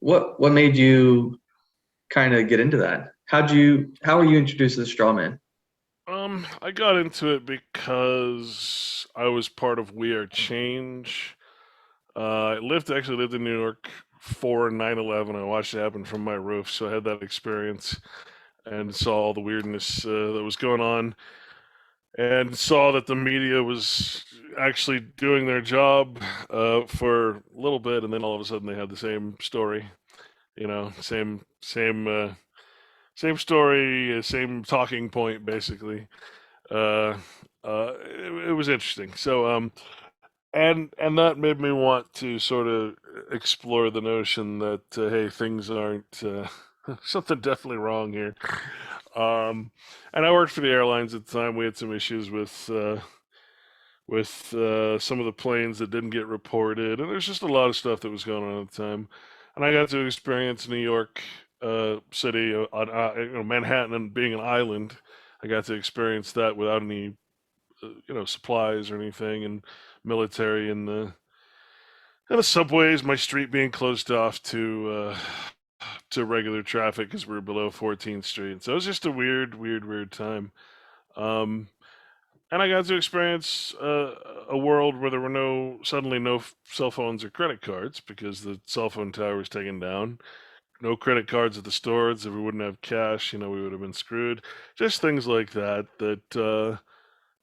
what made you kind of get into that? How were you introduced to the straw man? I got into it because I was part of We Are Change. Actually lived in New York for 9/11. I watched it happen from my roof, so I had that experience and saw all the weirdness that was going on, and saw that the media was actually doing their job for a little bit, and then all of a sudden they had the same story. Same story, same talking point, basically. Uh, it was interesting. And that made me want to sort of explore the notion that hey, things aren't something definitely wrong here. Um, and I worked for the airlines at the time. We had some issues with some of the planes that didn't get reported, and there's just a lot of stuff that was going on at the time. And I got to experience New York City, Manhattan, and being an island. I got to experience that without any supplies or anything, and military and the subways, my street being closed off to regular traffic because we were below 14th Street. So it was just a weird time. Um, and I got to experience a world where there were suddenly no cell phones or credit cards because the cell phone tower was taken down. No credit cards at the stores. If we wouldn't have cash, we would have been screwed. Just things like that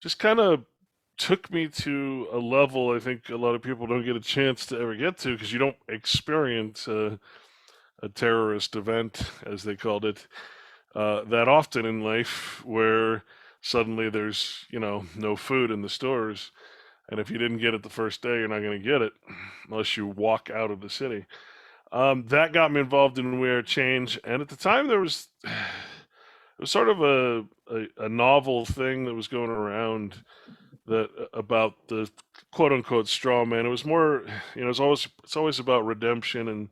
just kind of took me to a level I think a lot of people don't get a chance to ever get to because you don't experience a terrorist event, as they called it, that often in life where suddenly there's, no food in the stores. And if you didn't get it the first day, you're not going to get it unless you walk out of the city. That got me involved in Weird Change. And at the time, it was sort of a novel thing that was going around that about the quote unquote straw man. It was more, it's always about redemption, and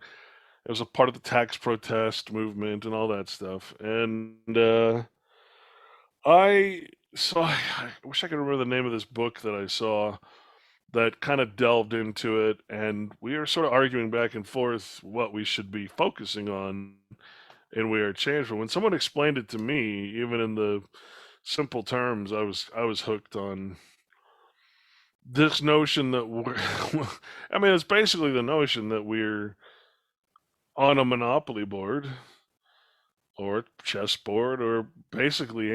it was a part of the tax protest movement and all that stuff. And I saw, I wish I could remember the name of this book that I saw that kind of delved into it, and we were sort of arguing back and forth what we should be focusing on in We Are Change. But when someone explained it to me, even in the simple terms, I was hooked on this notion that we're I mean, it's basically the notion that we're on a monopoly board or chess board or basically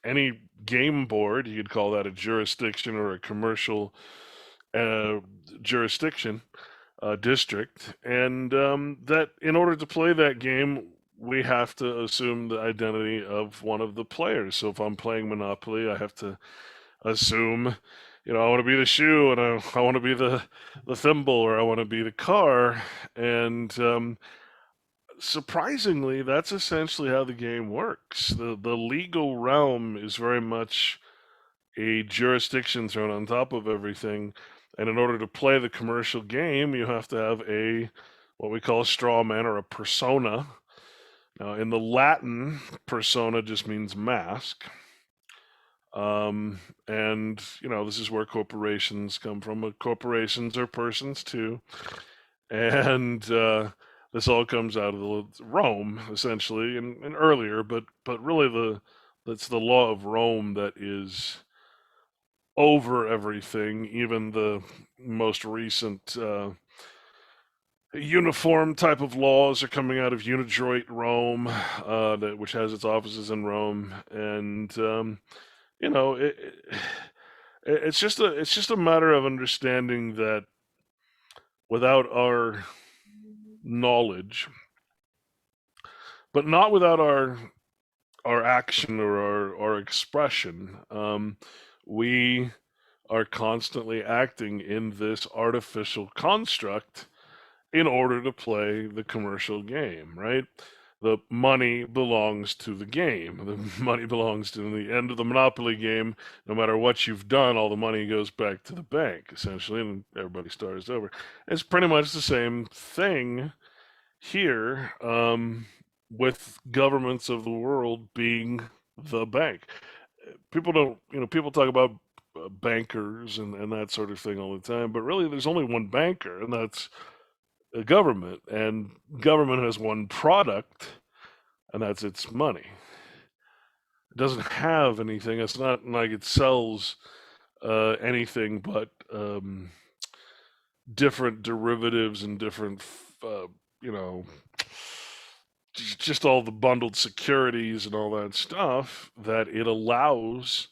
any game board. You could call that a jurisdiction or a commercial uh, jurisdiction, district, and that in order to play that game, we have to assume the identity of one of the players. So if I'm playing Monopoly, I have to assume, I want to be the shoe, and I want to be the thimble, or I want to be the car. And surprisingly, that's essentially how the game works. The legal realm is very much a jurisdiction thrown on top of everything. And in order to play the commercial game, you have to have what we call a straw man or a persona. Now, in the Latin, persona just means mask. Um, and this is where corporations come from. Corporations are persons too, and this all comes out of Rome essentially, and earlier, but really that's the law of Rome that is over everything. Even the most recent uniform type of laws are coming out of Unidroit Rome, which has its offices in Rome, and you know, it, it, it's just a matter of understanding that without our knowledge, but not without our action or our expression, we are constantly acting in this artificial construct in order to play the commercial game, right? The money belongs to the game. The money belongs to the end of the Monopoly game. No matter what you've done, all the money goes back to the bank, essentially, and everybody starts over. It's pretty much the same thing here, with governments of the world being the bank. People don't, people talk about bankers and that sort of thing all the time, but really there's only one banker, and that's a government, and government has one product, and that's its money. It doesn't have anything. It's not like it sells anything but different derivatives and different, you know, just all the bundled securities and all that stuff that it allows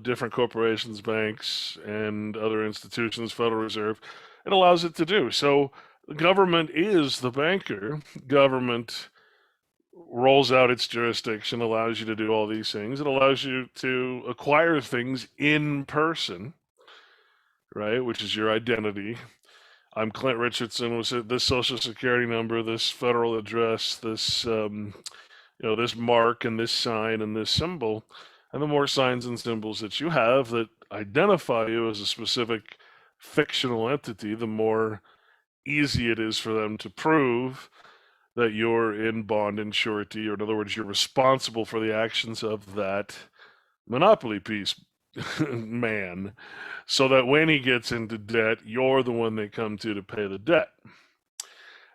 different corporations, banks, and other institutions, Federal Reserve, it allows it to do. So the government is the banker. Government rolls out its jurisdiction, allows you to do all these things. It allows you to acquire things in person, right? Which is your identity. I'm Clint Richardson. Was it this social security number, this federal address, this this mark and this sign and this symbol, and the more signs and symbols that you have that identify you as a specific fictional entity, the more easy it is for them to prove that you're in bond and surety, or in other words, you're responsible for the actions of that monopoly piece man, so that when he gets into debt, you're the one they come to pay the debt.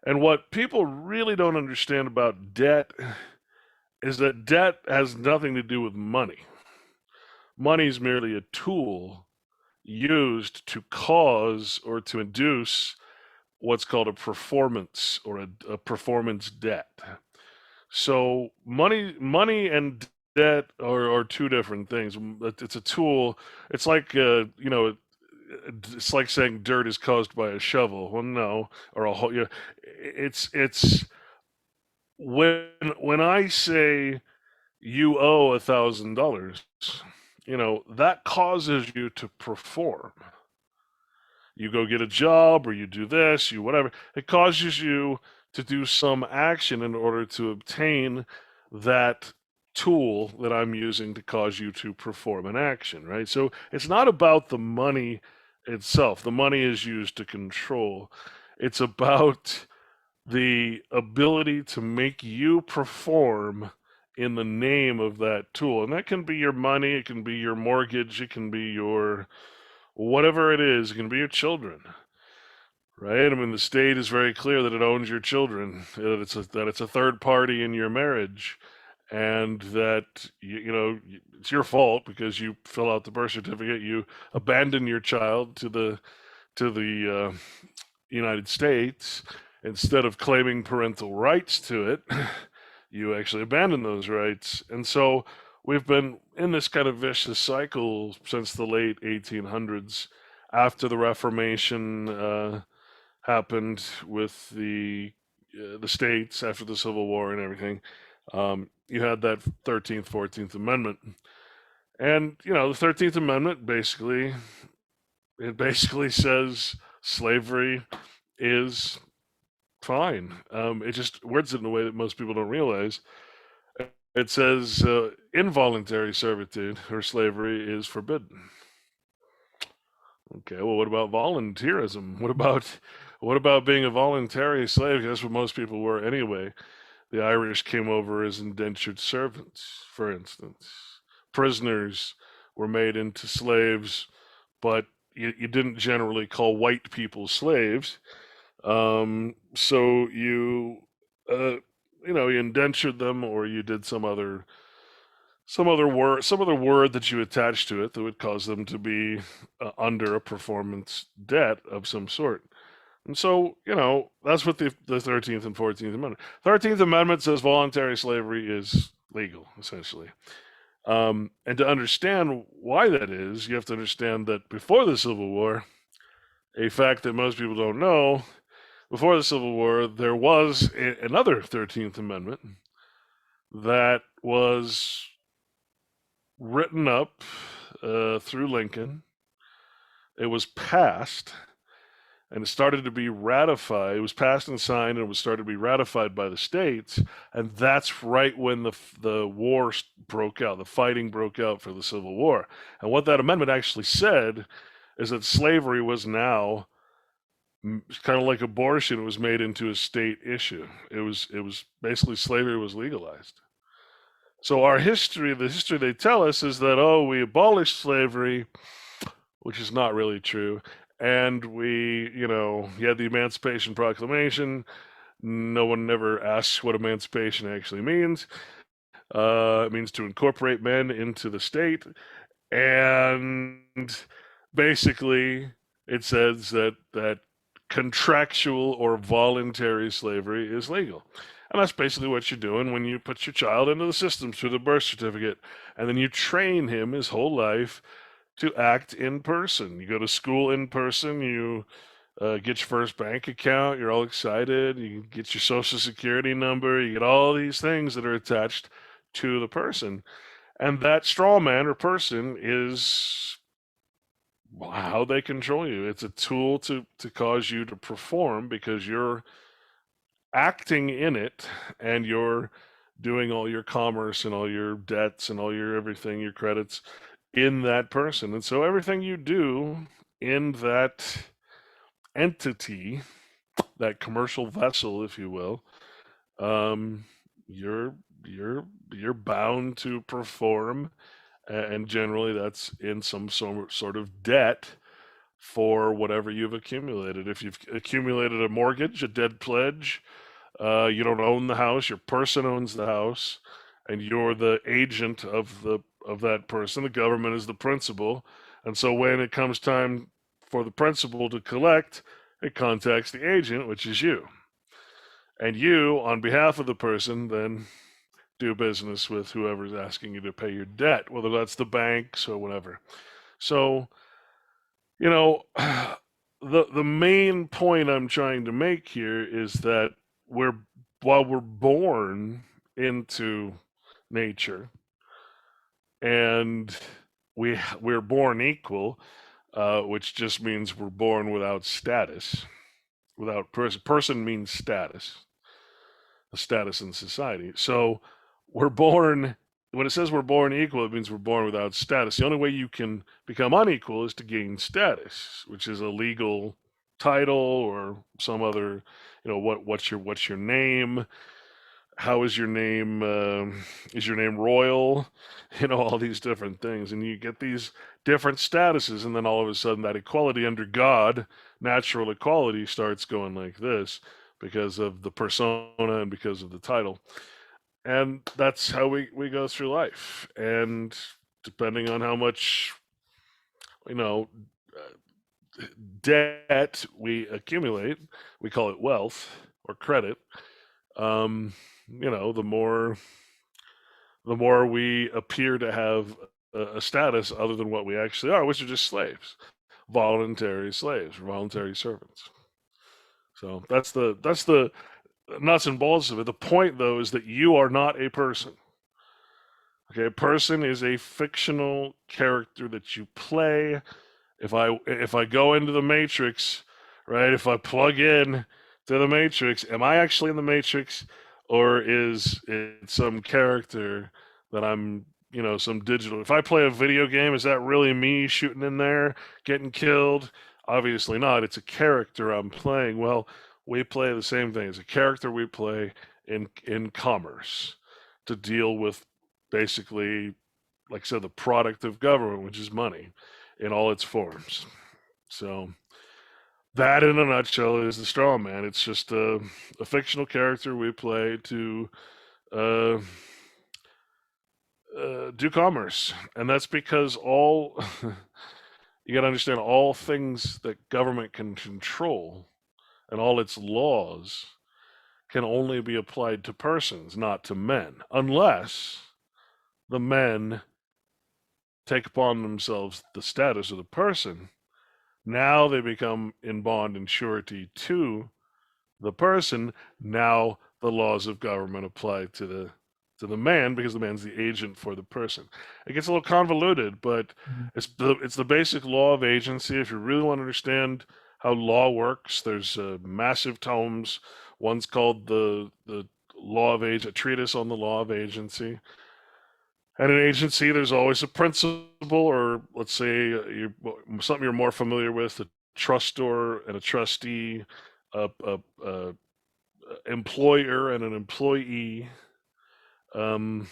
And what people really don't understand about debt is that debt has nothing to do with money. Money is merely a tool used to cause or to induce what's called a performance, or a performance debt. So money and debt are two different things. It's a tool. It's like it's like saying dirt is caused by a shovel. Well, no, or a whole. It's when I say you owe $1,000, that causes you to perform. You go get a job, or you do this, you whatever. It causes you to do some action in order to obtain that tool that I'm using to cause you to perform an action, right? So it's not about the money itself. The money is used to control. It's about the ability to make you perform in the name of that tool. And that can be your money, it can be your mortgage, it can be your whatever it is, it can be your children. Right? I mean, the state is very clear that it owns your children, that it's a third party in your marriage, and that it's your fault because you fill out the birth certificate, you abandon your child to the United States instead of claiming parental rights to it. You actually abandon those rights, and so we've been in this kind of vicious cycle since the late 1800s, after the Reformation happened with the states, after the Civil War and everything. You had that 13th, 14th Amendment, and the 13th Amendment basically says slavery is fine. It just words it in a way that most people don't realize. It says involuntary servitude or slavery is forbidden. Okay, well, what about volunteerism? What about being a voluntary slave? That's what most people were anyway. The Irish came over as indentured servants, for instance. Prisoners were made into slaves, but you didn't generally call white people slaves. So you indentured them, or you did some other word that you attached to it that would cause them to be under a performance debt of some sort. And so, that's what the 13th and 14th Amendment. 13th Amendment says voluntary slavery is legal, essentially. And to understand why that is, you have to understand that before the Civil War, a fact that most people don't know, before the Civil War, there was another 13th Amendment that was written up through Lincoln. It was passed, and it started to be ratified. It was passed and signed, and it was started to be ratified by the states. And that's right when the war broke out, the fighting broke out for the Civil War. And what that amendment actually said is that slavery was now kind of like abortion. It was made into a state issue. It was basically slavery was legalized. So our history, the history they tell us, is that we abolished slavery, which is not really true, And you had the Emancipation Proclamation. No one ever asks what emancipation actually means. It means to incorporate men into the state. And basically, it says that contractual or voluntary slavery is legal. And that's basically what you're doing when you put your child into the system through the birth certificate. And then you train him his whole life to act in person. You go to school in person, you get your first bank account, you're all excited, you get your social security number, you get all these things that are attached to the person. And that straw man or person is how they control you. It's a tool to cause you to perform because you're acting in it and you're doing all your commerce and all your debts and all your everything, your credits in that person. And so everything you do in that entity, that commercial vessel, if you will, um, you're you're bound to perform, and generally that's in some sort of debt for whatever you've accumulated. If you've accumulated a mortgage, a debt pledge, you don't own the house, your person owns the house, and you're the agent of that person. The government is the principal, and so when it comes time for the principal to collect, it contacts the agent, which is you. And you, on behalf of the person, then do business with whoever's asking you to pay your debt, whether that's the banks or whatever. So, you know, the main point I'm trying to make here is that we're while we're born into nature and we're born equal, which just means we're born without status, without person means status, a status in society. So we're born, when it says we're born equal, it means we're born without status. The only way you can become unequal is to gain status, which is a legal title or some other, what's your name? How is your name? Is your name royal? All these different things. And you get these different statuses, and then all of a sudden that equality under God, natural equality, starts going like this because of the persona and because of the title. And that's how we go through life. And depending on how much, you know, debt we accumulate, we call it wealth or credit. Um, the more we appear to have a status other than what we actually are, which are just slaves, voluntary slaves, voluntary servants. So that's the nuts and bolts of it. The point, though, is that you are not a person. Okay, a person is a fictional character that you play. If I go into the Matrix, right? If I plug in to the Matrix, am I actually in the Matrix, or is it some character that I'm, some digital? If I play a video game, is that really me shooting in there, getting killed? Obviously not. It's a character I'm playing. Well, we play the same thing. It's a character we play in commerce to deal with basically, like I said, the product of government, which is money in all its forms. So that, in a nutshell, is the straw man. It's just a fictional character we play to uh, do commerce, and that's because all you got to understand, all things that government can control and all its laws can only be applied to persons, not to men, unless the men take upon themselves the status of the person. Now they become in bond and surety to the person. Now the laws of government apply to the man because the man's the agent for the person. It gets a little convoluted, but it's the basic law of agency. If you really want to understand how law works, there's massive tomes. One's called the law of age, a treatise on the law of agency. At an agency, there's always a principal, or let's say something you're more familiar with, a trustor and a trustee, a employer and an employee, the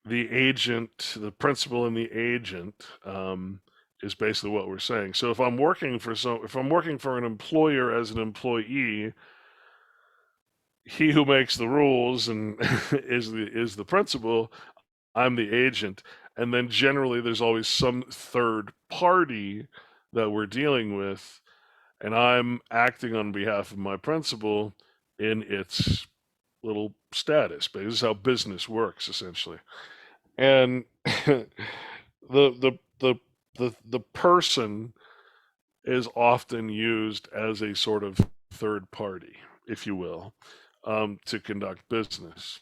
agent, the principal and the agent. is basically what we're saying. So if I'm working for an employer as an employee, he who makes the rules and is the principal, I'm the agent. And then generally there's always some third party that we're dealing with, and I'm acting on behalf of my principal in its little status. But this is how business works essentially. And the the person is often used as a sort of third party, if you will, to conduct business.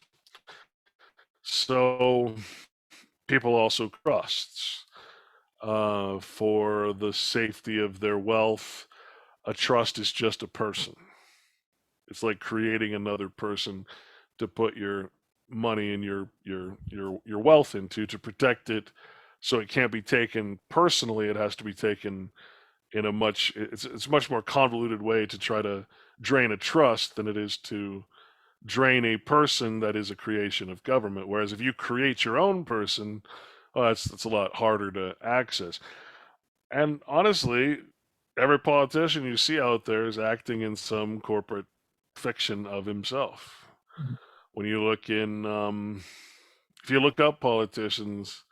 So people also trusts for the safety of their wealth. A trust is just a person. It's like creating another person to put your money and your wealth into, to protect it, so it can't be taken personally. It has to be taken in a it's a much more convoluted way to try to drain a trust than it is to drain a person that is a creation of government. Whereas if you create your own person, well, that's a lot harder to access. And honestly, every politician you see out there is acting in some corporate fiction of himself. When you look if you look up politicians,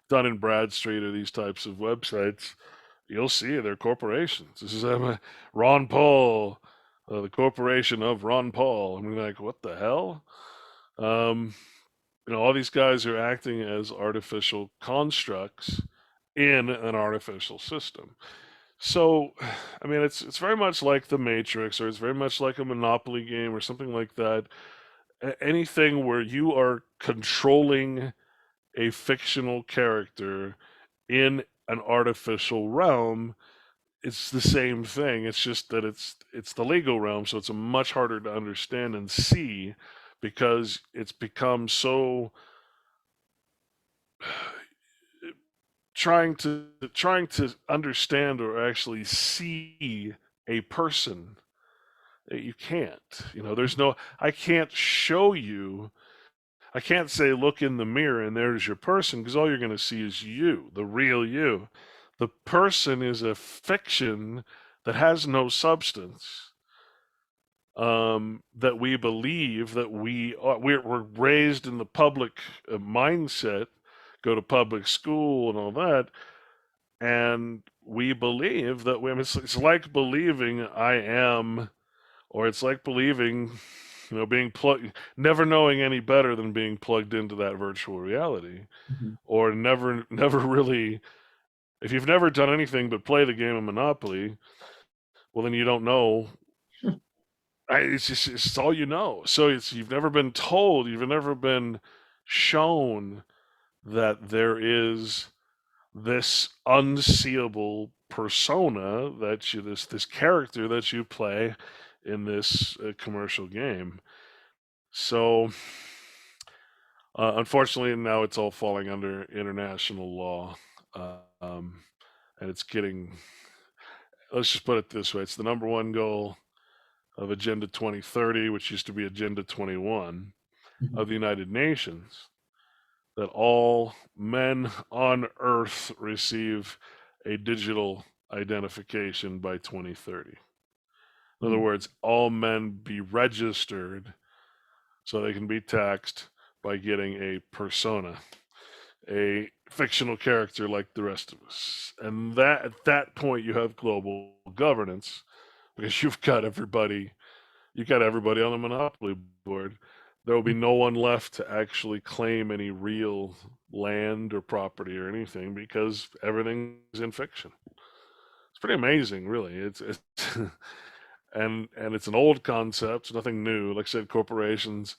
Dun& Bradstreet or these types of websites, you'll see they're corporations. This is Ron Paul, the corporation of Ron Paul. And we're like, what the hell? All these guys are acting as artificial constructs in an artificial system. So, I mean, it's very much like the Matrix, or it's very much like a Monopoly game or something like that. Anything where you are controlling a fictional character in an artificial realm, it's the same thing. It's just that it's the legal realm, so it's a much harder to understand and see, because it's become so trying to understand or actually see a person, you can't. I can't show you. I can't say, look in the mirror and there's your person, because all you're going to see is you, the real you. The person is a fiction that has no substance. That we believe that we're raised in the public mindset, go to public school and all that, and we believe that it's like believing I am, or it's like believing, being plugged, never knowing any better than being plugged into that virtual reality, or never really. If you've never done anything but play the game of Monopoly, well, then you don't know. It's all you know. So you've never been told, you've never been shown that there is this unseeable persona that this character that you play in this commercial game. So unfortunately, now it's all falling under international law, and it's getting. Let's just put it this way: it's the number one goal of Agenda 2030, which used to be Agenda 21 of the United Nations, that all men on Earth receive a digital identification by 2030. In other words, all men be registered so they can be taxed by getting a persona, a fictional character like the rest of us. And that at that point you have global governance, because you've got everybody on the monopoly board. There will be no one left to actually claim any real land or property or anything, because everything's in fiction. It's pretty amazing, really. It's and it's an old concept. It's nothing new. Like I said, corporations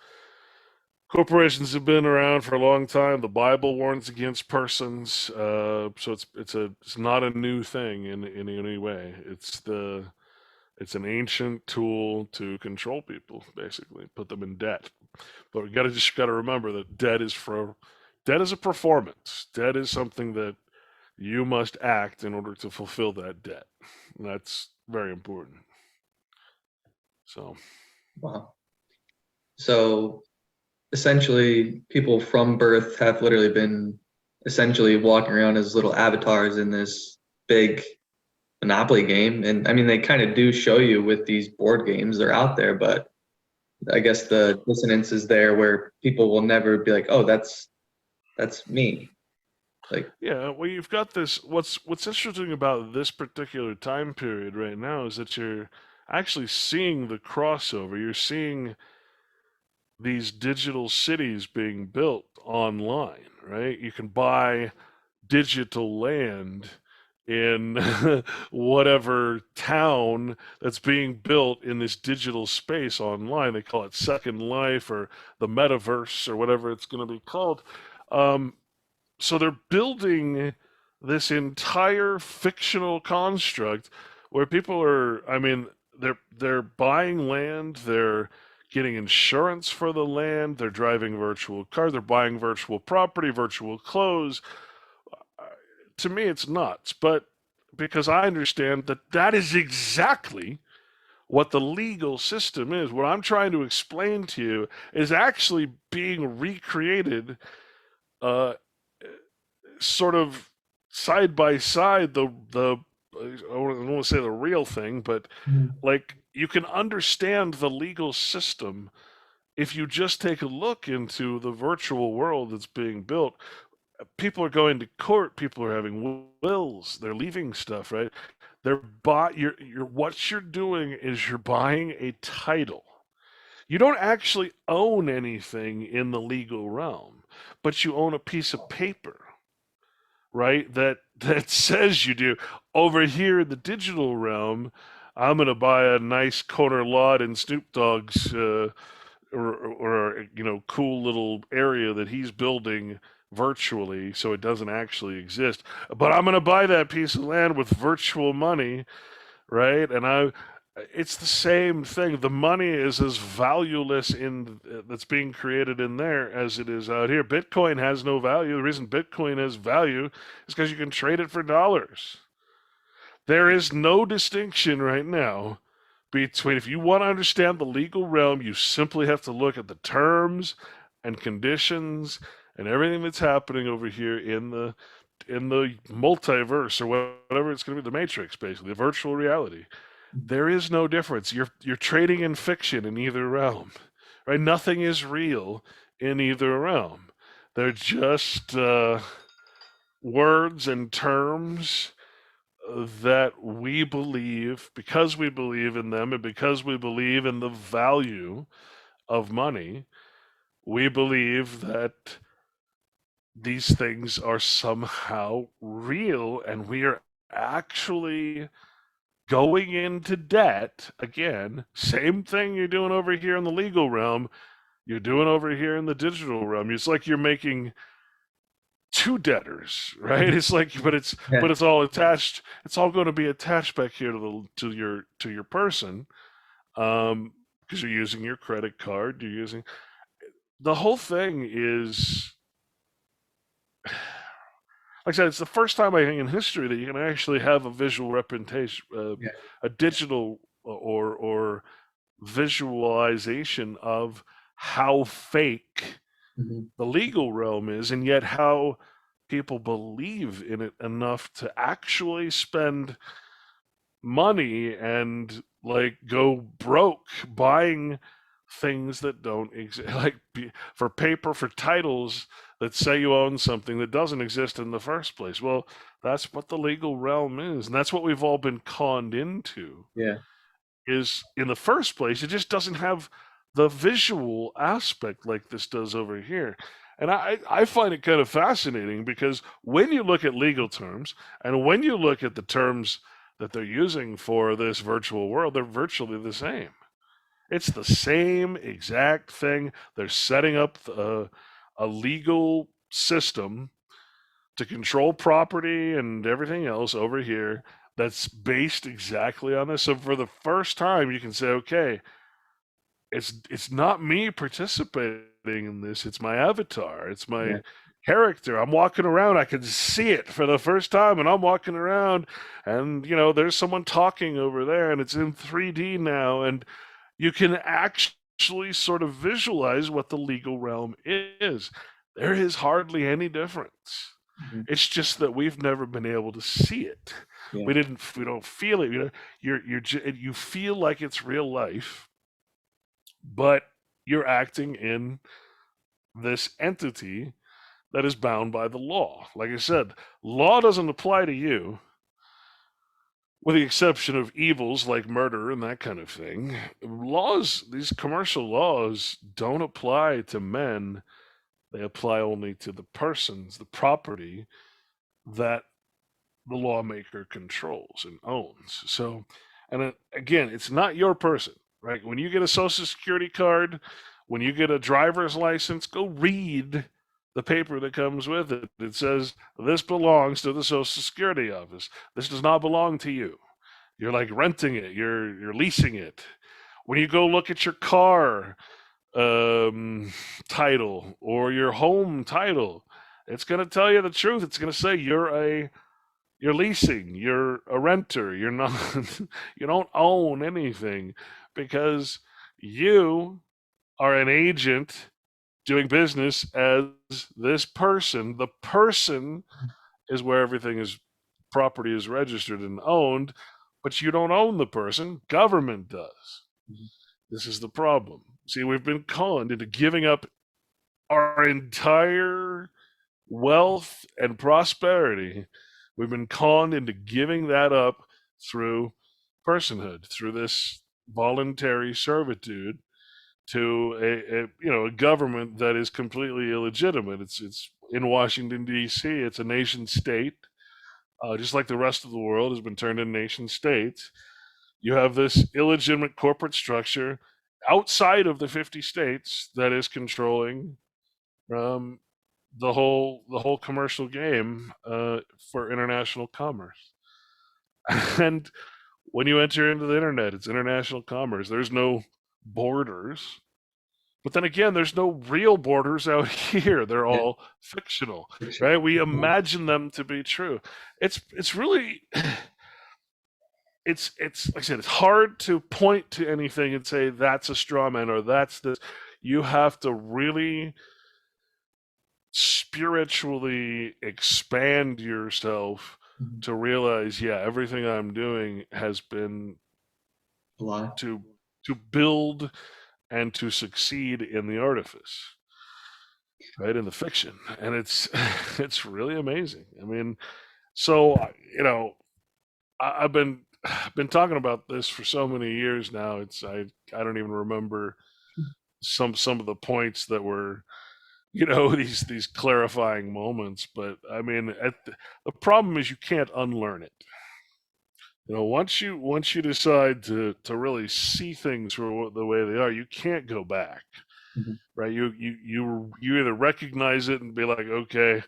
have been around for a long time. The Bible warns against persons, so it's not a new thing in any way. It's an ancient tool to control people, basically, put them in debt. But we just gotta remember that debt is a performance. Debt is something that you must act in order to fulfill that debt. And that's very important. So. Wow. So essentially, people from birth have literally been essentially walking around as little avatars in this big Monopoly game. And I mean, they kind of do show you with these board games, they're out there, but I guess the dissonance is there where people will never be like, oh, that's me. Like, Yeah, well, you've got this. What's interesting about this particular time period right now is that you're actually seeing the crossover. You're seeing these digital cities being built online, right? You can buy digital land in whatever town that's being built in this digital space online. They call it Second Life or the metaverse or whatever it's going to be called. Um, so they're building this entire fictional construct where people are, I mean, they're buying land, they're getting insurance for the land, they're driving virtual cars, they're buying virtual property, virtual clothes. To me it's nuts, but because I understand that that is exactly what the legal system is. What I'm trying to explain to you is actually being recreated uh, sort of side by side the I don't want to say the real thing, but like you can understand the legal system if you just take a look into the virtual world that's being built. People are going to court, people are having wills, they're leaving stuff, right? You're what you're doing is you're buying a title. You don't actually own anything in the legal realm, but you own a piece of paper, right? That says you do. Over here in the digital realm, I'm gonna buy a nice corner lot in Snoop Dogg's or you know cool little area that he's building virtually, so it doesn't actually exist. But I'm gonna buy that piece of land with virtual money, right? And it's the same thing. The money is as valueless in that's being created in there as it is out here. Bitcoin has no value. The reason Bitcoin has value is because you can trade it for dollars. There is no distinction right now between, if you want to understand the legal realm, you simply have to look at the terms and conditions and everything that's happening over here in the multiverse or whatever it's going to be, the matrix, basically, the virtual reality. There is no difference. You're trading in fiction in either realm, right? Nothing is real in either realm. They're just words and terms that we believe, because we believe in them and because we believe in the value of money, we believe that these things are somehow real and we are actually going into debt again. Same thing you're doing over here in the legal realm, you're doing over here in the digital realm. It's like you're making two debtors, right? It's like, yeah, but it's all attached. It's all going to be attached back here to your person, because you're using your credit card. You're using the whole thing is, like I said, it's the first time I think in history that you can actually have a visual representation, yeah. a digital or visualization of how fake Mhm. the legal realm is, and yet how people believe in it enough to actually spend money and like go broke buying things that don't exist, like for paper, for titles that say you own something that doesn't exist in the first place. Well, that's what the legal realm is, and that's what we've all been conned into. Yeah, Is in the first place, it just doesn't have the visual aspect like this does over here. And I find it kind of fascinating because when you look at legal terms and when you look at the terms that they're using for this virtual world, they're virtually the same. It's the same exact thing. They're setting up a legal system to control property and everything else over here that's based exactly on this. So for the first time, you can say, okay, it's not me participating in this. It's my avatar. It's my yeah, character. I'm walking around. I can see it for the first time, and I'm walking around, and you know, there's someone talking over there, and it's in 3D now, and you can actually sort of visualize what the legal realm is. There is hardly any difference. Mhm. It's just that we've never been able to see it. Yeah. We don't feel it. You feel like it's real life, but you're acting in this entity that is bound by the law. Like I said, law doesn't apply to you, with the exception of evils like murder and that kind of thing. Laws, these commercial laws, don't apply to men. They apply only to the persons, the property that the lawmaker controls and owns. So, and again, it's not your person, right? When you get a social security card, when you get a driver's license, go read the paper that comes with it. It says, this belongs to the Social Security office. This does not belong to you. You're like renting it, you're leasing it. When you go look at your car title or your home title, it's going to tell you the truth. It's going to say you're leasing, you're a renter, you're not you don't own anything, because you are an agent doing business as this person. The person is where everything is, property is registered and owned, but you don't own the person, government does. Mhm. This is the problem. See, we've been conned into giving up our entire wealth and prosperity. We've been conned into giving that up through personhood, through this voluntary servitude to a government that is completely illegitimate. It's in Washington D.C. It's a nation state, just like the rest of the world has been turned into nation states. You have this illegitimate corporate structure outside of the 50 states that is controlling um, the whole commercial game for international commerce. And when you enter into the internet, it's international commerce. There's no borders. But then again, there's no real borders out here. They're Yeah. all fictional, Fiction. right? We imagine them to be true. It's really it's like I said, it's hard to point to anything and say that's a straw man or that's this. You have to really spiritually expand yourself Mhm. to realize, yeah, everything I'm doing has been A lie. to build and to succeed in the artifice, right, in the fiction. And it's it's really amazing. I mean, so I've been talking about this for so many years now. I don't even remember some of the points that were these clarifying moments. But I mean, the problem is you can't unlearn it. Once you decide to really see things for the way they are, you can't go back, Mhm. right? You either recognize it and be like, okay,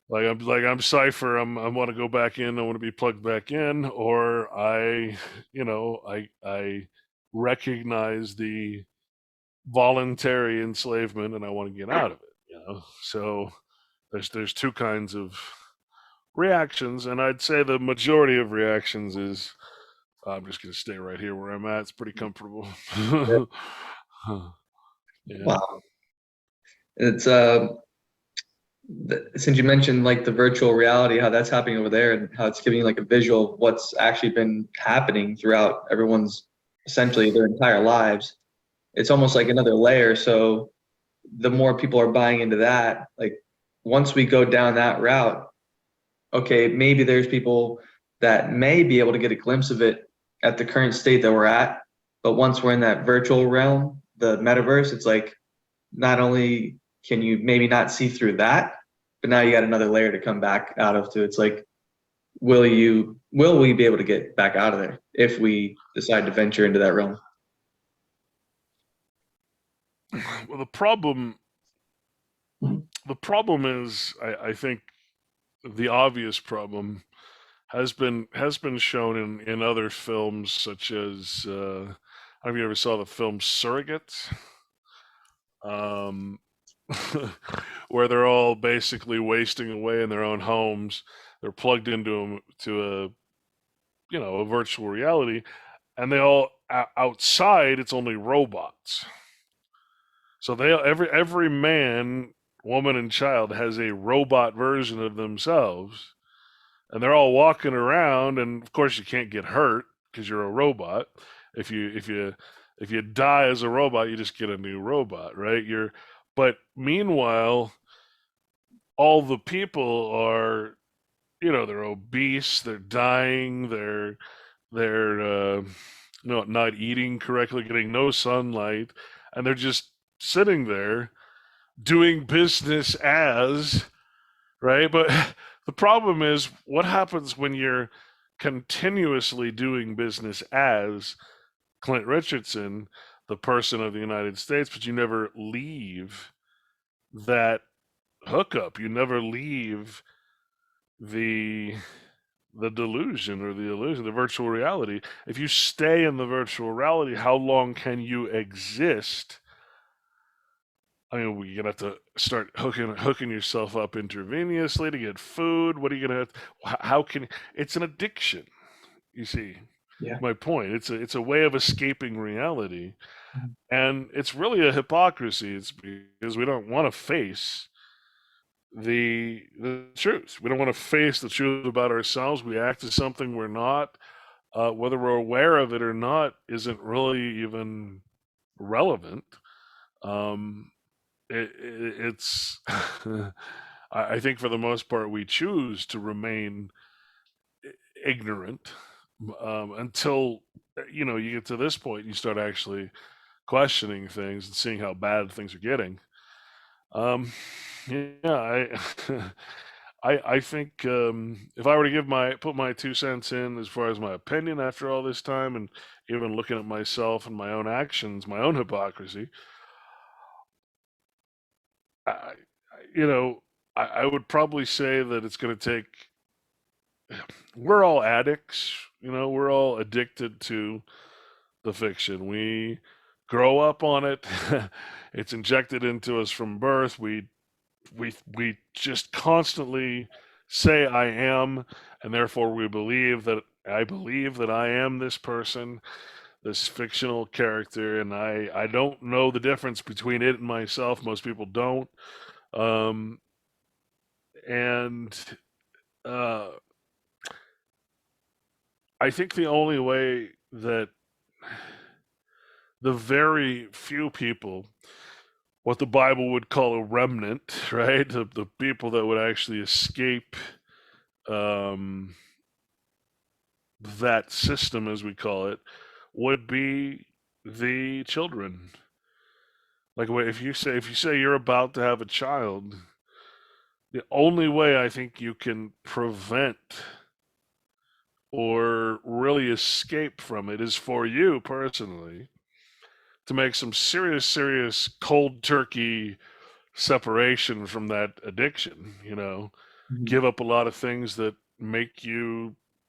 like I'm Cipher, I want to go back in, I want to be plugged back in, or I recognize the voluntary enslavement and I want to get out of it. So there's two kinds of reactions, and I'd say the majority of reactions is I'm just gonna stay right here where I'm at. It's pretty comfortable. Yeah. Yeah. Wow. It's since you mentioned like the virtual reality, how that's happening over there, and how it's giving you like a visual of what's actually been happening throughout everyone's essentially their entire lives. It's almost like another layer. So the more people are buying into that, like once we go down that route, okay, maybe there's people that may be able to get a glimpse of it at the current state that we're at. But once we're in that virtual realm, the metaverse, it's like not only can you maybe not see through that, but now you got another layer to come back out of too. It's like, will we be able to get back out of there if we decide to venture into that realm? Well, the problem is, I think the obvious problem has been shown in other films, such as have you ever saw the film Surrogate? Um, where they're all basically wasting away in their own homes. They're plugged into a virtual reality, and they all outside. It's only robots. So every man woman and child has a robot version of themselves, and they're all walking around, and of course you can't get hurt because you're a robot. If you die as a robot, you just get a new robot, right? But meanwhile, all the people are, they're obese, they're dying, they're not eating correctly, getting no sunlight, and they're just sitting there doing business as, right? But the problem is, what happens when you're continuously doing business as Clint Richardson, the person of the United States, but you never leave that hookup. You never leave the delusion or the illusion, the virtual reality. If you stay in the virtual reality, how long can you exist? I mean, you're gonna have to start hooking yourself up intravenously to get food. What are you gonna have? How can it's an addiction? You see, Yeah. my point. It's a way of escaping reality, Mhm. and it's really a hypocrisy. It's because we don't want to face the truth. We don't want to face the truth about ourselves. We act as something we're not. Whether we're aware of it or not isn't really even relevant. Um, it's I think for the most part we choose to remain ignorant until you get to this point and you start actually questioning things and seeing how bad things are getting. Yeah, I think if I were to put my 2 cents in as far as my opinion after all this time, and even looking at myself and my own actions, my own hypocrisy, I, you know, I would probably say that it's going to take. We're all addicts, we're all addicted to the fiction. We grow up on it. It's injected into us from birth. We just constantly say I am, and therefore we believe that I believe that I am this person, this fictional character, and I don't know the difference between it and myself. Most people don't. Um, and uh, I think the only way that the very few people, what the Bible would call a remnant, right? The people that would actually escape um, that system, as we call it, would be the children. Like if you say you're about to have a child, the only way I think you can prevent or really escape from it is for you personally to make some serious, serious cold turkey separation from that addiction. Mhm. Give up a lot of things that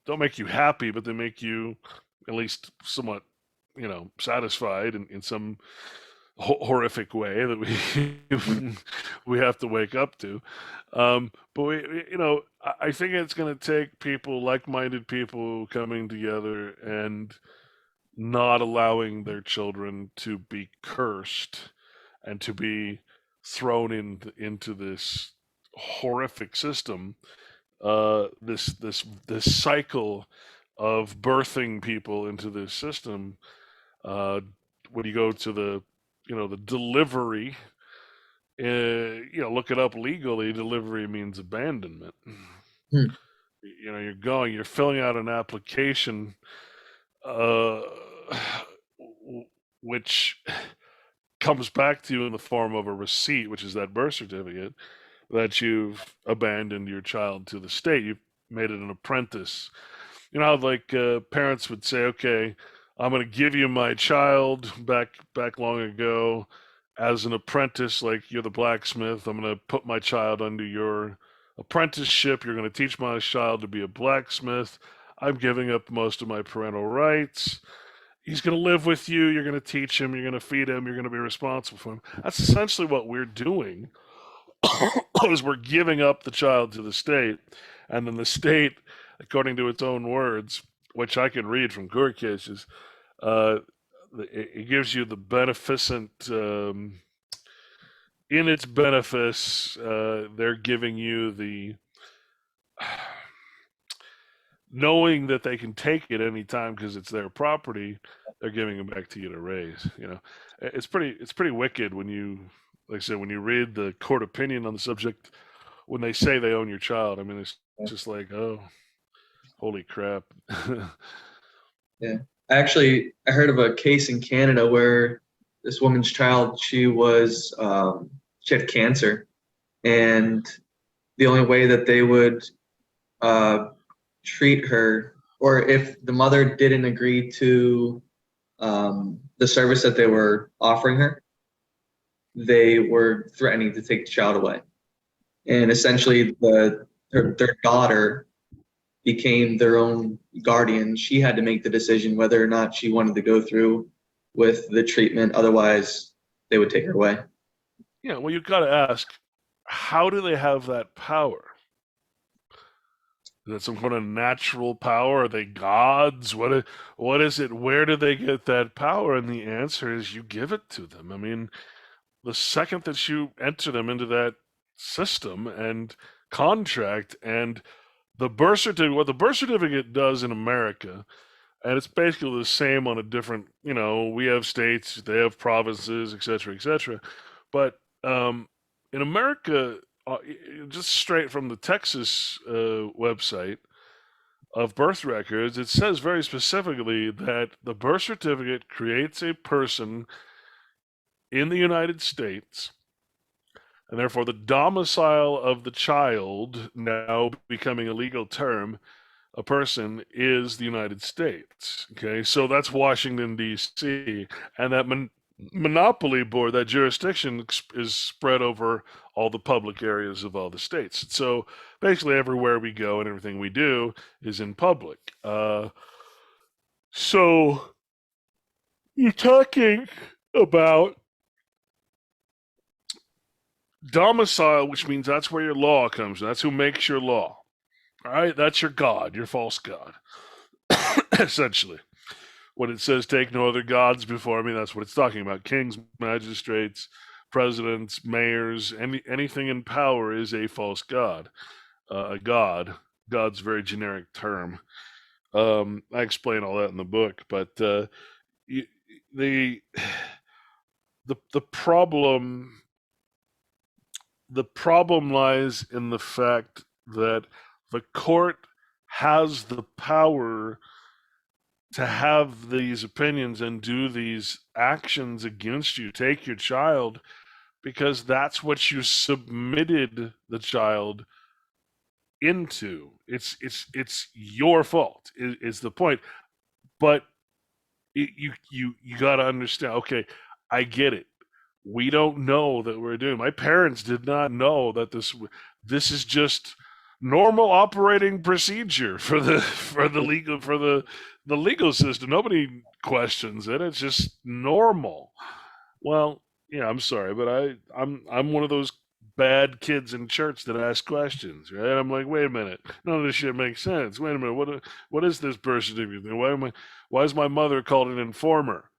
don't make you happy, but they make you at least somewhat, satisfied in some horrific way that we we have to wake up to. But I think it's going to take people, like-minded people, coming together and not allowing their children to be cursed and to be thrown into this horrific system, this cycle of birthing people into this system. Uh, when you go to the delivery, look it up legally. Delivery means abandonment. Hmm. You're filling out an application, uh, which comes back to you in the form of a receipt, which is that birth certificate, that you've abandoned your child to the state. You've made it an apprentice. How like parents would say, "Okay, I'm going to give you my child back long ago as an apprentice. Like you're the blacksmith. I'm going to put my child under your apprenticeship. You're going to teach my child to be a blacksmith. I'm giving up most of my parental rights. He's going to live with you. You're going to teach him. You're going to feed him. You're going to be responsible for him." That's essentially what we're doing is we're giving up the child to the state, and then the state, according to its own words, which I can read from court cases, uh, it gives you the beneficent, in its benefice, they're giving you the knowing that they can take it anytime because it's their property. They're giving it back to you to raise. It's pretty wicked when you, like I said, when you read the court opinion on the subject when they say they own your child. I mean, it's just like, oh, holy crap. Yeah. I heard of a case in Canada where this woman's child, she had cancer, and the only way that they would uh, treat her, or if the mother didn't agree to the service that they were offering her, they were threatening to take the child away. And essentially, their daughter became their own guardian. She had to make the decision whether or not she wanted to go through with the treatment. Otherwise, they would take her away. Yeah, well, you've got to ask, how do they have that power? Is that some kind of natural power? Are they gods? What is it? Where do they get that power? And the answer is you give it to them. I mean, the second that you enter them into that system and contract and the birth certificate, what the birth certificate does in America, and it's basically the same on a different, we have states, they have provinces, et cetera, but in America, just straight from the Texas website of birth records, it says very specifically that the birth certificate creates a person in the United States, and therefore the domicile of the child, now becoming a legal term, a person, is the United States. Okay, so that's Washington, D.C., and that monopoly board, that jurisdiction, is spread over all the public areas of all the states. So basically, everywhere we go and everything we do is in public. So you're talking about domicile, which means that's where your law comes from. That's who makes your law. All right, that's your God, your false God, essentially. When it says take no other gods before me, that's what it's talking about. Kings, magistrates, presidents, mayors, anything in power is a false god. A god. God's a very generic term. I explain all that in the book, but the problem lies in the fact that the court has the power to have these opinions and do these actions against you, take your child, because that's what you submitted the child into. It's your fault is the point. But you got to understand. Okay, I get it. We don't know that we're doing. My parents did not know that this is just normal operating procedure for the legal system. Nobody questions it. It's just normal. Well, yeah, I'm sorry, but I'm one of those bad kids in church that ask questions, right? I'm like, wait a minute, none of this shit makes sense. Wait a minute, what is this birth certificate thing? Why is my mother called an informer?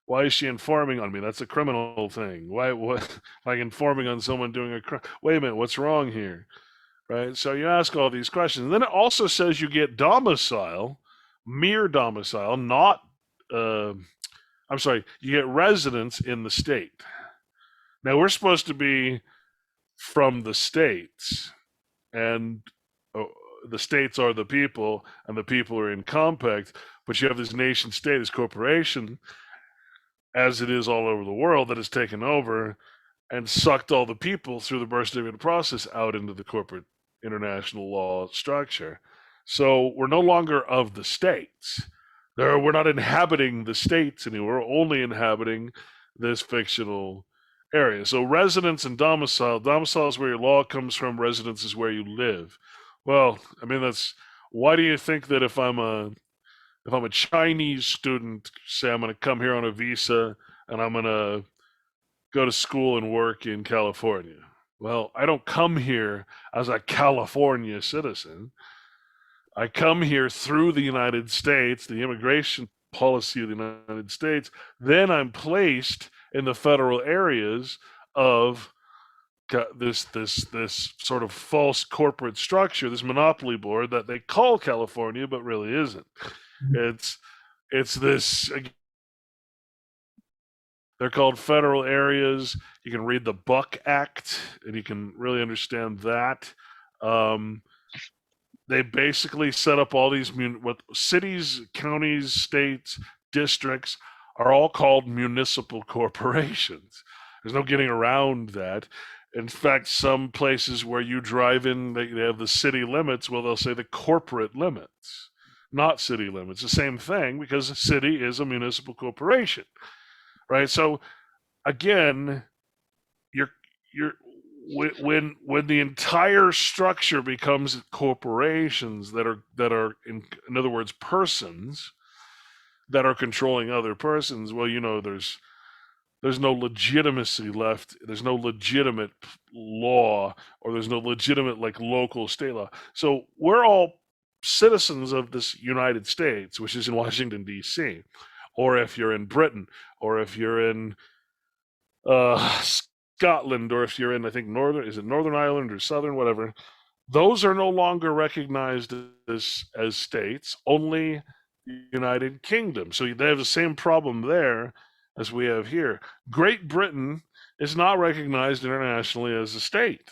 Why is she informing on me? That's a criminal thing. What like informing on someone doing a crime? Wait a minute, what's wrong here? Right? So you ask all these questions. And then it also says you get domicile, mere domicile, not I'm sorry, you get residence in the state. Now we're supposed to be from the states, and the states are the people, and the people are in compact. But you have this nation state, this corporation, as it is all over the world, that has taken over and sucked all the people through the birth certificate process out into the corporate international law structure. So we're no longer of the states. We're not inhabiting the states anymore. We're only inhabiting this fictional area. So residence and domicile. Domicile is where your law comes from. Residence is where you live. Well, I mean, why do you think that if I'm a Chinese student, say I'm going to come here on a visa and I'm going to go to school and work in California? Well, I don't come here as a California citizen. I come here through the United States, the immigration policy of the United States. Then I'm placed in the federal areas of this sort of false corporate structure, this monopoly board that they call California, but really isn't. It's this. They're called federal areas. You can read the Buck Act, and you can really understand that. Um, they basically set up all these what cities, counties, states, districts are all called municipal corporations. There's no getting around that. In fact, some places where you drive in, they have the city limits. Well, they'll say the corporate limits, not city limits. The same thing, because a city is a municipal corporation, right? So again, you're when the entire structure becomes corporations that are in other words persons that are controlling other persons, well, there's no legitimacy left. There's no legitimate law, or there's no legitimate like local state law. So we're all citizens of this United States, which is in Washington D.C., or if you're in Britain, or if you're in Scotland, or if you're in, I think, Northern Ireland or Southern, whatever, those are no longer recognized as states, only United Kingdom. So they have the same problem there as we have here. Great Britain is not recognized internationally as a state,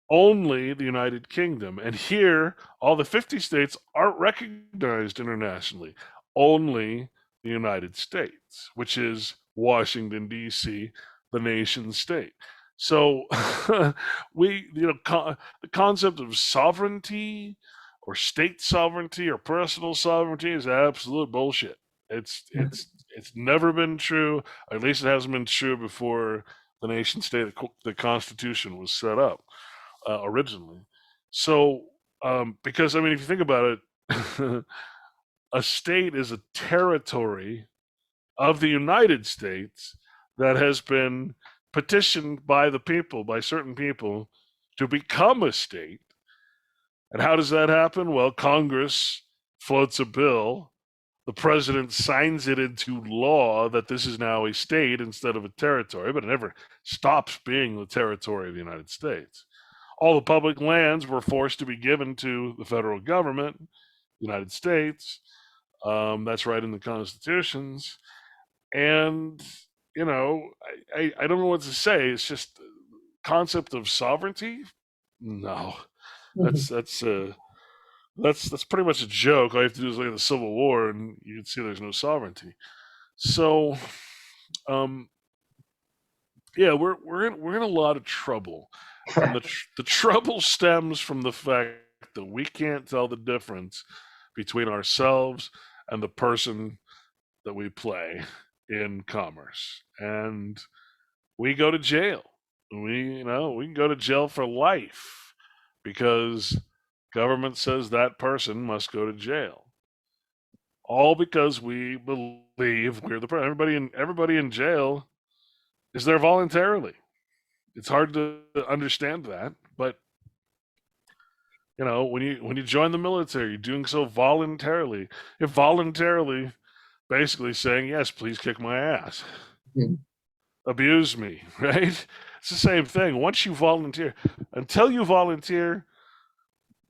only the United Kingdom. And here, all the 50 states aren't recognized internationally, only the United States, which is Washington, D.C., the nation state. So the concept of sovereignty or state sovereignty or personal sovereignty is absolute bullshit. It's never been true. At least it hasn't been true before the nation state, the Constitution was set up originally. So, because I mean, if you think about it, a state is a territory of the United States that has been petitioned by the people, by certain people, to become a state. And how does that happen? Well, Congress floats a bill, the president signs it into law that this is now a state instead of a territory, but it never stops being the territory of the United States. All the public lands were forced to be given to the federal government, the United States. That's right in the constitutions. And, I don't know what to say. It's just concept of sovereignty. No, that's pretty much a joke. All you have to do is look at the Civil War, and you can see there's no sovereignty. So, yeah, we're in a lot of trouble, and the trouble stems from the fact that we can't tell the difference between ourselves and the person that we play in commerce, and we go to jail. We can go to jail for life because government says that person must go to jail. All because we believe we're the person. Everybody in jail is there voluntarily. It's hard to understand that, but when you join the military, you're doing so voluntarily. You're voluntarily basically saying, yes, please kick my ass. Abuse me, right? It's the same thing. Once you volunteer, until you volunteer,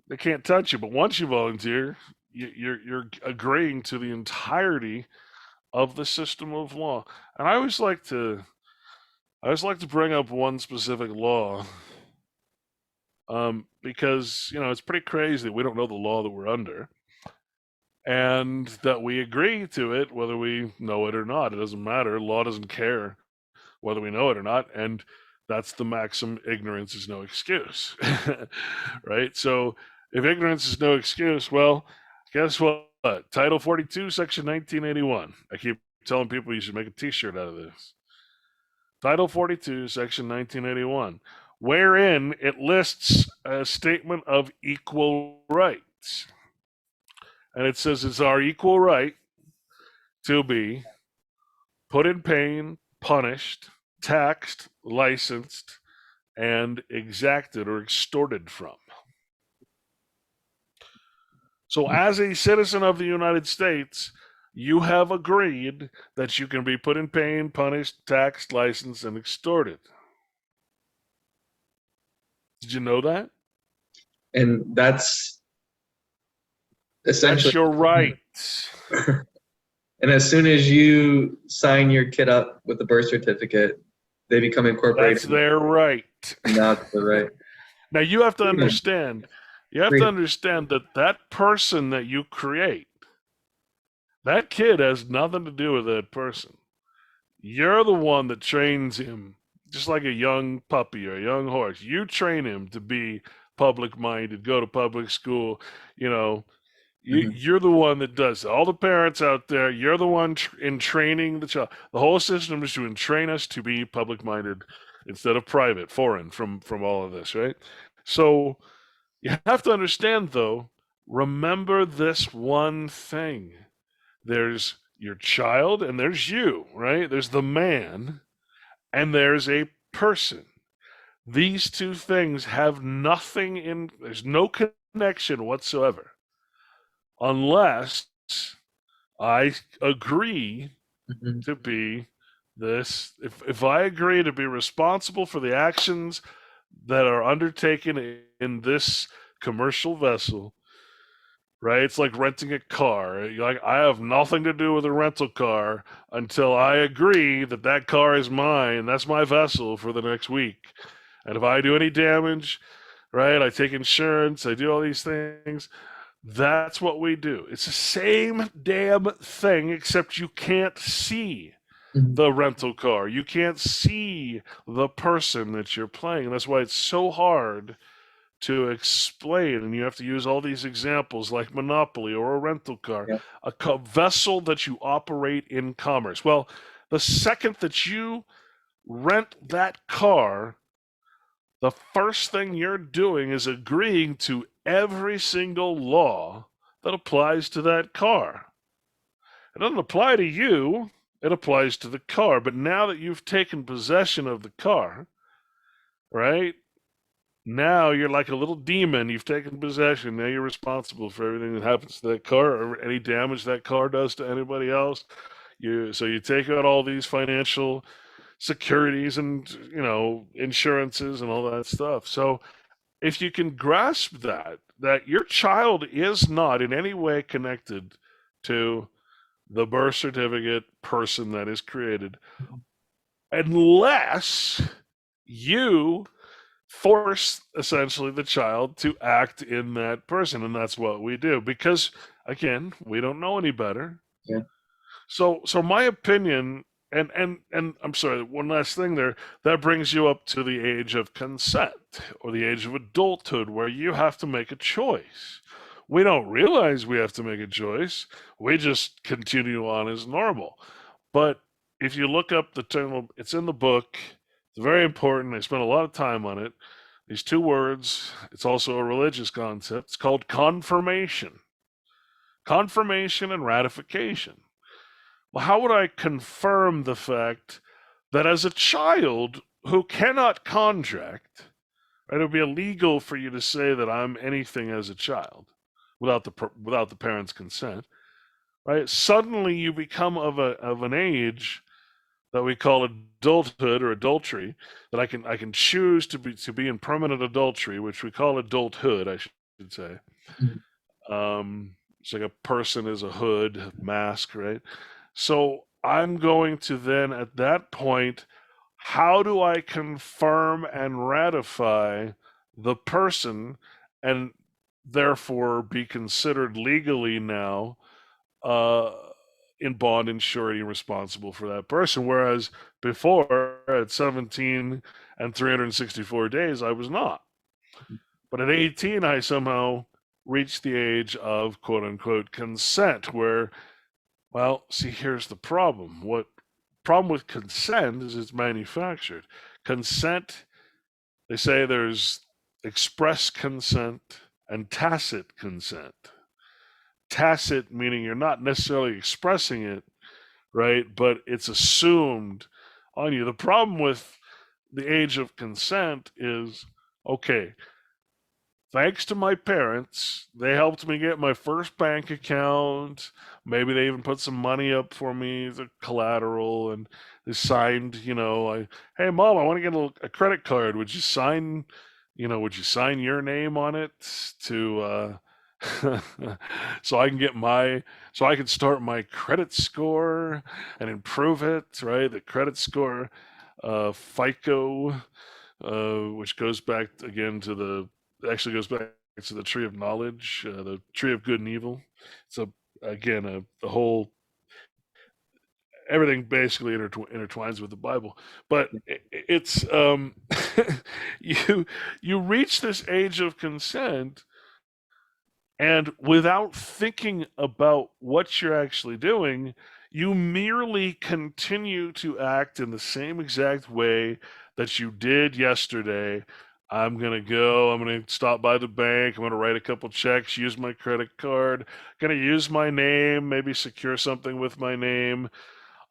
they can't touch you. But once you volunteer, you're agreeing to the entirety of the system of law. And I always like to bring up one specific law, because it's pretty crazy that we don't know the law that we're under, and that we agree to it whether we know it or not. It doesn't matter. Law doesn't care whether we know it or not, and that's the maxim: ignorance is no excuse. Right? So if ignorance is no excuse, well, guess what? Title 42, Section 1981. I keep telling people you should make a t-shirt out of this. Title 42, Section 1981, wherein it lists a statement of equal rights. And it says it's our equal right to be put in pain, punished, taxed, licensed, and exacted or extorted from. So as a citizen of the United States, you have agreed that you can be put in pain, punished, taxed, licensed, and extorted. Did you know that? And that's That's essentially, your right. and as soon as you sign your kid up with the birth certificate, they become That's incorporated. their right. Now it's the right Now you have to freedom. understand. You have to Freedom. understand that that person that you create, that kid has nothing to do with that person. You're the one that trains him, just like a young puppy or a young horse. You train him to be public minded, go to public school. You know, Mhm. you're the one that does it. All the parents out there, you're the one in training the child. The whole system is to train us to be public minded instead of private, foreign from all of this, right? So you have to understand, though, remember this one thing. There's your child and there's you, right? There's the man and there's a person. These two things have nothing in, there's no connection whatsoever unless I agree Mhm. to be this. If I agree to be responsible for the actions that are undertaken in this commercial vessel, right? It's like renting a car. You're like, I have nothing to do with a rental car until I agree that that car is mine. That's my vessel for the next week. And if I do any damage, right, I take insurance, I do all these things. That's what we do. It's the same damn thing, except you can't see Mhm. the rental car. You can't see the person that you're playing. That's why it's so hard to explain, and you have to use all these examples like monopoly or a rental car, Yeah. a vessel that you operate in commerce. Well, the second that you rent that car, the first thing you're doing is agreeing to every single law that applies to that car. It doesn't apply to you, it applies to the car. But now that you've taken possession of the car, right? Now you're like a little demon. You've taken possession. Now you're responsible for everything that happens to that car or any damage that car does to anybody else. You take out all these financial securities and insurances and all that stuff. So if you can grasp that your child is not in any way connected to the birth certificate person that is created, unless you force essentially the child to act in that person, and that's what we do because again we don't know any better. Yeah. So my opinion, and I'm sorry, one last thing there, that brings you up to the age of consent or the age of adulthood where you have to make a choice. We don't realize we have to make a choice. We just continue on as normal. But if you look up the term, it's in the book. It's very important. I spent a lot of time on it. These two words, it's also a religious concept. It's called confirmation. Confirmation and ratification. Well, how would I confirm the fact that as a child who cannot contract, right, it would be illegal for you to say that I'm anything as a child without the parents' consent, right? Suddenly you become of an age that we call adulthood or adultery, that I can choose to be in permanent adultery, which we call adulthood, I should say. Mhm. It's like a person is a hood, mask, right? So I'm going to then, at that point, how do I confirm and ratify the person and therefore be considered legally now uh, in bond and surety responsible for that person? Whereas before, at 17 and 364 days, I was not. But at 18, I somehow reached the age of quote unquote consent, where, well, see, here's the problem. What problem with consent is it's manufactured. Consent, they say there's express consent and tacit consent. Tacit meaning you're not necessarily expressing it, right? But it's assumed on you. The problem with the age of consent is okay, thanks to my parents, they helped me get my first bank account. Maybe they even put some money up for me, the collateral, and they signed, hey, mom, I want to get a credit card. Would you sign would you sign your name on it to so I can so I can start my credit score and improve it, right? The credit score, FICO, which goes back again to actually goes back to the tree of knowledge, the tree of good and evil. So again, the whole everything basically intertwines with the Bible. But it's you you reach this age of consent, and without thinking about what you're actually doing, you merely continue to act in the same exact way that you did yesterday. I'm going to go, I'm going to stop by the bank, I'm going to write a couple checks, use my credit card, going to use my name, maybe secure something with my name.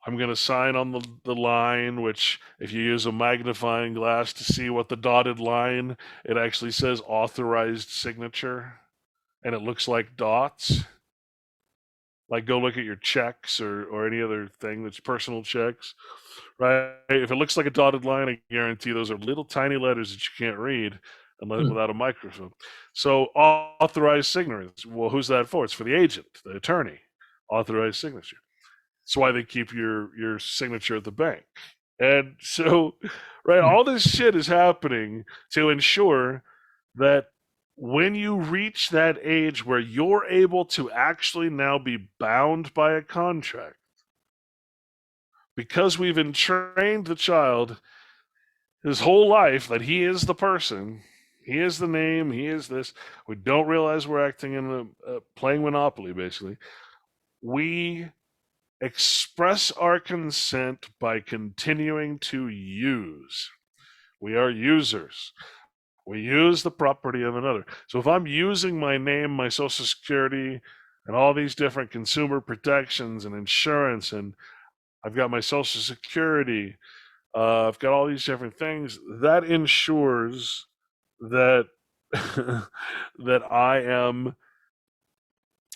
I'm going to sign on the line, which if you use a magnifying glass to see what the dotted line, it actually says authorized signature and it looks like dots. Like go look at your checks or any other thing that's personal checks, right? If it looks like a dotted line, I guarantee those are little tiny letters that you can't read unless, Hmm. without a microphone. So authorized signatures. Well, who's that for? It's for the agent, the attorney. Authorized signature. That's why they keep your signature at the bank. And so, right, all this shit is happening to ensure that when you reach that age where you're able to actually now be bound by a contract, because we've entrained the child his whole life that he is the person, he is the name, he is this. We don't realize we're acting in playing Monopoly, basically. We express our consent by continuing to use. We are users. We use the property of another. So if I'm using my name, my social security, and all these different consumer protections and insurance, and I've got my social security, I've got all these different things, that ensures that that I am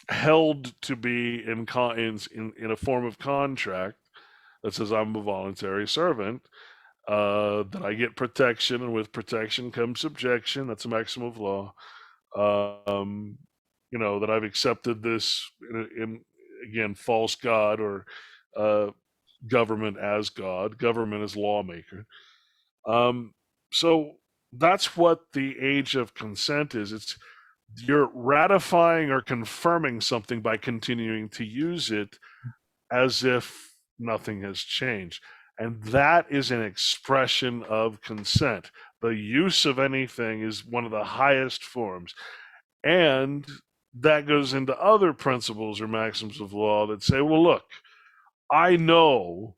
held to be in a form of contract that says I'm a voluntary servant, that I get protection, and with protection comes subjection. That's a maxim of law. Um, that I've accepted this in again, false God or uh, government as God, government as lawmaker. Um, so that's what the age of consent is. It's you're ratifying or confirming something by continuing to use it as if nothing has changed. And that is an expression of consent. The use of anything is one of the highest forms. And that goes into other principles or maxims of law that say, well, look, I know,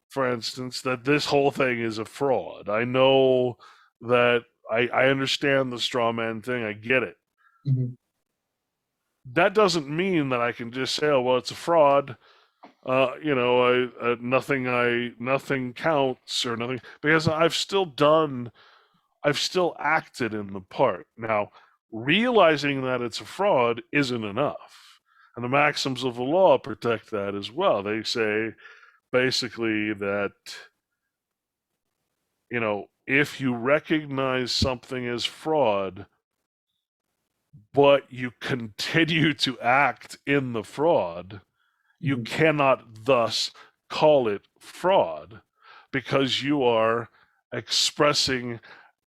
for instance, that this whole thing is a fraud. I know that I understand the straw man thing. I get it. Hmm. That doesn't mean that I can just say, oh, well, it's a fraud. Nothing counts or nothing, because I've still acted in the part. Now, realizing that it's a fraud isn't enough. And the maxims of the law protect that as well. They say basically that, if you recognize something as fraud, but you continue to act in the fraud, you Hmm. cannot thus call it fraud because you are expressing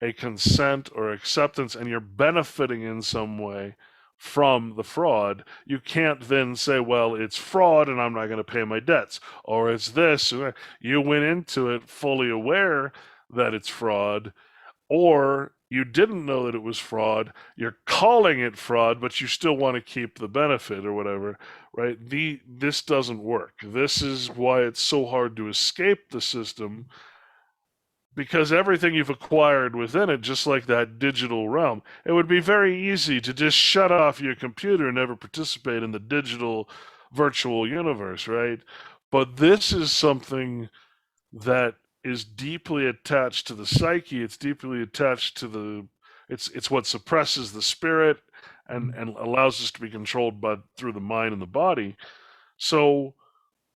a consent or acceptance and you're benefiting in some way from the fraud. You can't then say, well, it's fraud and I'm not going to pay my debts, or it's this. You went into it fully aware that it's fraud, or you didn't know that it was fraud, you're calling it fraud, but you still want to keep the benefit or whatever, right? This doesn't work. This is why it's so hard to escape the system, because everything you've acquired within it, just like that digital realm, it would be very easy to just shut off your computer and never participate in the digital virtual universe, right? But this is something that is deeply attached to the psyche. It's deeply attached to it's what suppresses the spirit and allows us to be controlled through the mind and the body. So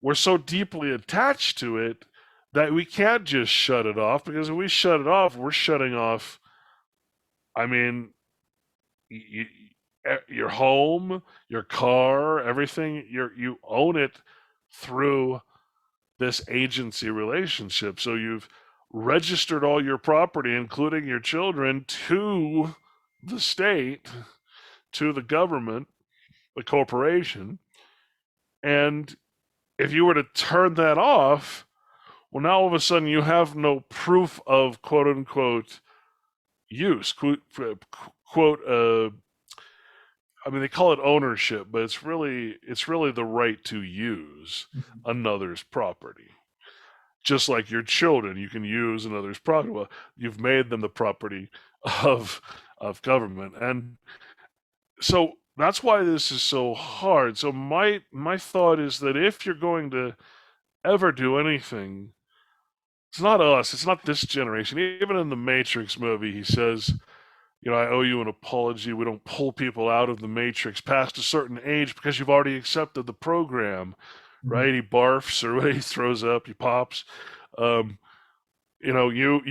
we're so deeply attached to it that we can't just shut it off, because if we shut it off, we're shutting off I mean, you, your home, your car, everything, you own it through this agency relationship. So you've registered all your property, including your children, to the state, to the government, the corporation. And if you were to turn that off, well, now all of a sudden you have no proof of quote unquote use, quote, I mean, they call it ownership, but it's really the right to use Mhm. another's property. Just like your children, you can use another's property. Well, you've made them the property of of government, and so that's why this is so hard. So my thought is that if you're going to ever do anything, it's not us, it's not this generation. Even in the Matrix movie, he says, I owe you an apology. We don't pull people out of the Matrix past a certain age because you've already accepted the program, Mhm. right? He barfs or he throws up, he pops. Um, you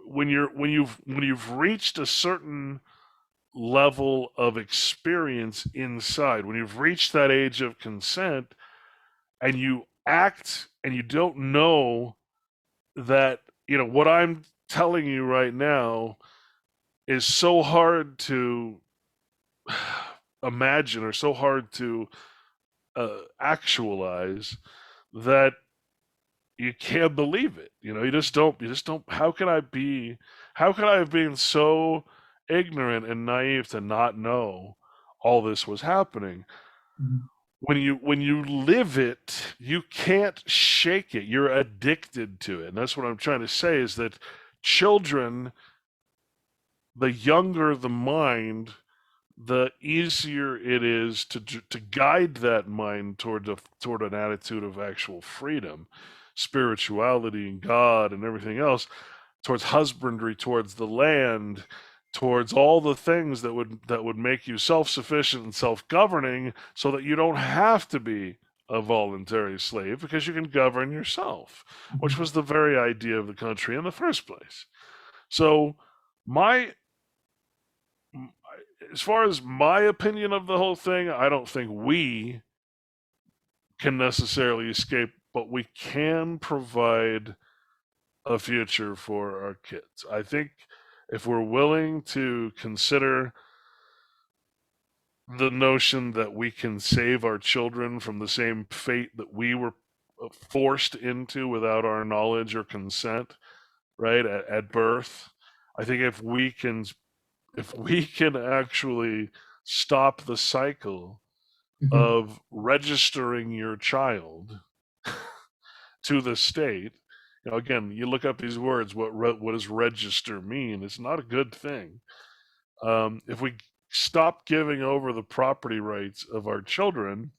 when you've reached a certain level of experience inside, when you've reached that age of consent, and you act and you don't know that what I'm telling you right now is so hard to imagine or so hard to actualize that you can't believe it. You just don't. How can I have been so ignorant and naive to not know all this was happening? Mhm. When you live it, you can't shake it. You're addicted to it. And that's what I'm trying to say is that children, the younger the mind, the easier it is to guide that mind toward an attitude of actual freedom, spirituality and God and everything else, towards husbandry, towards the land, towards all the things that would make you self-sufficient and self-governing, so that you don't have to be a voluntary slave because you can govern yourself, which Mhm. was the very idea of the country in the first place. So my as far as my opinion of the whole thing, I don't think we can necessarily escape, but we can provide a future for our kids. I think if we're willing to consider the notion that we can save our children from the same fate that we were forced into without our knowledge or consent, right, at birth, I think if we can actually stop the cycle Mhm. of registering your child to the state. Again, you look up these words. What does register mean? It's not a good thing. If we stop giving over the property rights of our children,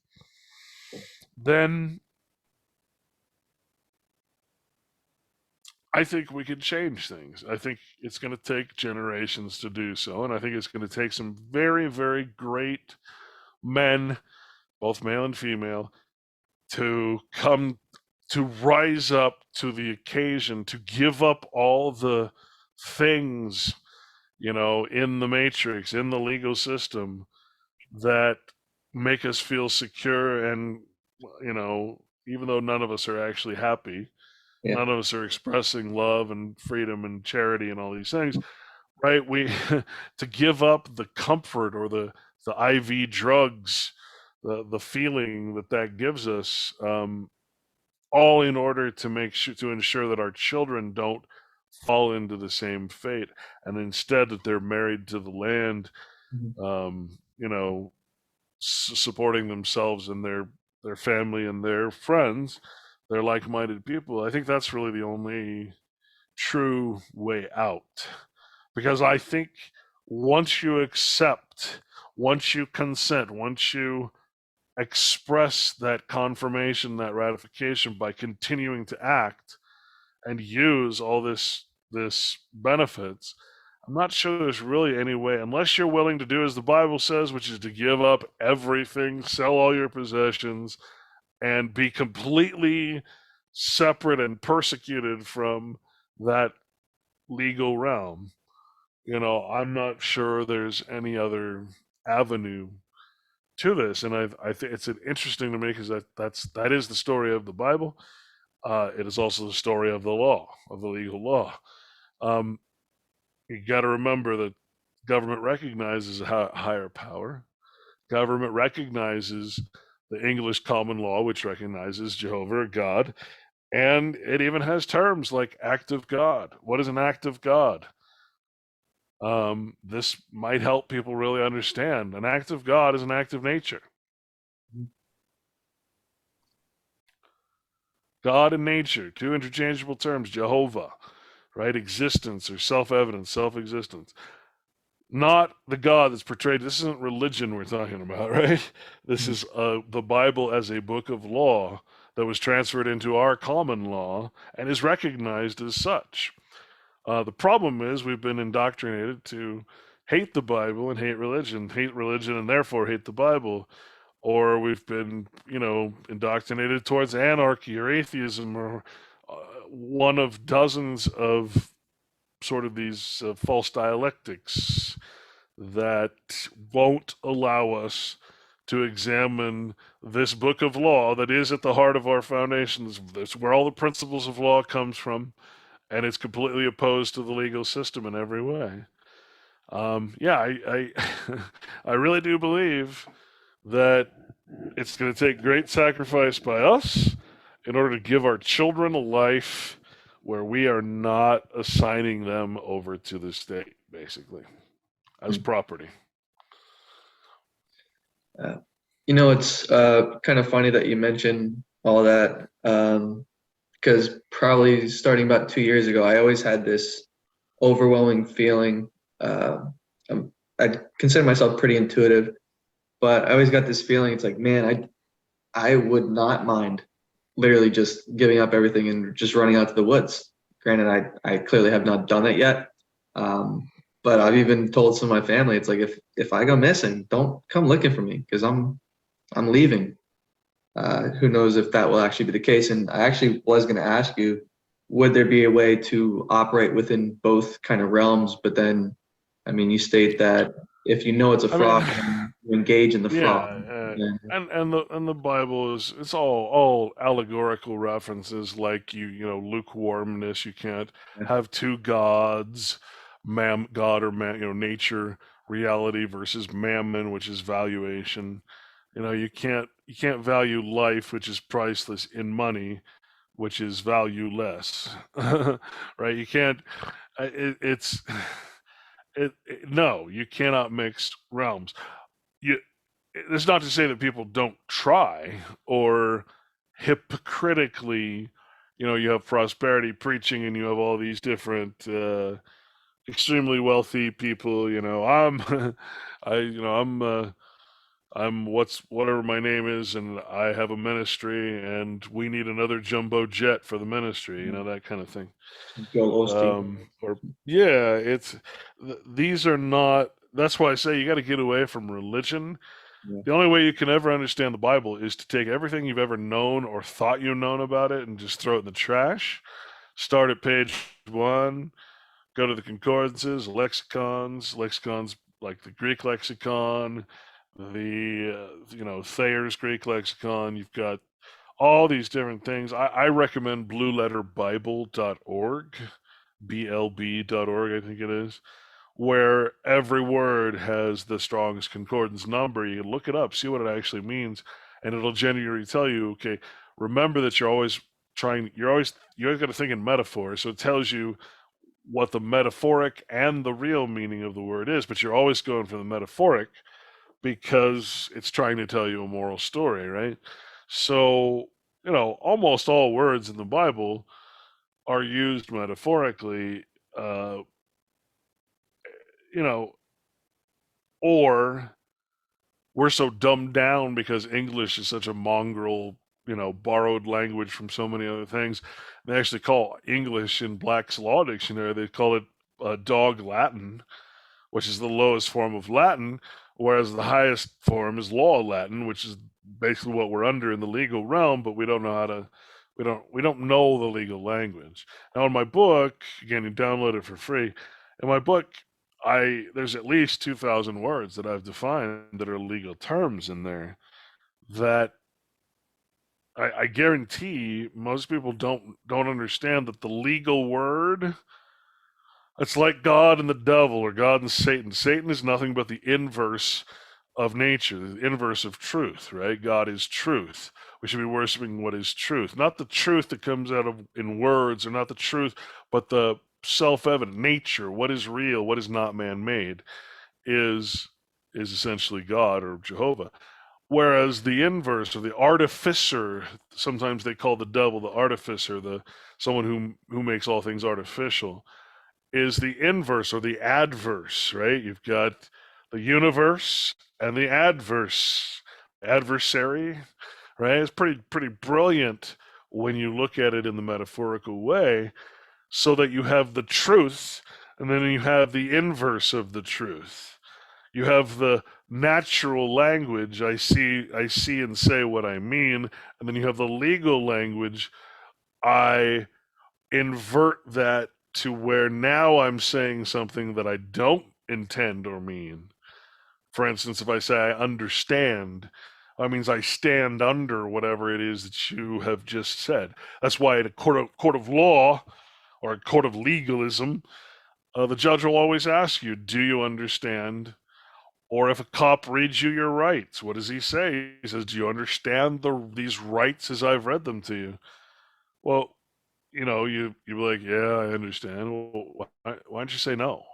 then I think we can change things. I think it's going to take generations to do so, and I think it's going to take some very, very great men, both male and female, to come to rise up to the occasion, to give up all the things, in the matrix, in the legal system, that make us feel secure. And even though none of us are actually happy, Yeah. none of us are expressing love and freedom and charity and all these things, right? We to give up the comfort or the IV drugs, the feeling that gives us, all in order to make sure to ensure that our children don't fall into the same fate, and instead that they're married to the land, Mhm. um, you know, supporting themselves and their family and their friends, their like-minded people. I think that's really the only true way out, because I think once you accept, once you consent, once you express that confirmation, that ratification by continuing to act and use all this benefits, I'm not sure there's really any way, unless you're willing to do as the Bible says, which is to give up everything, sell all your possessions, and be completely separate and persecuted from that legal realm. I'm not sure there's any other avenue to this, and I think it's interesting to me because that is the story of the Bible. It is also the story of the law, of the legal law. Um, you got to remember that government recognizes a higher power. Government recognizes the English common law, which recognizes Jehovah God, and it even has terms like act of God. What is an act of God? This might help people really understand. An act of God is an act of nature. God and nature, two interchangeable terms. Jehovah, right? Existence or self-evidence, self-existence. Not the God that's portrayed. This isn't religion we're talking about, right? This is the Bible as a book of law that was transferred into our common law and is recognized as such. The problem is we've been indoctrinated to hate the Bible and hate religion and therefore hate the Bible, or we've been, indoctrinated towards anarchy or atheism or one of dozens of sort of these false dialectics that won't allow us to examine this book of law that is at the heart of our foundations. That's where all the principles of law comes from, and it's completely opposed to the legal system in every way. Yeah, I I really do believe that it's going to take great sacrifice by us in order to give our children a life where we are not assigning them over to the state, basically, as property. Uh, it's kind of funny that you mentioned all that, because probably starting about 2 years ago, I always had this overwhelming feeling. I consider myself pretty intuitive, but I always got this feeling. It's like, man, I would not mind literally just giving up everything and just running out to the woods. Granted, I clearly have not done it yet. But I've even told some of my family, it's like, if I go missing, don't come looking for me because I'm leaving. Who knows if that will actually be the case? And I actually was going to ask you, would there be a way to operate within both kind of realms? But then, I mean, you state that if you know it's a I mean, fraud, then you engage in the yeah, fraud. Then, and the Bible is it's all allegorical references like lukewarmness. You can't yeah, have two gods, God or man, nature, reality versus mammon, which is valuation. You can't value life, which is priceless, in money, which is valueless, right? You can't. It's no, you cannot mix realms. You It's not to say that people don't try or hypocritically, you have prosperity preaching and you have all these different extremely wealthy people. I'm whatever my name is, and I have a ministry, and we need another jumbo jet for the ministry. That kind of thing. Joel Osteen. Or yeah, these are not. That's why I say you got to get away from religion. Yeah. The only way you can ever understand the Bible is to take everything you've ever known or thought you've known about it and just throw it in the trash. Start at page 1, go to the concordances, lexicons like the Greek lexicon, the Thayer's Greek lexicon. You've got all these different things. I recommend blueletterbible.org, BLB.org, I think it is, where every word has the Strong's Concordance number. You can look it up, see what it actually means, and it'll genuinely tell you, okay, remember that you always got to think in metaphors. So it tells you what the metaphoric and the real meaning of the word is, but you're always going for the metaphoric because it's trying to tell you a moral story, right? So, almost all words in the Bible are used metaphorically, uh, you know, or we're so dumbed down because English is such a mongrel, borrowed language from so many other things. They actually call English in Black's Law Dictionary, they call it dog Latin, which is the lowest form of Latin, whereas the highest form is law Latin, which is basically what we're under in the legal realm, but we don't know how to we don't know the legal language. Now in my book, again, you download it for free. In my book, there's at least 2,000 words that I've defined that are legal terms in there that I guarantee most people don't understand that the legal word, it's like God and the devil or God and Satan. Satan is nothing but the inverse of nature, the inverse of truth, right? God is truth. We should be worshiping what is truth, not the truth that comes out of in words, or not the truth, but the self-evident nature. What is real? What is not man-made? Is essentially God or Jehovah. Whereas the inverse, or the artificer, sometimes they call the devil the artificer, the someone who makes all things artificial, is the inverse or the adverse, right? You've got the universe and the adversary, right? It's pretty brilliant when you look at it in the metaphorical way, so that you have the truth and then you have the inverse of the truth. You have the natural language, I see and say what I mean, and then you have the legal language, I invert that to where now I'm saying something that I don't intend or mean. For instance, if I say I understand, that means I stand under whatever it is that you have just said. That's why at a court of law or a court of legalism, the judge will always ask you, do you understand? Or if a cop reads you your rights, what does he say? He says, do you understand these rights as I've read them to you? Well, you're like, yeah, I understand. Well, why don't you say no?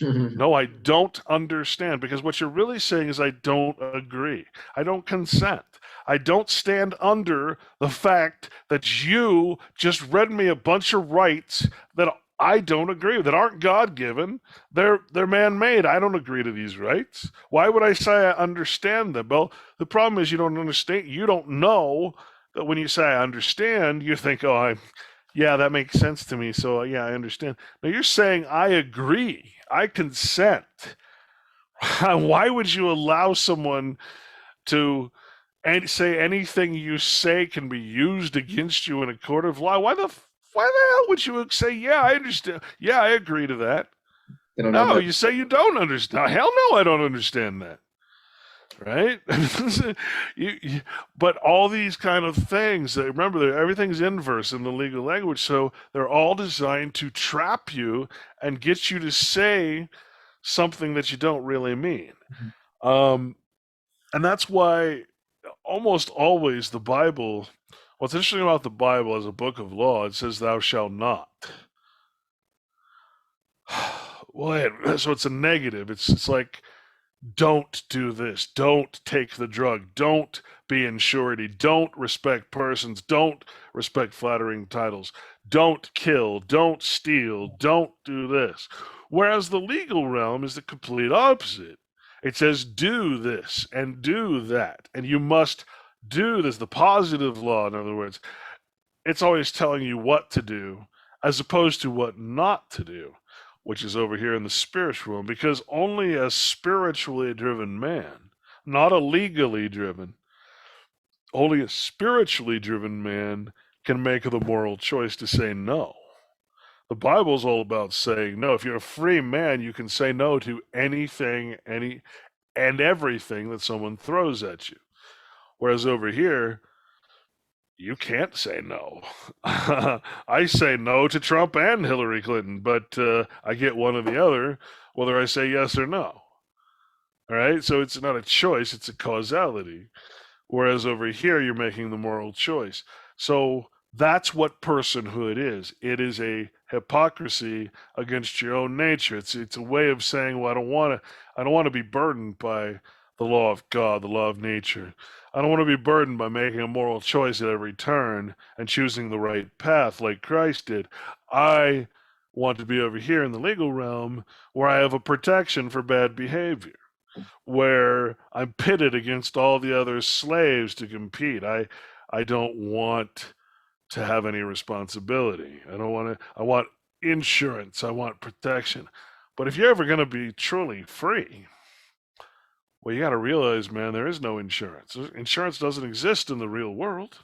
No, I don't understand, because what you're really saying is I don't agree. I don't consent. I don't stand under the fact that you just read me a bunch of rights that I don't agree with, that aren't God-given. They're man-made. I don't agree to these rights. Why would I say I understand them? Well, the problem is you don't understand. You don't know that when you say I understand, you think, oh, yeah, that makes sense to me. So yeah, I understand. Now you're saying I agree. I consent. Why would you allow someone to say anything you say can be used against you in a court of law? Why the hell would you say, yeah, I understand? Yeah, I agree to that. They don't know No, that. you say you don't understand. Hell no, I don't understand that. Right? But all these kind of things, remember, everything's inverse in the legal language, so they're all designed to trap you and get you to say something that you don't really mean. And that's why almost always the Bible, what's interesting about the Bible as a book of law, it says thou shalt not. Well, so it's a negative. It's like, don't do this, don't take the drug, don't be in surety, don't respect persons, don't respect flattering titles, don't kill, don't steal, don't do this. Whereas the legal realm is the complete opposite. It says do this and do that, and you must do this. The positive law, in other words, it's always telling you what to do as opposed to what not to do, which is over here in the spiritual realm, because only a spiritually driven man, not a legally driven, only a spiritually driven man can make the moral choice to say no. The Bible's all about saying no. If you're a free man, you can say no to anything, and everything that someone throws at you. Whereas over here, you can't say no. I say no to Trump and Hillary Clinton, but I get one or the other, whether I say yes or no. All right, so it's not a choice; it's a causality. Whereas over here, you're making the moral choice. So that's what personhood is. It is a hypocrisy against your own nature. It's a way of saying, well, I don't want to be burdened by the law of God, the law of nature. I don't want to be burdened by making a moral choice at every turn and choosing the right path like Christ did. I want to be over here in the legal realm where I have a protection for bad behavior, where I'm pitted against all the other slaves to compete. I don't want to have any responsibility. I want insurance. I want protection. But if you're ever going to be truly free, well, you got to realize, man, there is no insurance. Insurance doesn't exist in the real world,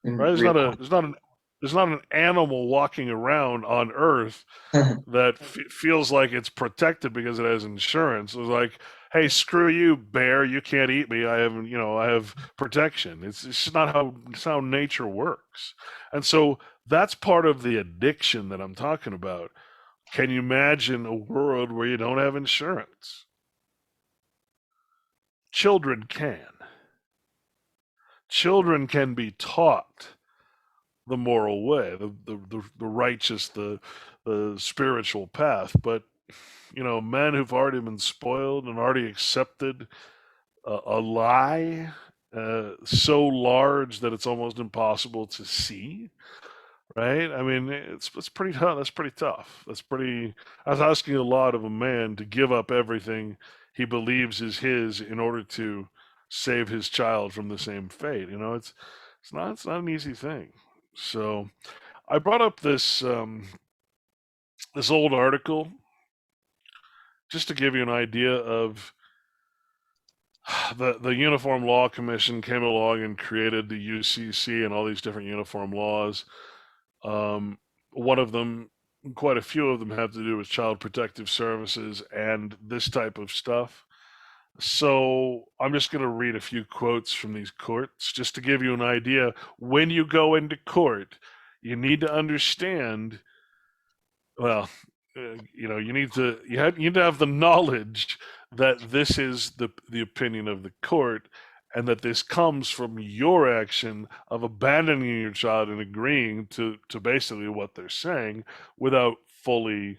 In right? real There's not an There's not an animal walking around on Earth that feels like it's protected because it has insurance. It's like, hey, screw you, bear. You can't eat me. I have protection. It's just not how nature works. And so that's part of the addiction that I'm talking about. Can you imagine a world where you don't have insurance? Children can. Children can be taught the moral way, the righteous, the spiritual path. But men who've already been spoiled and already accepted a lie so large that it's almost impossible to see. Right? I mean, it's pretty tough. That's pretty tough. That's asking a lot of a man to give up everything he believes is his in order to save his child from the same fate. It's not an easy thing. So I brought up this old article just to give you an idea of the Uniform Law Commission came along and created the UCC and all these different uniform laws. One of them, quite a few of them, have to do with child protective services and this type of stuff. So I'm just going to read a few quotes from these courts just to give you an idea. When you go into court, you need to understand. Well, you need to have the knowledge that this is the opinion of the court, and that this comes from your action of abandoning your child and agreeing to basically what they're saying without fully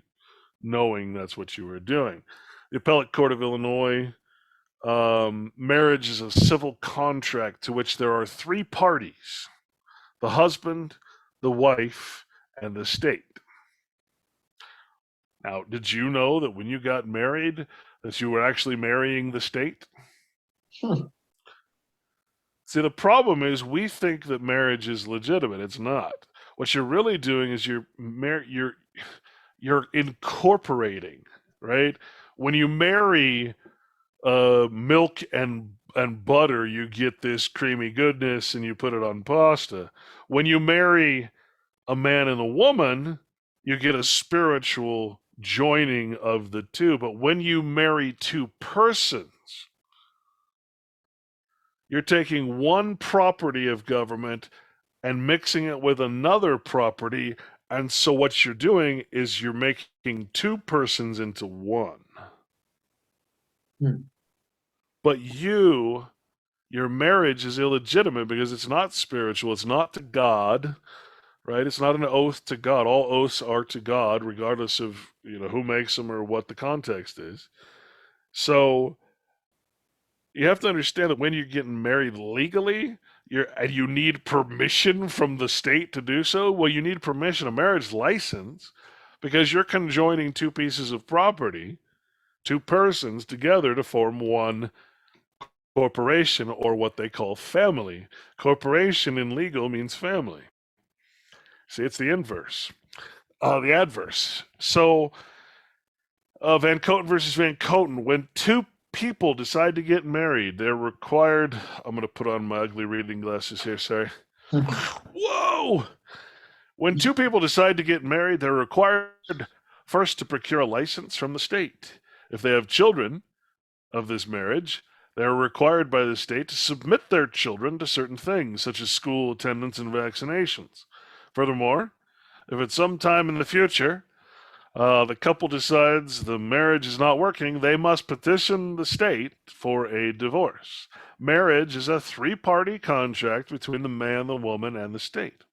knowing that's what you were doing. The Appellate Court of Illinois, marriage is a civil contract to which there are three parties: the husband, the wife, and the state. Now, did you know that when you got married, that you were actually marrying the state? See, the problem is we think that marriage is legitimate. It's not. What you're really doing is you're incorporating, right? When you marry milk and butter, you get this creamy goodness, and you put it on pasta. When you marry a man and a woman, you get a spiritual joining of the two. But when you marry two persons, you're taking one property of government and mixing it with another property. And so what you're doing is you're making two persons into one. But your marriage is illegitimate because it's not spiritual. It's not to God, right? It's not an oath to God. All oaths are to God, regardless of who makes them or what the context is. So you have to understand that when you're getting married legally, you need permission from the state to do so. Well, you need permission, a marriage license, because you're conjoining two pieces of property, two persons together to form one corporation, or what they call family. Corporation in legal means family. See, it's the inverse, the adverse. So, Van Coten versus Van Coten, when two people decide to get married, they're required. I'm going to put on my ugly reading glasses here, sorry. Whoa! When two people decide to get married, they're required first to procure a license from the state. If they have children of this marriage, they're required by the state to submit their children to certain things, such as school attendance and vaccinations. Furthermore, if at some time in the future the couple decides the marriage is not working, they must petition the state for a divorce. Marriage is a three-party contract between the man, the woman, and the state.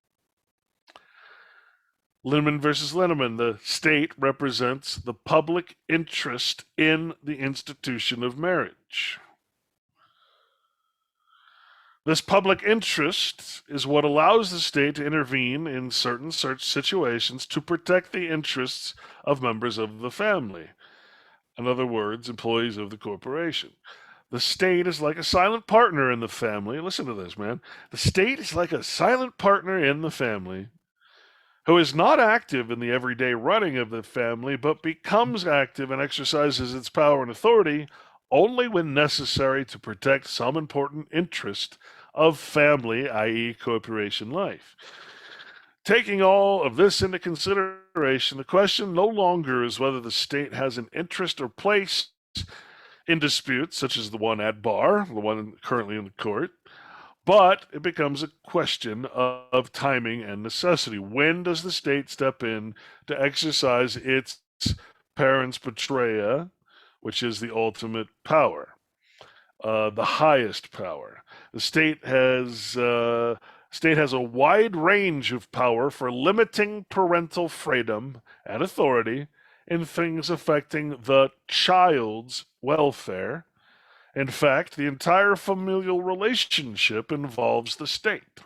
Linneman versus Linneman, the state represents the public interest in the institution of marriage. This public interest is what allows the state to intervene in certain such situations to protect the interests of members of the family. In other words, employees of the corporation. The state is like a silent partner in the family. Listen to this, man. The state is like a silent partner in the family who is not active in the everyday running of the family, but becomes active and exercises its power and authority only when necessary to protect some important interest of family, i.e., corporation life. Taking all of this into consideration, the question no longer is whether the state has an interest or place in disputes, such as the one at bar, the one currently in the court, but it becomes a question of timing and necessity. When does the state step in to exercise its parens patria, which is the ultimate power, the highest power? The state has a wide range of power for limiting parental freedom and authority in things affecting the child's welfare. In fact, the entire familial relationship involves the state.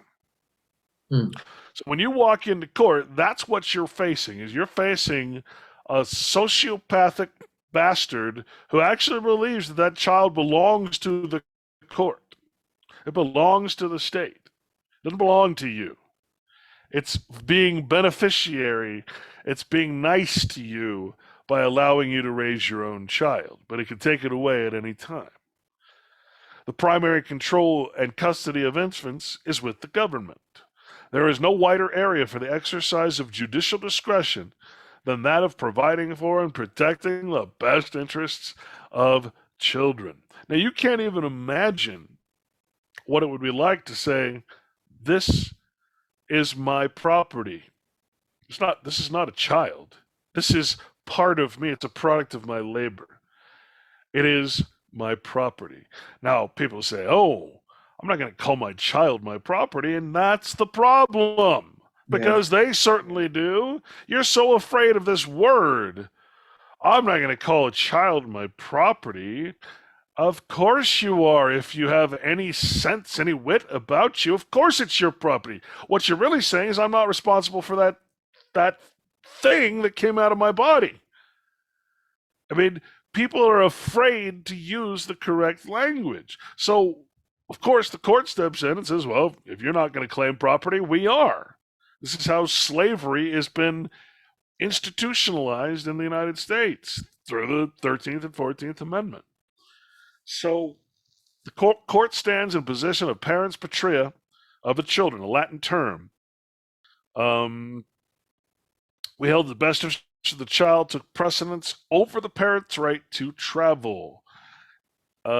Hmm. So when you walk into court, that's what you're facing. Is you're facing a sociopathic bastard who actually believes that that child belongs to the court. It belongs to the state. It doesn't belong to you. It's being beneficiary. It's being nice to you by allowing you to raise your own child, but it can take it away at any time. The primary control and custody of infants is with the government. There is no wider area for the exercise of judicial discretion than that of providing for and protecting the best interests of children. Now, you can't even imagine what it would be like to say, this is my property. This is not a child. This is part of me. It's a product of my labor. It is my property. Now, people say, oh, I'm not going to call my child my property, and that's the problem. Because they certainly do. You're so afraid of this word. I'm not going to call a child my property. Of course you are. If you have any sense, any wit about you, of course it's your property. What you're really saying is I'm not responsible for that thing that came out of my body. I mean, people are afraid to use the correct language. So, of course, the court steps in and says, well, if you're not going to claim property, we are. This is how slavery has been institutionalized in the United States through the 13th and 14th Amendment. So the court stands in position of parens patria of the children, a Latin term. We held the best interest of the child took precedence over the parent's right to travel. In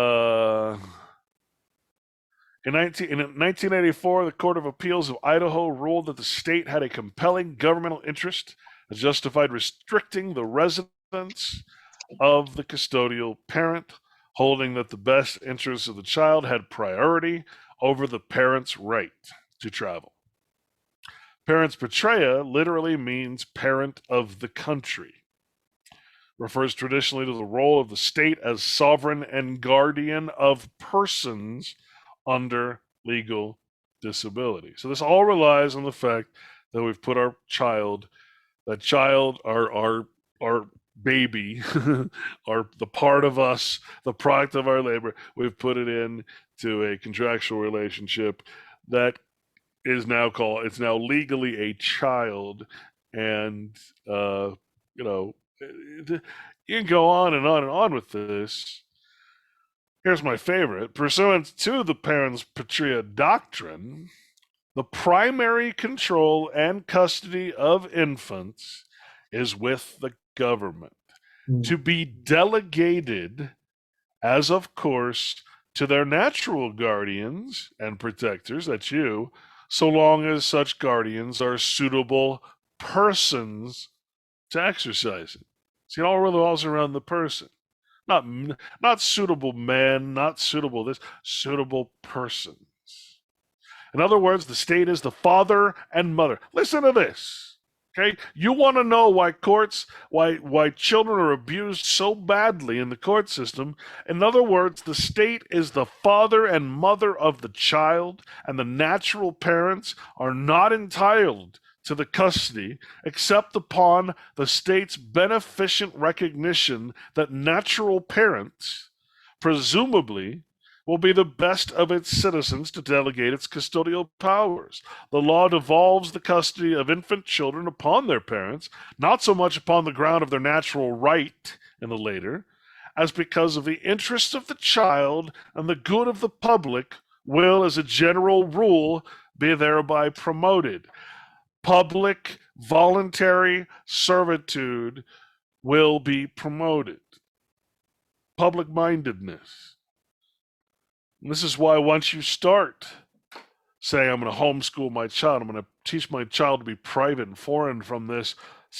1984, the Court of Appeals of Idaho ruled that the state had a compelling governmental interest that justified restricting the residence of the custodial parent, holding that the best interests of the child had priority over the parent's right to travel. Parens patria literally means parent of the country. Refers traditionally to the role of the state as sovereign and guardian of persons under legal disability. So this all relies on the fact that we've put our child, our baby, the part of us, the product of our labor, we've put it into a contractual relationship that is now it's now legally a child, and you can go on and on and on with this. Here's my favorite. Pursuant to the parens patria doctrine, the primary control and custody of infants is with the government, to be delegated, as of course, to their natural guardians and protectors, that's you, so long as such guardians are suitable persons to exercise it. See, it all revolves around the person. Not suitable men, not suitable this, suitable persons. In other words, the state is the father and mother. Listen to this. Okay, you want to know why why children are abused so badly in the court system? In other words, the state is the father and mother of the child, and the natural parents are not entitled to the custody except upon the state's beneficent recognition that natural parents, presumably, will be the best of its citizens to delegate its custodial powers. The law devolves the custody of infant children upon their parents, not so much upon the ground of their natural right in the later, as because of the interests of the child and the good of the public will, as a general rule, be thereby promoted. public voluntary servitude will be promoted. Public mindedness. And this is why once you start saying, I'm going to homeschool my child, I'm going to teach my child to be private and foreign from this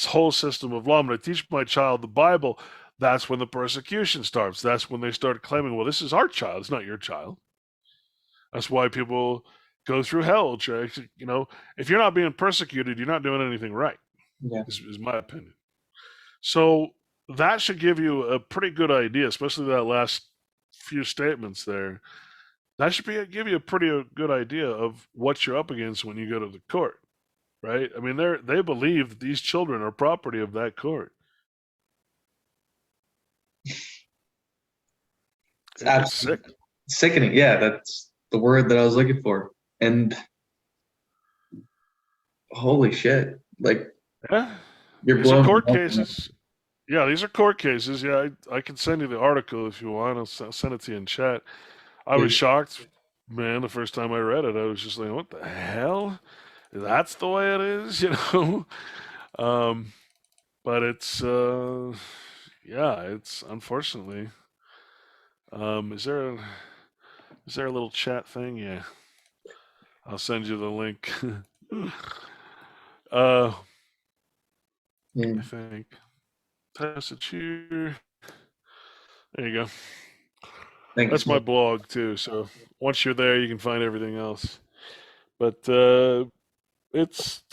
whole system of law, I'm going to teach my child the Bible, that's when the persecution starts. That's when they start claiming, well, this is our child, it's not your child. That's why people go through hell. You know, if you're not being persecuted, you're not doing anything right, Yeah. is my opinion. So that should give you a pretty good idea, especially that last few statements there. That should give you a pretty good idea of what you're up against when you go to the court, right? I mean, they believe that these children are property of that court. It's It's absolutely sick. sickening. Yeah, that's the word that I was looking for. And holy shit, like Yeah, you're these are blowing me court away. cases. Yeah, these are court cases. Yeah, I can send you the article if you want. I'll send it to you in chat. I was Dude, shocked, man, the first time I read it. I was just like, what the hell? That's the way it is, you know? Um, but yeah, it's unfortunately. Is there a little chat thing? Yeah, I'll send you the link. uh, I man, think test it here. There you go. thanks, That's my man. blog too. So once you're there, you can find everything else. But it's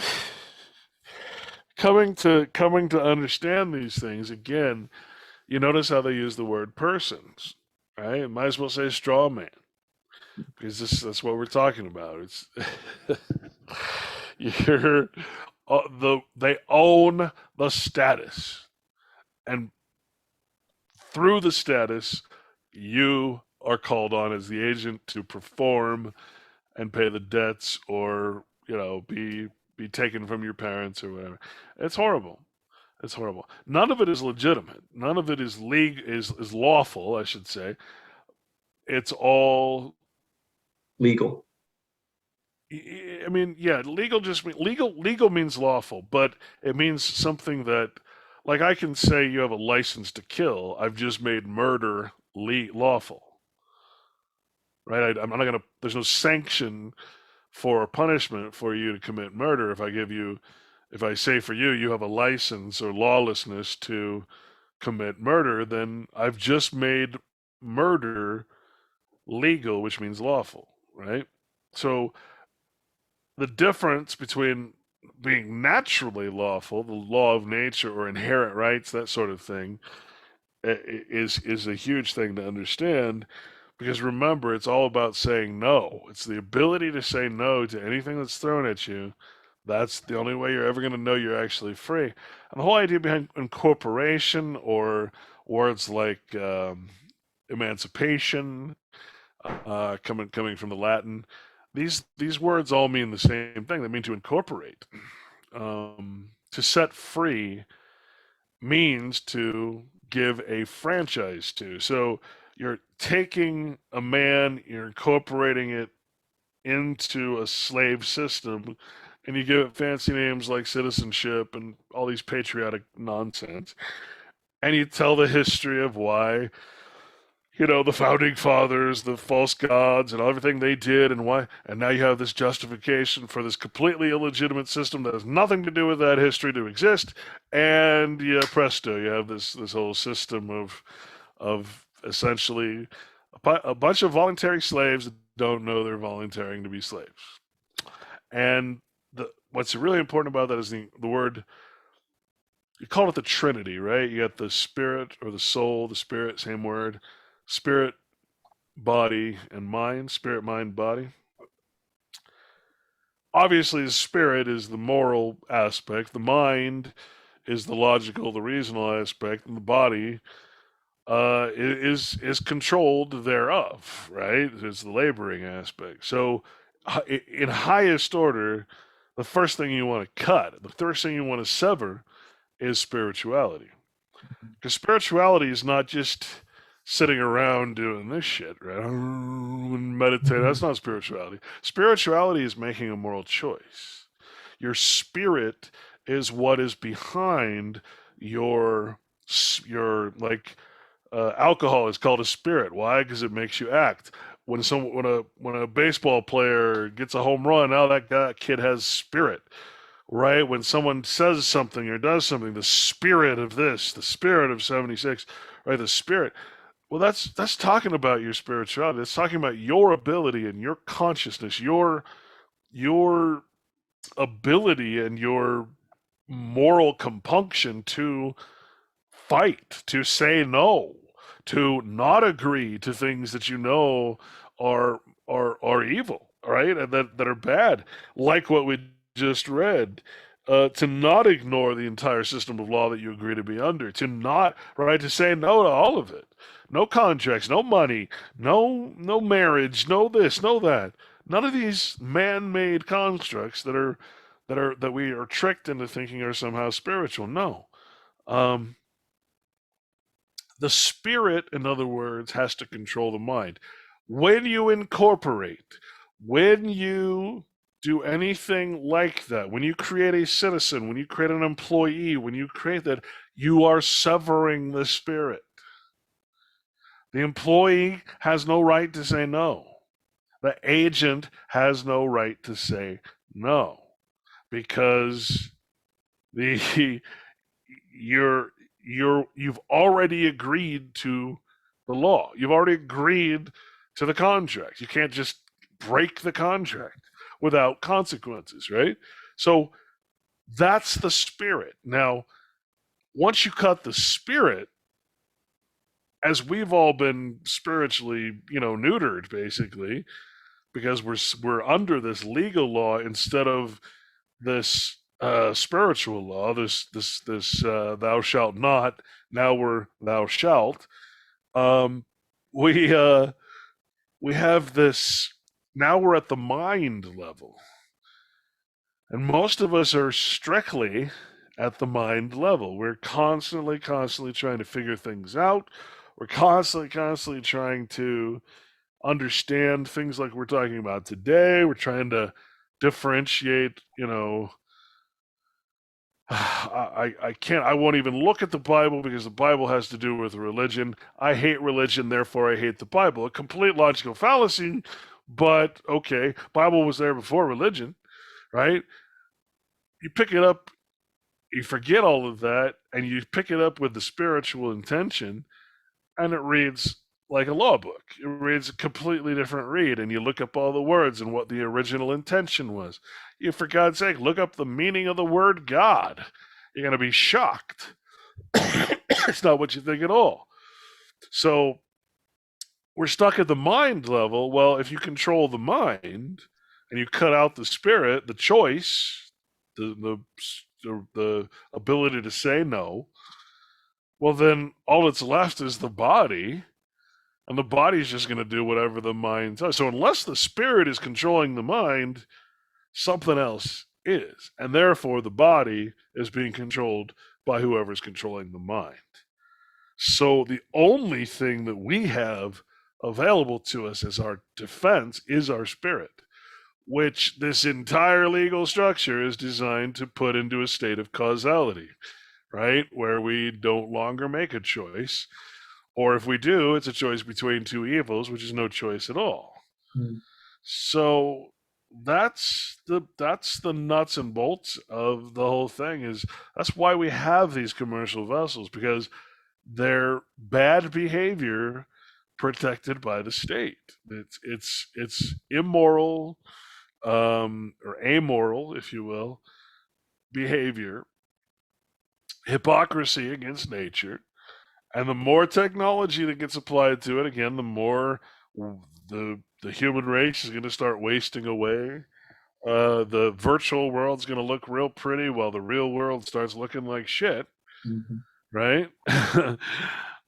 coming to understand these things again. You notice how they use the word persons, right? Might as well say straw man because that's what we're talking about. It's you're they own the status, and through the status, you are called on as the agent to perform and pay the debts, or be taken from your parents or whatever. It's horrible. It's horrible. None of it is legitimate. None of it is lawful, I should say. It's all. Legal. I mean, yeah, legal just legal means lawful, but it means something that, like, I can say you have a license to kill. I've just made murder lawful, right? I'm not gonna. There's no sanction for punishment for you to commit murder. If I say for you, you have a license or lawlessness to commit murder, then I've just made murder legal, which means lawful, right? So the difference between being naturally lawful, the law of nature or inherent rights, that sort of thing, is a huge thing to understand. Because remember, it's all about saying no. It's the ability to say no to anything that's thrown at you. That's the only way you're ever going to know you're actually free. And the whole idea behind incorporation, or words like emancipation, coming from the Latin, these words all mean the same thing. They mean to incorporate. To set free means to give a franchise to. So you're taking a man, you're incorporating it into a slave system, and you give it fancy names like citizenship and all these patriotic nonsense. And you tell the history of why, the founding fathers, the false gods, and everything they did, and why. And now you have this justification for this completely illegitimate system that has nothing to do with that history to exist. And yeah, presto, you have this whole system of essentially a bunch of voluntary slaves that don't know they're volunteering to be slaves. And what's really important about that is the word. You call it the Trinity, right? You got the spirit or the soul, the spirit, same word. Spirit, body, and mind. Spirit, mind, body. Obviously, the spirit is the moral aspect. The mind is the logical, the reasonable aspect, and the body is controlled thereof, right? It's the laboring aspect. So, in highest order, the first thing you want to cut, the first thing you want to sever, is spirituality. Because spirituality is not just sitting around doing this shit, right? And meditate. That's not spirituality. Spirituality is making a moral choice. Your spirit is what is behind your like alcohol is called a spirit. Why? Because it makes you act. When a baseball player gets a home run, now that kid has spirit, right? When someone says something or does something, the spirit of this, the spirit of 76, right? The spirit. Well, that's talking about your spirituality. That's talking about your ability and your consciousness, your ability and your moral compunction to fight, to say no, to not agree to things that you know are are evil, right? And that are bad, like what we just read. To not ignore the entire system of law that you agree to be under, to not right to say no to all of it, no contracts, no money, no marriage, no this, no that, none of these man-made constructs that we are tricked into thinking are somehow spiritual. No, um, the spirit, in other words, has to control the mind. When you incorporate, when you do anything like that, when you create a citizen, when you create an employee, when you create that, you are severing the spirit. The employee has no right to say no. The agent has no right to say no because the you're you've already agreed to the law. You've already agreed to the contract. You can't just break the contract without consequences, right? So that's the spirit. Now, once you cut the spirit, as we've all been spiritually, neutered basically, because we're under this legal law instead of this spiritual law, this thou shalt not. Now we're thou shalt. Um, we we have this. Now we're at the mind level, and most of us are strictly at the mind level. We're constantly trying to figure things out. We're constantly trying to understand things like we're talking about today. We're trying to differentiate, I can't. I won't even look at the Bible because the Bible has to do with religion. I hate religion, therefore I hate the Bible. A complete logical fallacy, but okay. Bible was there before religion, right? You pick it up, you forget all of that, and you pick it up with the spiritual intention, and it reads like a law book. It reads a completely different read, and you look up all the words and what the original intention was. You, for God's sake, look up the meaning of the word God. You're going to be shocked. It's not what you think at all. So we're stuck at the mind level. Well, if you control the mind and you cut out the spirit, the choice, the ability to say no, well, then all that's left is the body, and the body's just going to do whatever the mind does. So unless the spirit is controlling the mind, something else is, and therefore the body is being controlled by whoever's controlling the mind. So the only thing that we have available to us as our defense is our spirit, which this entire legal structure is designed to put into a state of causality, right? Where we don't longer make a choice. Or if we do, it's a choice between two evils, which is no choice at all. Mm. So that's the nuts and bolts of the whole thing. Is that's why we have these commercial vessels, because they're bad behavior protected by the state. It's immoral, or amoral, if you will, behavior, hypocrisy against nature. And the more technology that gets applied to it, again, the more the human race is going to start wasting away. The virtual world's going to look real pretty while the real world starts looking like shit, Mhm. right?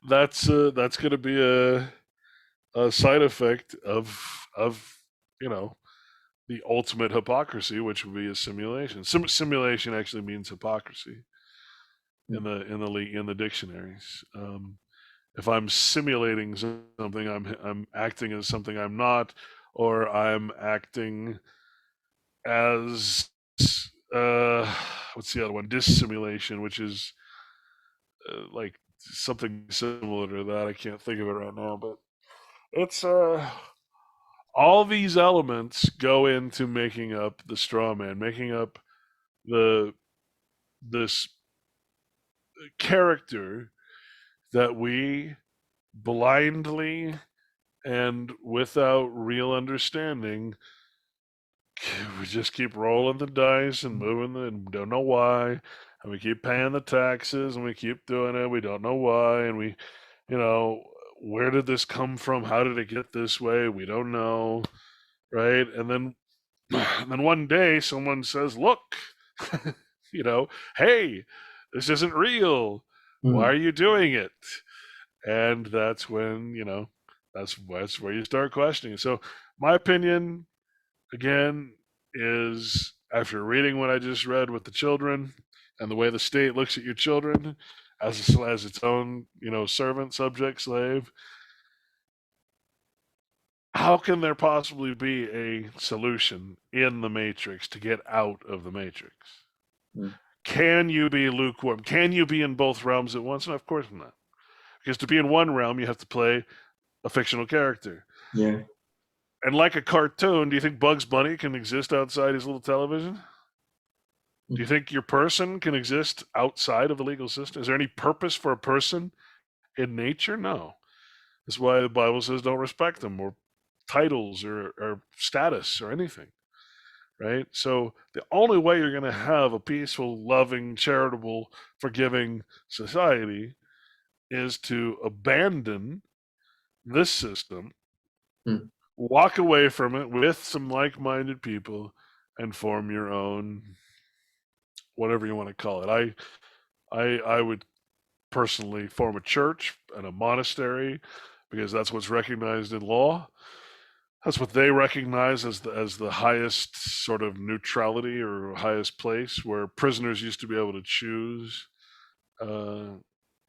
That's going to be a side effect of you know the ultimate hypocrisy, which would be a simulation. Simulation actually means hypocrisy in the dictionaries. If I'm simulating something, I'm acting as something I'm not, or I'm acting as what's the other one? Dissimulation, which is like something similar to that. I can't think of it right now, but it's all these elements go into making up the straw man, making up the this character that we blindly and without real understanding, we just keep rolling the dice and moving and don't know why, and we keep paying the taxes and we keep doing it. We don't know why, and we, you know, where did this come from? How did it get this way? We don't know, right? And then, and then one day someone says, "Look, you know, hey, this isn't real. Why Mm. are you doing it?" And that's when that's where you start questioning. So, my opinion again is after reading what I just read with the children and the way the state looks at your children as its own, servant, subject, slave, how can there possibly be a solution in the matrix to get out of the matrix? Mm. Can you be lukewarm? Can you be in both realms at once? No, of course not. Because to be in one realm, you have to play a fictional character. Yeah. And like a cartoon, do you think Bugs Bunny can exist outside his little television? Do you Mm. think your person can exist outside of the legal system? Is there any purpose for a person in nature? No. That's why the Bible says don't respect them or titles or status or anything, right? So the only way you're going to have a peaceful, loving, charitable, forgiving society is to abandon this system, Mm. walk away from it with some like-minded people, and form your own, whatever you want to call it. I would personally form a church and a monastery because that's what's recognized in law. That's what they recognize as the highest sort of neutrality or highest place where prisoners used to be able to choose uh,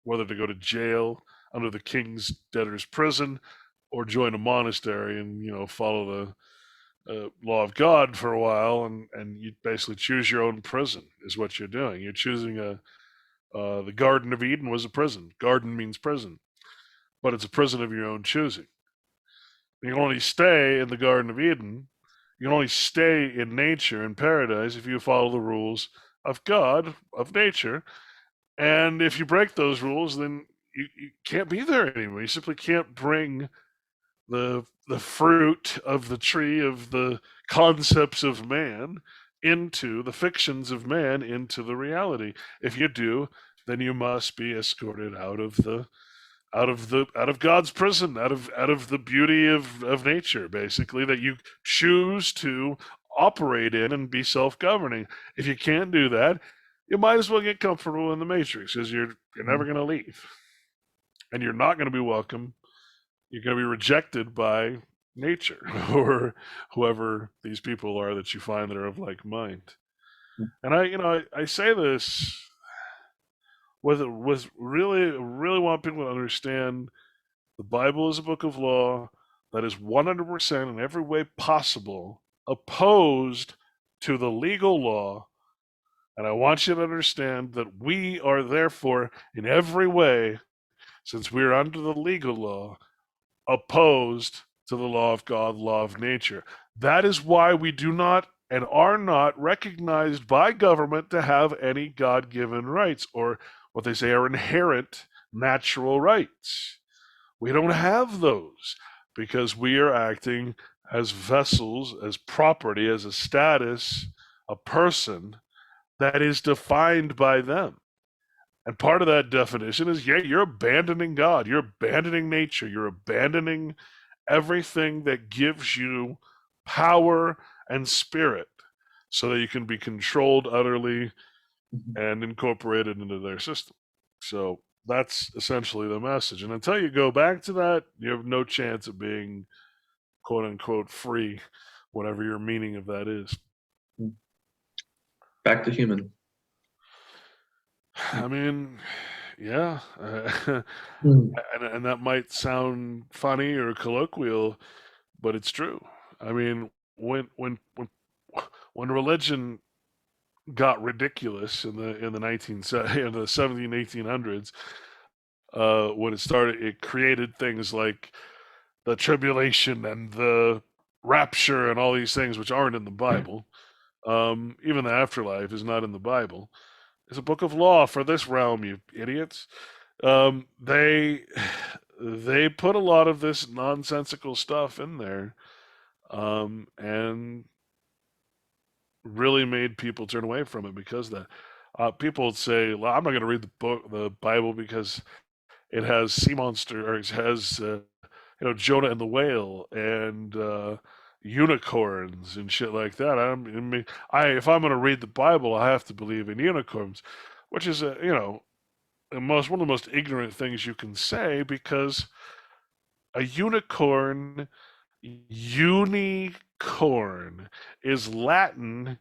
whether to go to jail under the king's debtor's prison or join a monastery and follow the law of God for a while, and you basically choose your own prison is what you're doing. You're choosing the Garden of Eden was a prison. Garden means prison, but it's a prison of your own choosing. You can only stay in the Garden of Eden. You can only stay in nature, in paradise, if you follow the rules of God, of nature. And if you break those rules, then you can't be there anymore. You simply can't bring the fruit of the tree of the concepts of man into the fictions of man into the reality. If you do, then you must be escorted out of God's prison, out of the beauty of nature, basically, that you choose to operate in and be self-governing. If you can't do that, you might as well get comfortable in the matrix, because you're never Mm. going to leave, and you're not going to be welcome. You're going to be rejected by nature or whoever these people are that you find that are of like mind. Mm. And I say this with really want people to understand the Bible is a book of law that is 100% in every way possible opposed to the legal law. And I want you to understand that we are therefore in every way, since we are under the legal law, opposed to the law of God, law of nature. That is why we do not and are not recognized by government to have any God given rights, or what they say are inherent natural rights. We don't have those because we are acting as vessels, as property, as a status, a person that is defined by them. And part of that definition is, yeah, you're abandoning God, you're abandoning nature, you're abandoning everything that gives you power and spirit so that you can be controlled utterly Mhm. and incorporated into their system. So that's essentially the message. And until you go back to that, you have no chance of being quote unquote free, whatever your meaning of that is. Mm. Back to human. I mean, yeah. Mm. And that might sound funny or colloquial, but it's true. I mean, when religion got ridiculous in the 17 1800s, when it started, it created things like the tribulation and the rapture and all these things which aren't in the Bible. Even the afterlife is not in the Bible. It's a book of law for this realm, you idiots. They they put a lot of this nonsensical stuff in there, and really made people turn away from it because of that. People would say, well, "I'm not going to read the Bible, because it has sea monster, or it has Jonah and the whale, and unicorns and shit like that. If I'm going to read the Bible, I have to believe in unicorns," which is one of the most ignorant things you can say, because a unicorn is Latin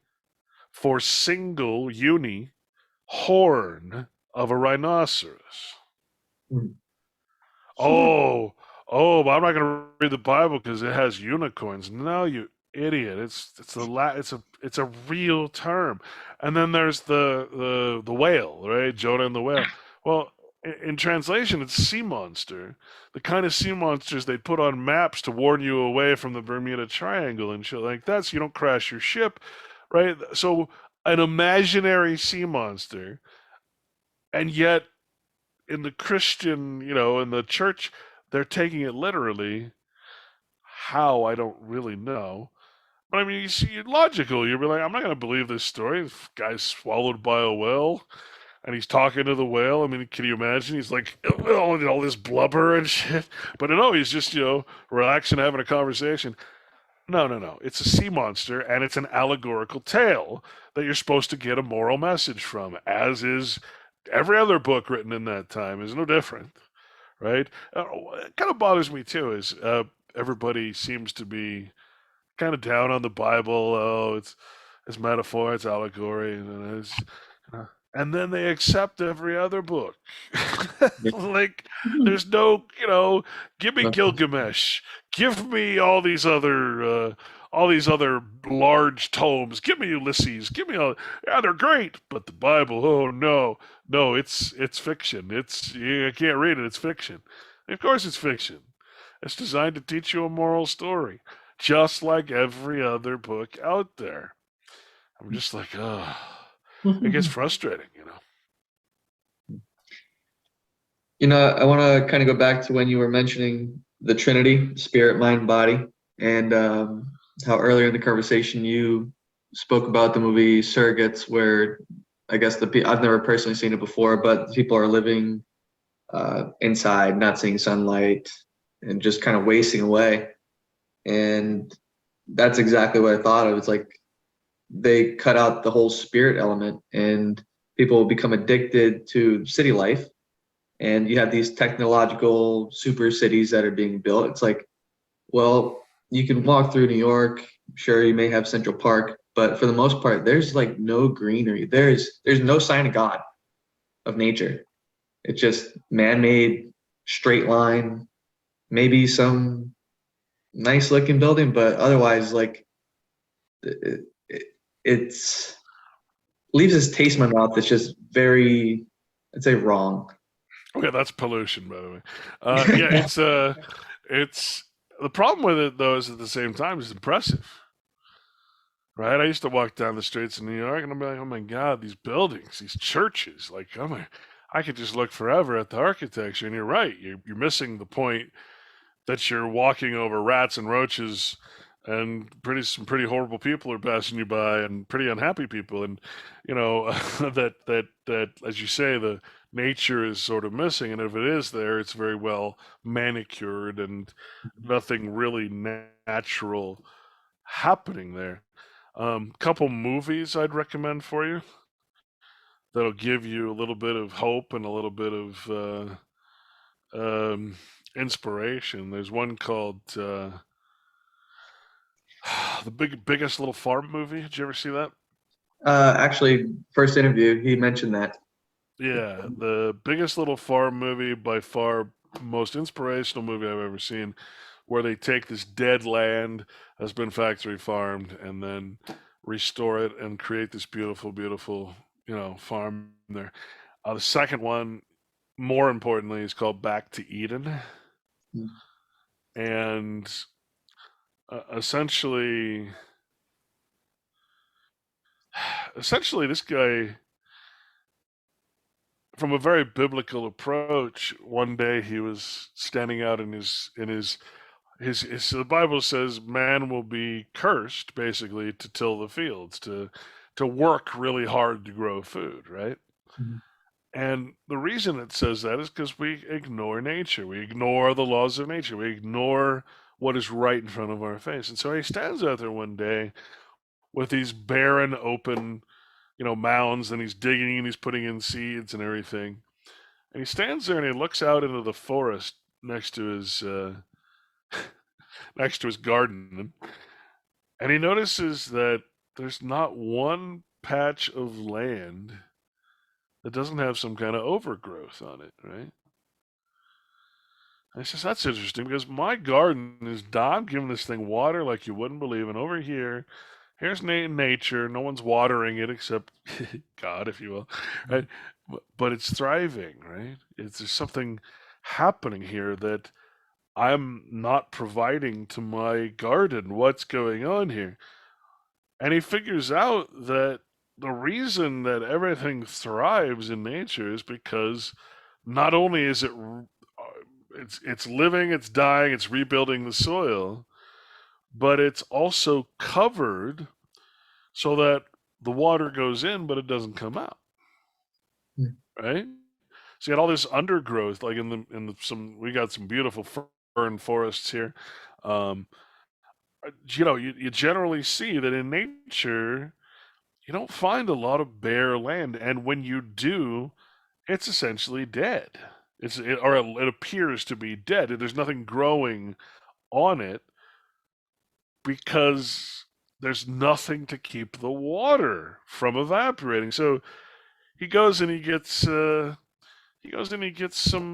for single horn of a rhinoceros. Hmm. Oh, but I'm not going to read the Bible because it has unicorns. No, you idiot! It's a real term. And then there's the whale, right? Jonah and the whale. Well, in translation, it's sea monster. The kind of sea monsters they put on maps to warn you away from the Bermuda Triangle and shit like that, so you don't crash your ship, right? So an imaginary sea monster, and yet in the Christian, in the church, they're taking it literally. How, I don't really know. But I mean, you see, you're logical. You're like, I'm not going to believe this story. This guy's swallowed by a whale, and he's talking to the whale. I mean, can you imagine? He's like, all this blubber and shit. But no, he's just, relaxing, having a conversation. No, no, no. It's a sea monster, and it's an allegorical tale that you're supposed to get a moral message from, as is every other book written in that time, is no different, right? It kind of bothers me too, is everybody seems to be kind of down on the Bible. Oh, it's metaphor, it's allegory, and then they accept every other book. Yeah. Like, there's no, give me Gilgamesh, give me all these other large tomes, give me Ulysses, give me all. Yeah, they're great, but the Bible, oh no, no, it's fiction. I can't read it. It's fiction. Of course, it's fiction. It's designed to teach you a moral story, just like every other book out there. I'm just like, oh, it gets frustrating. I want to kind of go back to when you were mentioning the Trinity, spirit, mind, body, and how earlier in the conversation you spoke about the movie Surrogates, where I guess I've never personally seen it before, but people are living inside, not seeing sunlight, and just kind of wasting away. And that's exactly what I thought of. It's like they cut out the whole spirit element, and people become addicted to city life, and you have these technological super cities that are being built. It's like, well, you can walk through New York. Sure, you may have Central Park, but for the most part, there's like no greenery. There's no sign of God, of nature. It's just man-made, straight line, maybe some nice looking building, but otherwise, like it's leaves this taste in my mouth that's just very, I'd say, wrong. Okay, that's pollution, by the way. Yeah, it's the problem with it though is at the same time it's impressive, right? I used to walk down the streets in New York and I'm like, oh my god, these buildings, these churches, like, oh my, I could just look forever at the architecture. And you're right, you're missing the point that you're walking over rats and roaches, and some pretty horrible people are passing you by, and pretty unhappy people, and that as you say, the nature is sort of missing, and if it is there, it's very well manicured and nothing really natural happening there. Couple movies I'd recommend for you that'll give you a little bit of hope and a little bit of inspiration. There's one called the biggest little farm movie. Did you ever see that? Actually, first interview, he mentioned that. Yeah, the biggest little farm movie, by far most inspirational movie I've ever seen, where they take this dead land that's been factory farmed, and then restore it and create this beautiful, beautiful, farm there. The second one, more importantly, is called Back to Eden, Mm. and essentially, this guy, from a very biblical approach, one day he was standing out in his so the Bible says man will be cursed basically to till the fields, to work really hard to grow food, right? Mhm. And the reason it says that is because we ignore nature. We ignore the laws of nature. We ignore what is right in front of our face. And so he stands out there one day with these barren, open, mounds, and he's digging and he's putting in seeds and everything. And he stands there and he looks out into the forest next to his garden, and he notices that there's not one patch of land that doesn't have some kind of overgrowth on it, right? I says, that's interesting because my garden is done. I'm giving this thing water like you wouldn't believe. And over here, here's nature. No one's watering it except God, if you will, right? But it's thriving, right? There's something happening here that I'm not providing to my garden. What's going on here? And he figures out that the reason that everything thrives in nature is because not only is it's living, it's dying, it's rebuilding the soil, but it's also covered so that the water goes in, but it doesn't come out, Mm. right? So you got all this undergrowth, like we got some beautiful fern forests here. Um, you generally see that in nature you don't find a lot of bare land, and when you do, it's essentially dead. It appears to be dead. There's nothing growing on it because there's nothing to keep the water from evaporating. So he goes and he gets some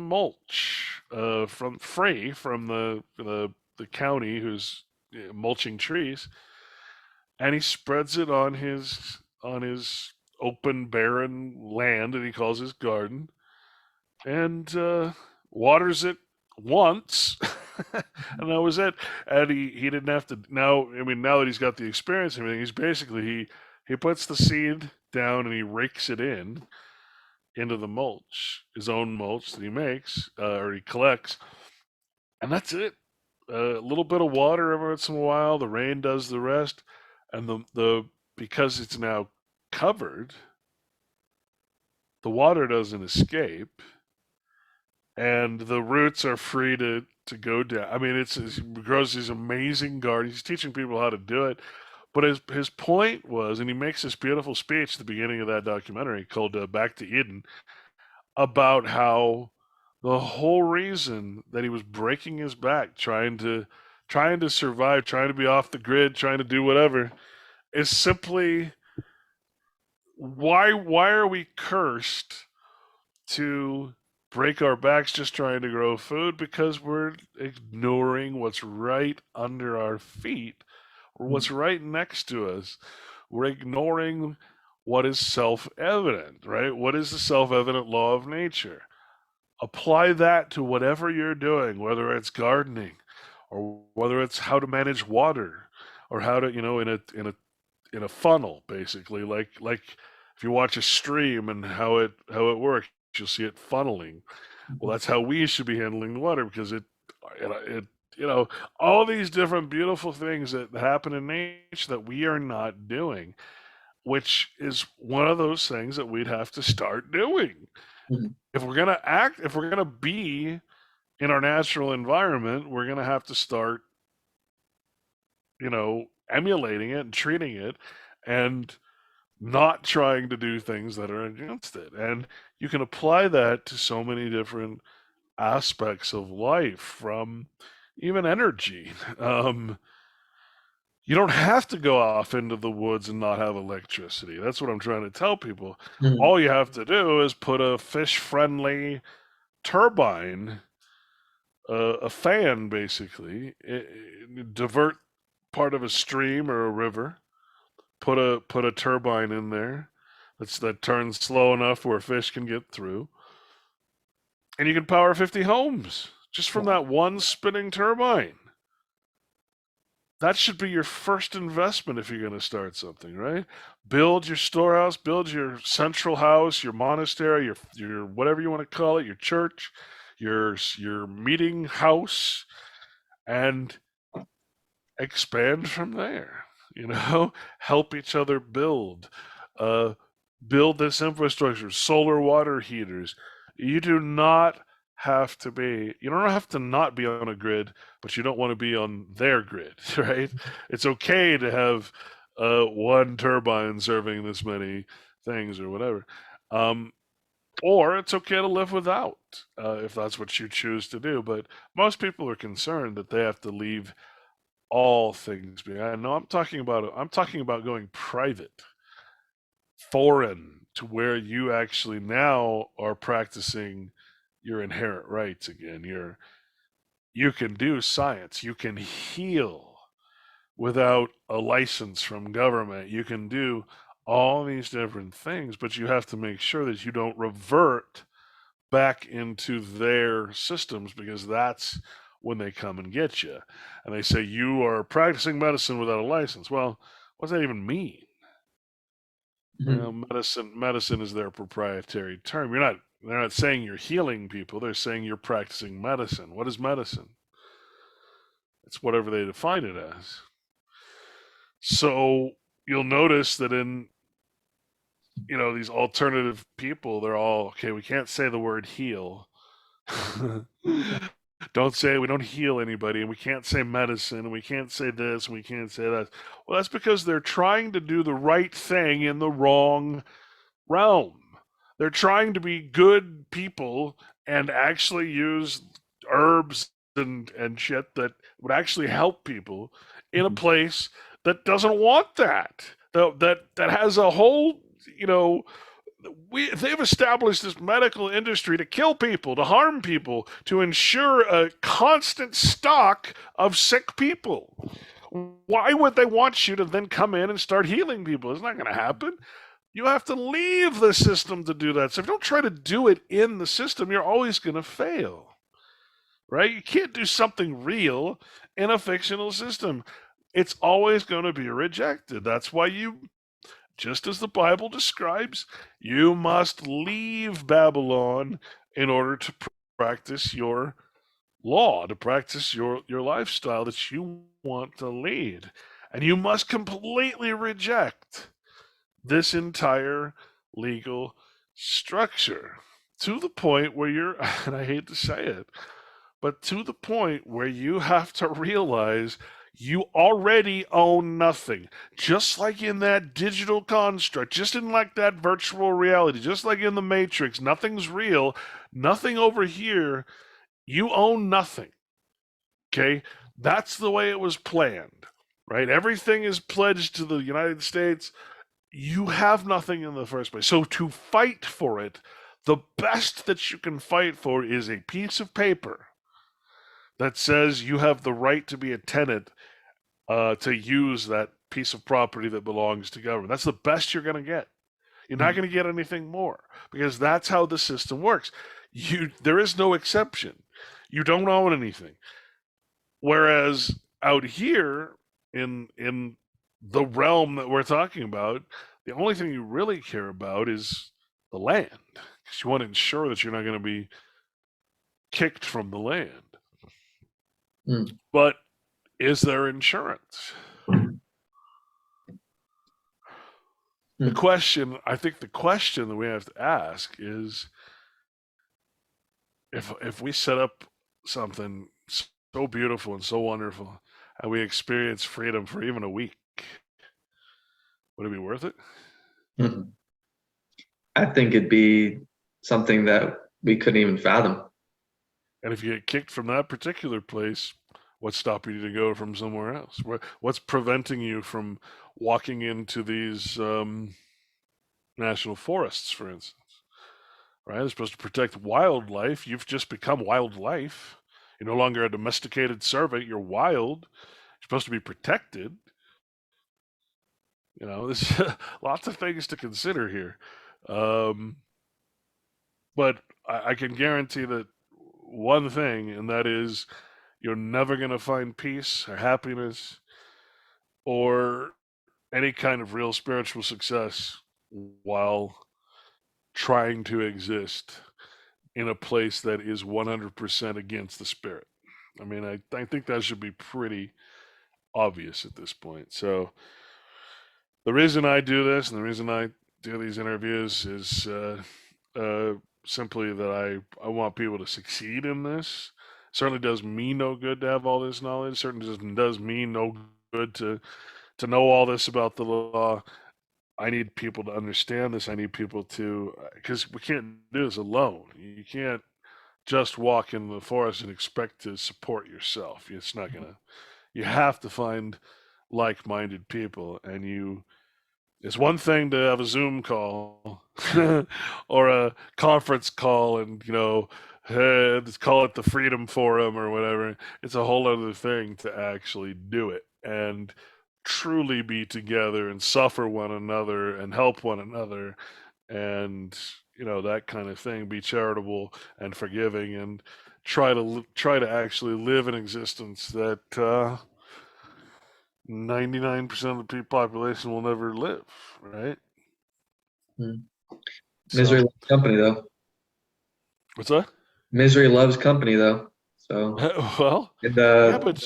mulch from free from the county who's mulching trees, and he spreads it on his open barren land that he calls his garden, and waters it once, and that was it. And he didn't have to now. I mean, now that he's got the experience and everything, he's basically he puts the seed down and he rakes it into the mulch, his own mulch that he makes or he collects, and that's it. A little bit of water every once in a while. The rain does the rest, and the because it's now covered, the water doesn't escape, and the roots are free to go down. I mean, he grows these amazing gardens. He's teaching people how to do it. But his point was, and he makes this beautiful speech at the beginning of that documentary called "Back to Eden," about how the whole reason that he was breaking his back trying to survive, trying to be off the grid, trying to do whatever, is simply why are we cursed to break our backs just trying to grow food? Because we're ignoring what's right under our feet or Mm. what's right next to us. We're ignoring what is self-evident, right? What is the self-evident law of nature? Apply that to whatever you're doing, whether it's gardening or whether it's how to manage water or how to, in a funnel, basically, like if you watch a stream and how it works, you'll see it funneling. Well, that's how we should be handling the water, because it you know all these different beautiful things that happen in nature that we are not doing, which is one of those things that we'd have to start doing Mhm. if we're gonna if we're gonna be in our natural environment. We're gonna have to start, emulating it and treating it, and not trying to do things that are against it. And you can apply that to so many different aspects of life, from even energy. You don't have to go off into the woods and not have electricity. That's what I'm trying to tell people. Mhm. All you have to do is put a fish friendly turbine, a fan basically, divert part of a stream or a river, put a turbine in there that turns slow enough where fish can get through, and you can power 50 homes just from that one spinning turbine. That should be your first investment if you're going to start something, right? Build your storehouse, build your central house, your monastery, your whatever you want to call it, your church, your meeting house, and expand from there. Help each other uh, build this infrastructure, solar water heaters. You don't have to not be on a grid, but you don't want to be on their grid, right? It's okay to have one turbine serving this many things or whatever. Or it's okay to live without, if that's what you choose to do. But most people are concerned that they have to leave all things behind. No, I'm talking about going private, foreign, to where you actually now are practicing your inherent rights again. You can do science, you can heal without a license from government. You can do all these different things, but you have to make sure that you don't revert back into their systems, because that's when they come and get you. And they say, you are practicing medicine without a license. Well, what does that even mean? Well, medicine is their proprietary term. They're not saying you're healing people. They're saying you're practicing medicine. What is medicine? It's whatever they define it as. So you'll notice that in these alternative people, they're all okay. We can't say the word heal. Don't say we don't heal anybody, and we can't say medicine, and we can't say this, and we can't say that. Well, that's because they're trying to do the right thing in the wrong realm. They're trying to be good people and actually use herbs and shit that would actually help people in a place that doesn't want that. That has a whole, they've established this medical industry to kill people, to harm people, to ensure a constant stock of sick people. Why would they want you to then come in and start healing people? It's not going to happen. You have to leave the system to do that. So if you don't try to do it in the system, you're always going to fail, right? You can't do something real in a fictional system. It's always going to be rejected. That's why just as the Bible describes, you must leave Babylon in order to practice your law, to practice your lifestyle that you want to lead. And you must completely reject this entire legal structure, to the point where and I hate to say it, but to the point where you have to realize you already own nothing. Just like in that digital construct, just in like that virtual reality, just like in the Matrix, nothing's real, nothing over here, you own nothing. Okay? That's the way it was planned, right? Everything is pledged to the United States. You have nothing in the first place. So to fight for it, the best that you can fight for is a piece of paper that says you have the right to be a tenant, to use that piece of property that belongs to government. That's the best you're going to get. You're not going to get anything more, because that's how the system works. There is no exception. You don't own anything. Whereas out here in the realm that we're talking about, the only thing you really care about is the land, because you want to ensure that you're not going to be kicked from the land. But is there insurance? I think the question that we have to ask is, if we set up something so beautiful and so wonderful, and we experience freedom for even a week, would it be worth it? I think it'd be something that we couldn't even fathom. And if you get kicked from that particular place, what's stopping you to go from somewhere else? What's preventing you from walking into these national forests, for instance? Right? They're supposed to protect wildlife. You've just become wildlife. You're no longer a domesticated servant. You're wild. You're supposed to be protected. There's lots of things to consider here. Um, but I can guarantee that one thing, and that is you're never going to find peace or happiness or any kind of real spiritual success while trying to exist in a place that is 100% against the spirit. I mean, I think that should be pretty obvious at this point. So, the reason I do this and the reason I do these interviews is uh, simply that I want people to succeed in this. Certainly does me no good to have all this knowledge. Certainly does me no good to know all this about the law. I need people to understand this. I need people to, because we can't do this alone. You can't just walk in the forest and expect to support yourself. It's not gonna. You have to find like-minded people, and it's one thing to have a Zoom call or a conference call, and let's call it the Freedom Forum or whatever. It's a whole other thing to actually do it and truly be together and suffer one another and help one another, and that kind of thing. Be charitable and forgiving, and try to actually live an existence that 99% of the population will never live, right? Mm. Misery So, loves company, though. what's that? Misery loves company, though. So, Well, and yeah, but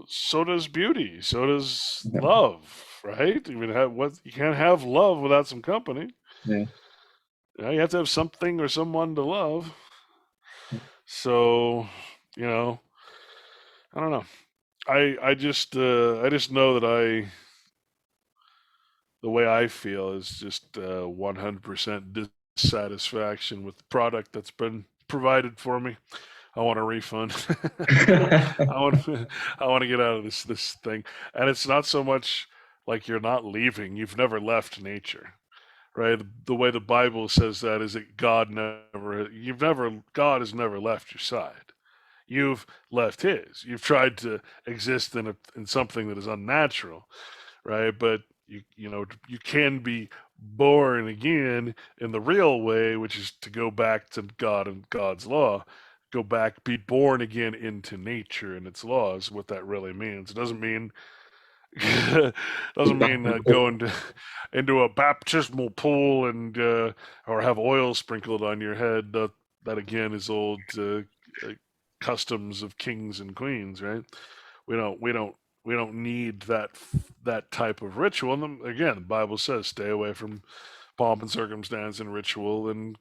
so does beauty, so does love, right? I mean, you can't have love without some company. yeah. You have to have something or someone to love. So, you know, I don't know. I just know that the way I feel is just 100% dissatisfaction with the product that's been provided for me. I want a refund. I want I want to get out of this thing. And it's not so much like you're not leaving. You've never left nature, right? The way the Bible says that is that God has never left your side. You've left His. You've tried to exist in something that is unnatural, right? But you can be born again in the real way, which is to go back to God and God's law. Go back, be born again into nature and its laws. What that really means. It doesn't mean going into a baptismal pool and or have oil sprinkled on your head. That again is old uh, customs of kings and queens, right? We don't we don't we don't need that type of ritual. And again, the Bible says stay away from pomp and circumstance and ritual and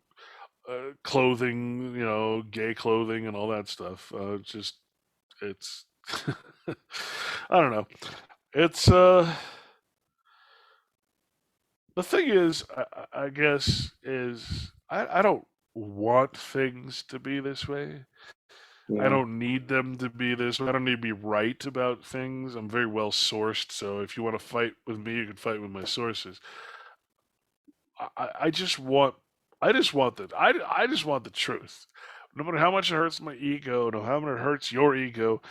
clothing, gay clothing and all that stuff. It's I don't know. It's the thing is, I guess, is I don't want things to be this way. I Yeah. don't need them to be this way. I don't need to be right about things. I'm very well sourced, so if you want to fight with me, you can fight with my sources. I just want, I just want the truth. No matter how much it hurts my ego, no matter how much it hurts your ego,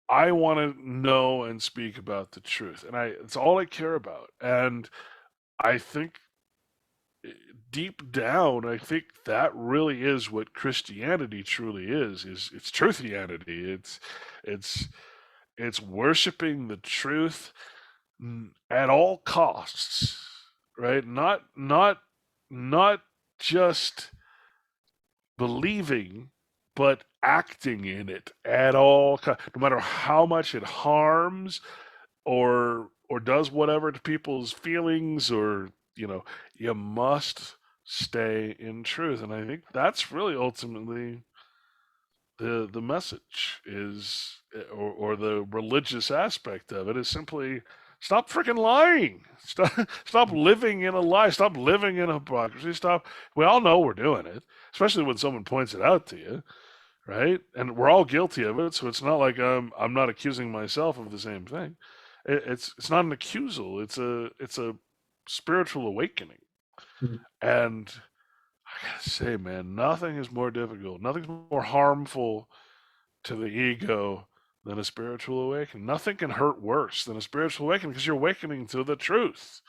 I want to know and speak about the truth, and it's all I care about. And I think deep down, I think that really is what Christianity truly is. It's truthianity. It's it's worshiping the truth at all costs, right? Not just believing, but acting in it at all, no matter how much it harms or does whatever to people's feelings, or you must stay in truth. And I think that's really ultimately the message is, or the religious aspect of it is simply stop freaking lying. Stop living in a lie. Stop living in hypocrisy. Stop. We all know we're doing it, especially when someone points it out to you, right? And we're all guilty of it, so it's not like I'm not accusing myself of the same thing. It's not an accusal. It's a spiritual awakening. And I gotta say, man, nothing is more difficult. Nothing's more harmful to the ego than a spiritual awakening. Nothing can hurt worse than a spiritual awakening because you're awakening to the truth.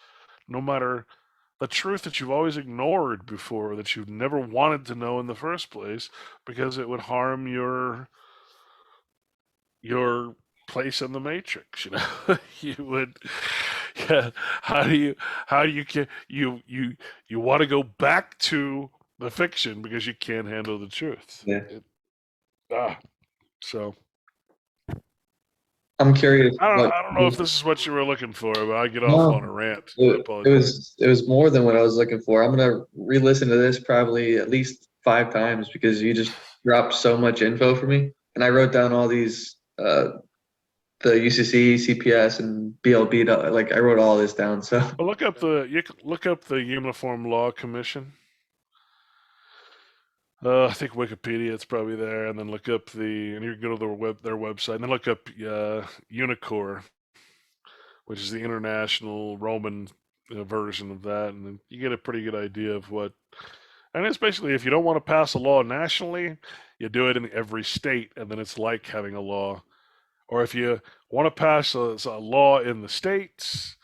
no matter the truth that you've always ignored before, that you've never wanted to know in the first place, because it would harm your place in the matrix. You would. Yeah. How do you you want to go back to the fiction because you can't handle the truth. Yeah. Ah, so I'm curious what. I don't know if this is what you were looking for, but I get off on a No, rant. I it apologize. was more than what I was looking for. I'm gonna re-listen to this probably at least 5 times because you just dropped so much info for me, and I wrote down all these the UCC, CPS, and BLB. Like I wrote all this down. So Well, you can look up the Uniform Law Commission. I think Wikipedia, it's probably there, and then look up and you can go to their website, and then look up Unicor, which is the international Roman version of that, and then you get a pretty good idea of what. And it's basically, if you don't want to pass a law nationally, you do it in every state, and then it's like having a law. Or if you want to pass a law in the states,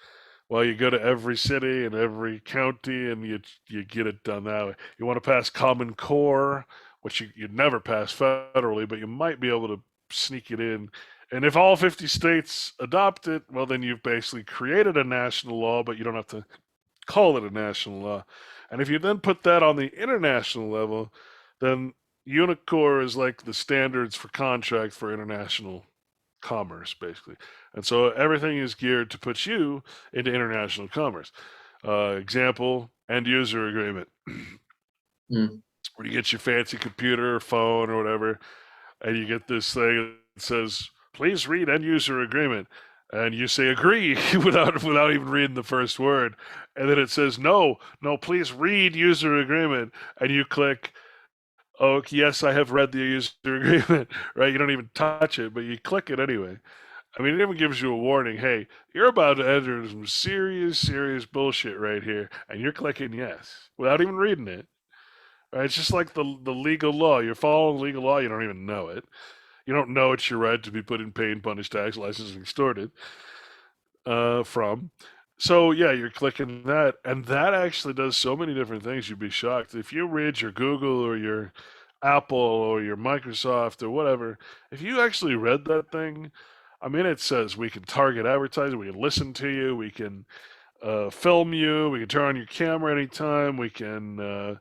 well, you go to every city and every county, and you get it done that way. You want to pass Common Core, which you'd never pass federally, but you might be able to sneak it in. And if all 50 states adopt it, well, then you've basically created a national law, but you don't have to call it a national law. And if you then put that on the international level, then Unicor is like the standards for contract for international commerce, basically. And so everything is geared to put you into international commerce. Example, end user agreement. mm, Where you get your fancy computer or phone or whatever, and you get this thing that says, please read end user agreement. And you say agree without even reading the first word. And then it says, no, please read user agreement. And you click, oh, yes, I have read the user agreement, right? You don't even touch it, but you click it anyway. I mean, it even gives you a warning. Hey, you're about to enter some serious bullshit right here, and you're clicking yes without even reading it. Right? It's just like the legal law. You're following legal law, you don't even know it. You don't know it's your right to be put in paid, punished, tax, licensed, and extorted from. So yeah, you're clicking that, and that actually does so many different things. You'd be shocked if you read your Google or your Apple or your Microsoft or whatever. If you actually read that thing, I mean, it says we can target advertising, we can listen to you, we can film you, we can turn on your camera anytime, we can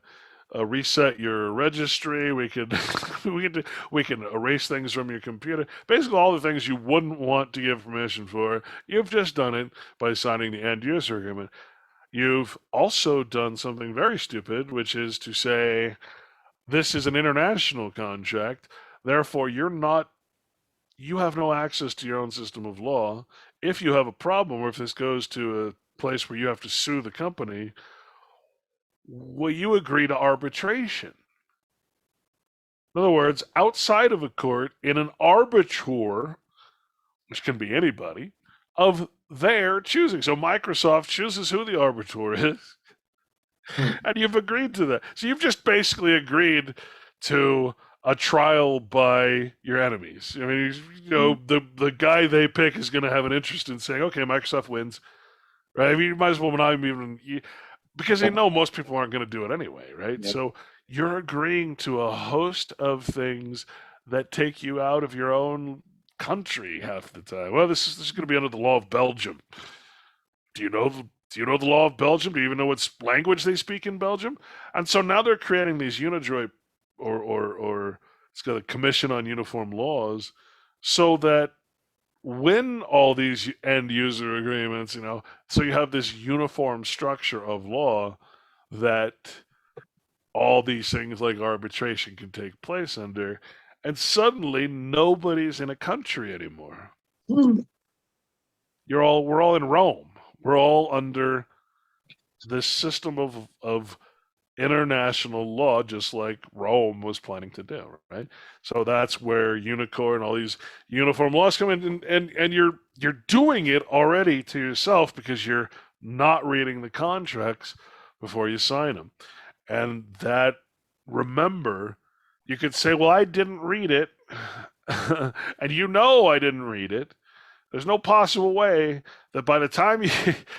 reset your registry. We could we can erase things from your computer. Basically, all the things you wouldn't want to give permission for. You've just done it by signing the end user agreement. You've also done something very stupid, which is to say this is an international contract. Therefore, you have no access to your own system of law. If you have a problem, or if this goes to a place where you have to sue the company, well, you agree to arbitration. In other words, outside of a court, in an arbitrator, which can be anybody, of their choosing. So Microsoft chooses who the arbiter is, mm, and you've agreed to that. So you've just basically agreed to a trial by your enemies. I mean, mm, the guy they pick is going to have an interest in saying, okay, Microsoft wins, right? I mean, you might as well not even because they know most people aren't going to do it anyway, right? yep. So you're agreeing to a host of things that take you out of your own country half the time. Well, this is going to be under the law of Belgium. Do you know the law of Belgium? Do you even know what language they speak in Belgium? And so now they're creating these UNIDROIT or it's got a commission on uniform laws, so that when all these end user agreements, so you have this uniform structure of law that all these things like arbitration can take place under, and suddenly nobody's in a country anymore. Mm, We're all in Rome. We're all under this system of international law, just like Rome was planning to do, right? So that's where Unicor and all these uniform laws come in, and you're doing it already to yourself because you're not reading the contracts before you sign them. And that, remember, you could say, well, I didn't read it, and I didn't read it. There's no possible way that by the time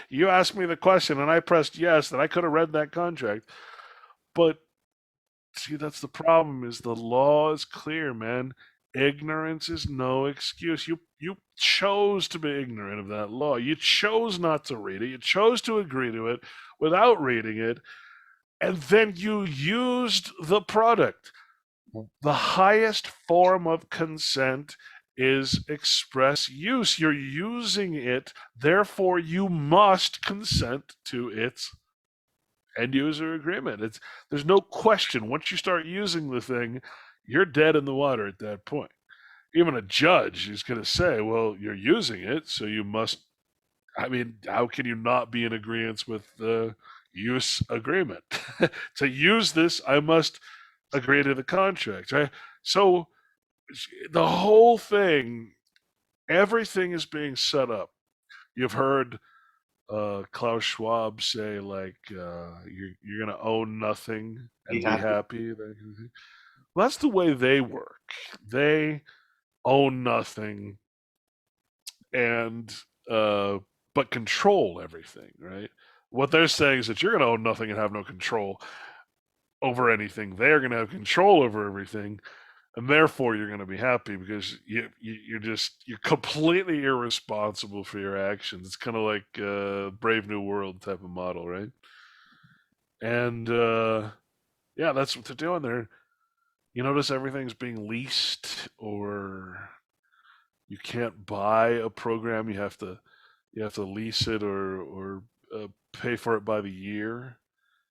you asked me the question and I pressed yes, that I could have read that contract. But see, that's the problem, is the law is clear, man. Ignorance is no excuse. You chose to be ignorant of that law. You chose not to read it. You chose to agree to it without reading it, and then you used the product. The highest form of consent is express use. You're using it, therefore you must consent to its end user agreement. There's no question. Once you start using the thing, you're dead in the water at that point. Even a judge is going to say, well, you're using it, so you must. I mean, how can you not be in agreement with the use agreement? To use this, I must agree to the contract, right? So the whole thing, everything is being set up. You've heard Klaus Schwab say, like, you're going to own nothing and be happy. Well, that's the way they work. They own nothing and but control everything, right? What they're saying is that you're going to own nothing and have no control over anything. They're going to have control over everything, and therefore you're going to be happy because you're completely irresponsible for your actions. It's kind of like Brave New World type of model, right? And yeah, that's what they're doing there. You notice everything's being leased, or you can't buy a program. You have to lease it or pay for it by the year.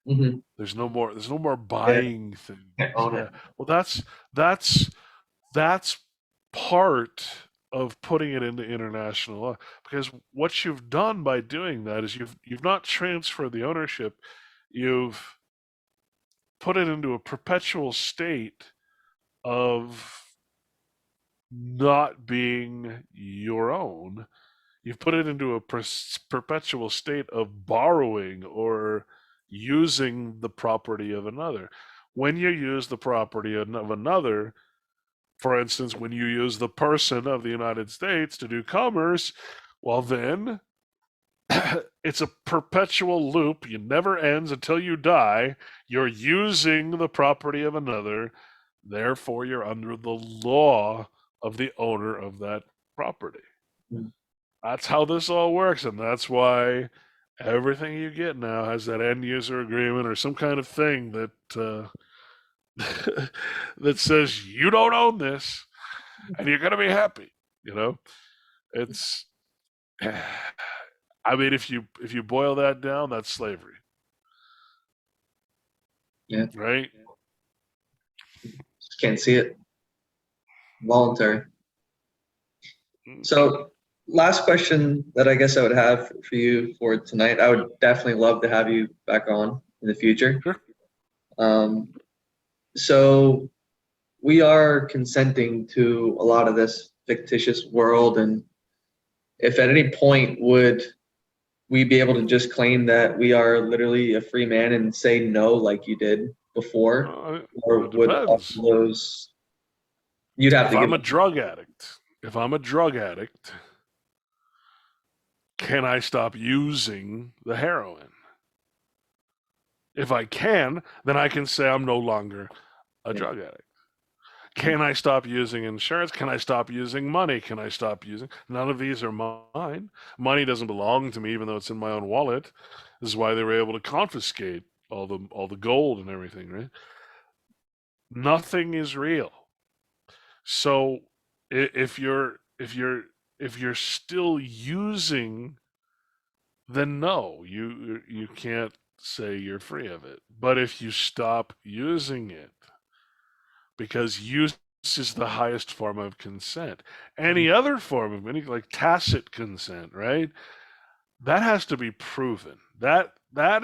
Mm-hmm. There's no more Yeah, buying can't things. own Yeah. it. Well, that's part of putting it into international law, because what you've done by doing that is you've not transferred the ownership. You've put it into a perpetual state of not being your own. You've put it into a perpetual state of borrowing or using the property of another. When you use the property of another, for instance, when you use the person of the United States to do commerce, well, then it's a perpetual loop. It never ends until you die. You're using the property of another. Therefore, you're under the law of the owner of that property. Mm. That's how this all works, and that's why everything you get now has that end user agreement or some kind of thing that that says you don't own this and you're gonna be happy. You know, it's. I mean, if you boil that down, that's slavery, Yeah, right? just can't see it. Voluntary. Mm, So, last question that I guess I would have for you for tonight. I would definitely love to have you back on in the future. sure. Um, so we are consenting to a lot of this fictitious world, and if at any point would we be able to just claim that we are literally a free man and say no like you did before, or It would all depends. those you'd have If to give I'm a drug addict, if I'm a drug addict, can I stop using the heroin? If I can, then I can say I'm no longer a yeah, drug addict. Can I stop using insurance? Can I stop using money? Can I stop using? None of these are mine. Money doesn't belong to me, even though it's in my own wallet. This is why they were able to confiscate all the gold and everything, right? Nothing is real. So if you're still using, then no, you can't say you're free of it. But if you stop using it, because use is the highest form of consent. Any other form of any, like tacit consent, right? That has to be proven. That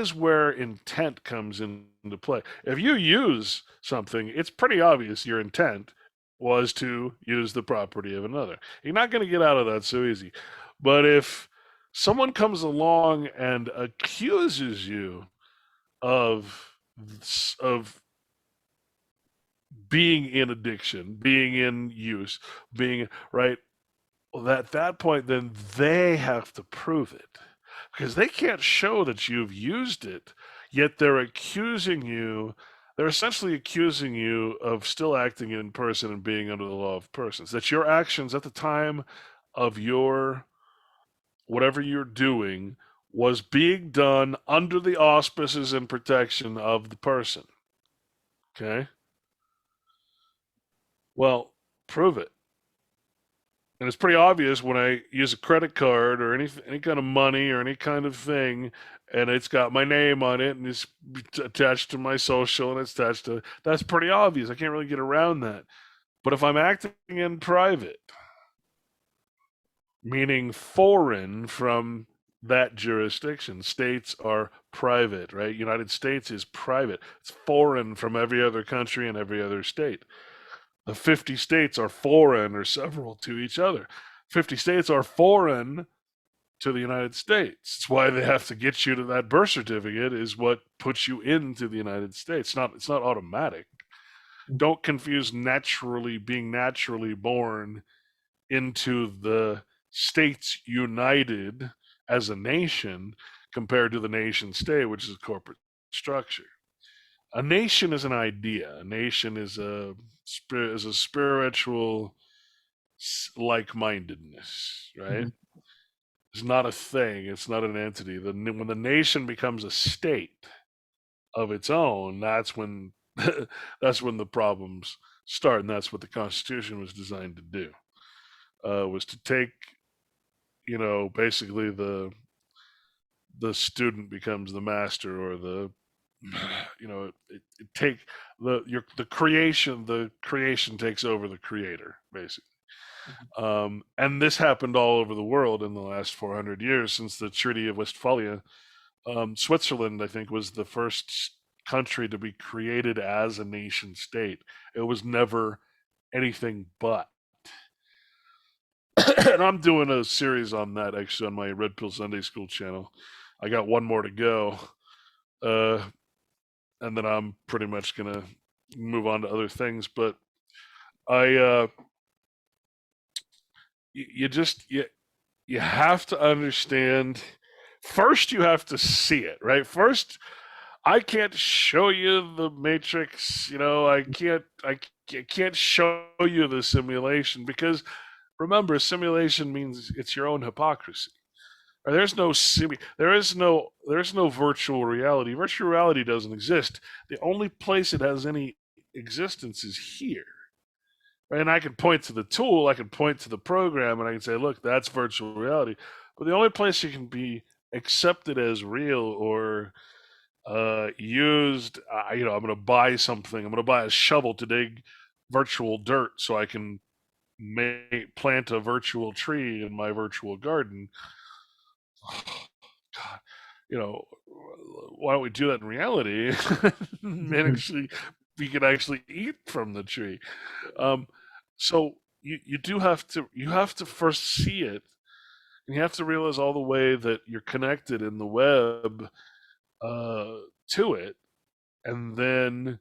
is where intent comes into play. If you use something, it's pretty obvious your intent was to use the property of another. You're not going to get out of that so easy. But if someone comes along and accuses you of of being in addiction, being in use, being right. Well, at that point, then they have to prove it because they can't show that you've used it, yet they're accusing you. They're essentially accusing you of still acting in person and being under the law of persons. That your actions at the time of your whatever you're doing was being done under the auspices and protection of the person. Okay? Well, prove it. And it's pretty obvious when I use a credit card or any kind of money or any kind of thing, and it's got my name on it and it's attached to my social and it's attached to that's pretty obvious. I can't really get around that. But if I'm acting in private, meaning foreign from that jurisdiction, states are private, right? United States is private. It's foreign from every other country and every other state. The 50 states are foreign or several to each other. 50 states are foreign to the United States. It's why they have to get you to that birth certificate is what puts you into the United States. It's not automatic. Don't confuse being naturally born into the states united as a nation compared to the nation state, which is a corporate structure. A nation is an idea. A nation is a spiritual like-mindedness, right? Mhm. It's not a thing. It's not an entity. When the nation becomes a state of its own, that's when that's when the problems start, and that's what the Constitution was designed to do. Was to take, basically the student becomes the master, or it take the creation takes over the creator, basically. And this happened all over the world in the last 400 years since the Treaty of Westphalia. Switzerland, I think, was the first country to be created as a nation state. It was never anything but. And I'm doing a series on that actually on my Red Pill Sunday School channel. I got one more to go. And then I'm pretty much gonna move on to other things. But I, you have to understand. First, you have to see it, right? First, I can't show you the matrix. I can't show you the simulation because remember, simulation means it's your own hypocrisy. There's no there's no virtual reality. Virtual reality doesn't exist. The only place it has any existence is here. Right? And I can point to the tool, I can point to the program, and I can say, look, that's virtual reality. But the only place you can be accepted as real or used, I'm going to buy something. I'm going to buy a shovel to dig virtual dirt so I can plant a virtual tree in my virtual garden. God, why don't we do that in reality? And actually, we could actually eat from the tree. So you have to first see it, and you have to realize all the way that you're connected in the web uh, to it, and then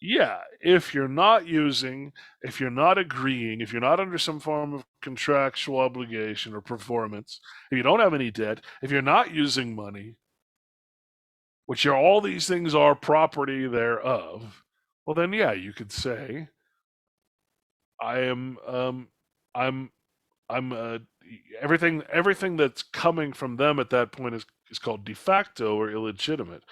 yeah, if you're not agreeing, if you're not under some form of contractual obligation or performance, if you don't have any debt, if you're not using money, which are all these things are property thereof, well then yeah, you could say I am I'm everything that's coming from them at that point is called de facto or illegitimate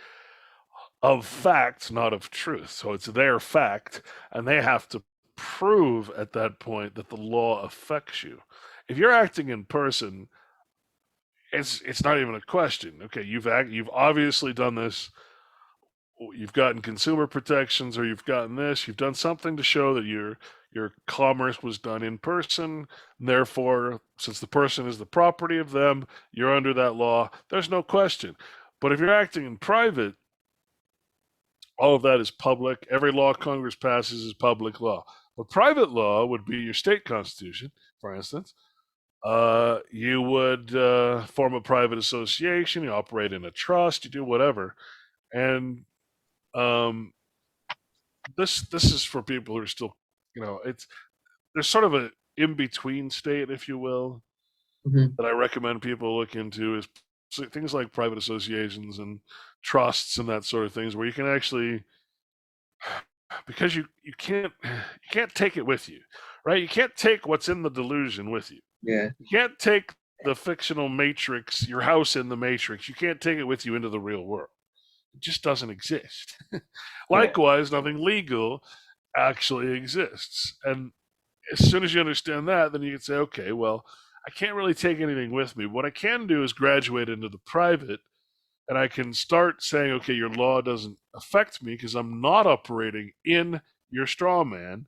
of fact, not of truth. So it's their fact, and they have to prove at that point that the law affects you. If you're acting in person, it's not even a question. Okay, you've obviously done this. You've gotten consumer protections, or you've gotten this. You've done something to show that your commerce was done in person. Therefore, since the person is the property of them, you're under that law. There's no question. But if you're acting in private, all of that is public. Every law Congress passes is public law. But private law would be your state constitution, for instance. You would form a private association, you operate in a trust, you do whatever. And this is for people who are still, it's there's sort of in-between state, if you will, Mhm. that I recommend people look into is things like private associations and trusts and that sort of things, where you can actually, because you can't take it with you, right? You can't take what's in the delusion with you. Yeah. You can't take the fictional matrix, your house in the matrix. You can't take it with you into the real world. It just doesn't exist. Yeah. Likewise, nothing legal actually exists. And as soon as you understand that, then you can say, okay, well, I can't really take anything with me. What I can do is graduate into the private, and I can start saying, okay, your law doesn't affect me because I'm not operating in your straw man,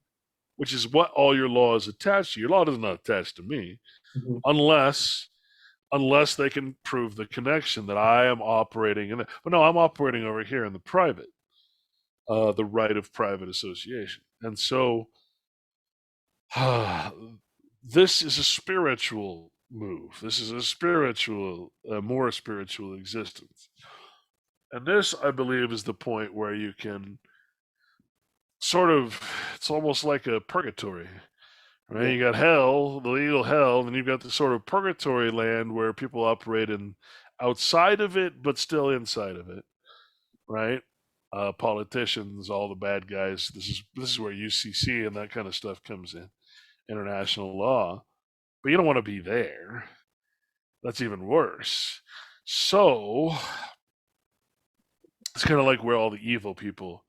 which is what all your law is attached to. Your law does not attach to me Mhm. unless they can prove the connection that I am operating in. But no, I'm operating over here in the private, the right of private association. And so this is a spiritual move. This is a spiritual, more spiritual existence. And this, I believe, is the point where you can sort of, it's almost like a purgatory, right? Yeah. You got hell, the legal hell, and then you've got the sort of purgatory land where people operate in outside of it, but still inside of it, right? Politicians, all the bad guys. This is where UCC and that kind of stuff comes in, international law. But you don't want to be there. That's even worse. So it's kind of like where all the evil people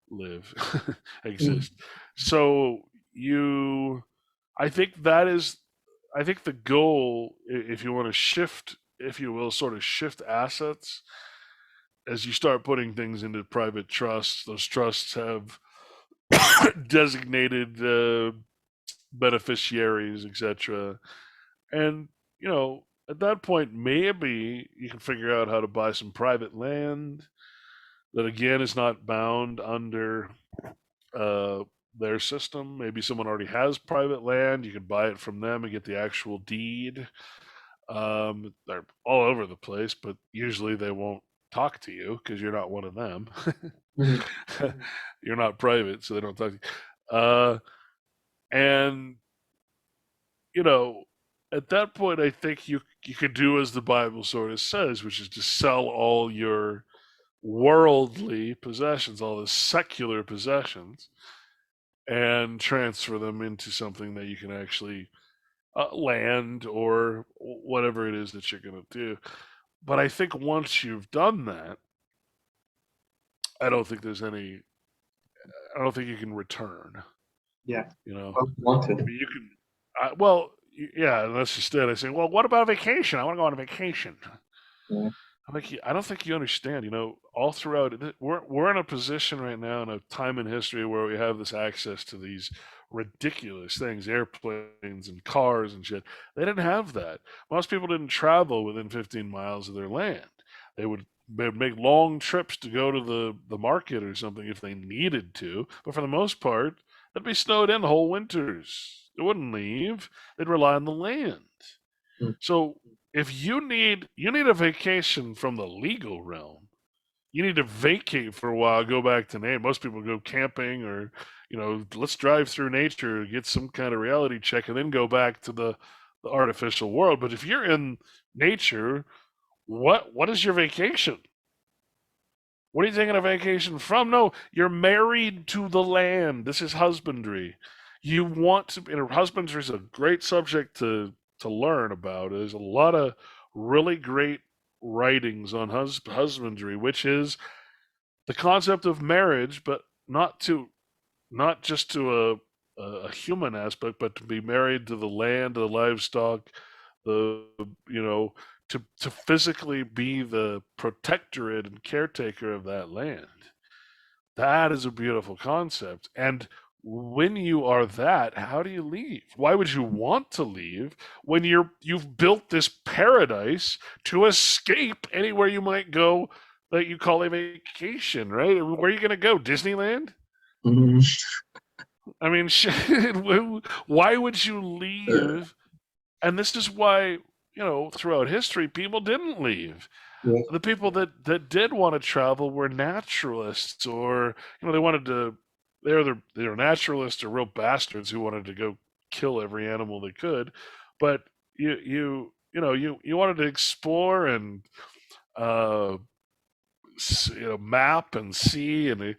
live, Mhm. exist. So you, I think that is, I think the goal, if you want to shift, if you will, sort of shift assets as you start putting things into private trusts. Those trusts have designated beneficiaries, etc. And at that point, maybe you can figure out how to buy some private land that again is not bound under uh, their system. Maybe someone already has private land. You can buy it from them and get the actual deed. They're all over the place, but usually they won't talk to you because you're not one of them. Mhm. You're not private, so they don't talk to you. And you know, at that point, I think you could do as the Bible sort of says, which is to sell all your worldly possessions, all the secular possessions, and transfer them into something that you can actually land or whatever it is that you're going to do. But I think once you've done that, I don't think there's any. I don't think you can return. Yeah. You know, I want I to. mean, you can. Well, yeah, and that's just it. I say, well, what about a vacation? I want to go on a vacation. Yeah. I don't think you understand. All throughout, we're in a position right now in a time in history where we have this access to these ridiculous things, airplanes and cars and shit. They didn't have that. Most people didn't travel within 15 miles of their land. They'd make long trips to go to the market or something if they needed to, but for the most part, they'd be snowed in the whole winters. They wouldn't leave. They'd rely on the land. Mm. So if you need a vacation from the legal realm, you need to vacate for a while, go back to nature. Most people go camping or let's drive through nature, get some kind of reality check, and then go back to the artificial world. But if you're in nature, what is your vacation? What are you taking a vacation from? No, you're married to the land. This is husbandry. You want to, husbandry is a great subject to learn about. There's a lot of really great writings on husbandry, which is the concept of marriage, but not just to a human aspect, but to be married to the land, to the livestock, the you know to physically be the protectorate and caretaker of that land. That is a beautiful concept. And when you are that, how do you leave? Why would you want to leave when you've built this paradise to escape anywhere you might go that you call a vacation, right? Where are you going to go? Disneyland? Mhm. I mean, shit, why would you leave? And this is why, throughout history, people didn't leave. Yeah. The people that did want to travel were naturalists, or they wanted to. They're naturalists or real bastards who wanted to go kill every animal they could, but you wanted to explore and uh, map and see, and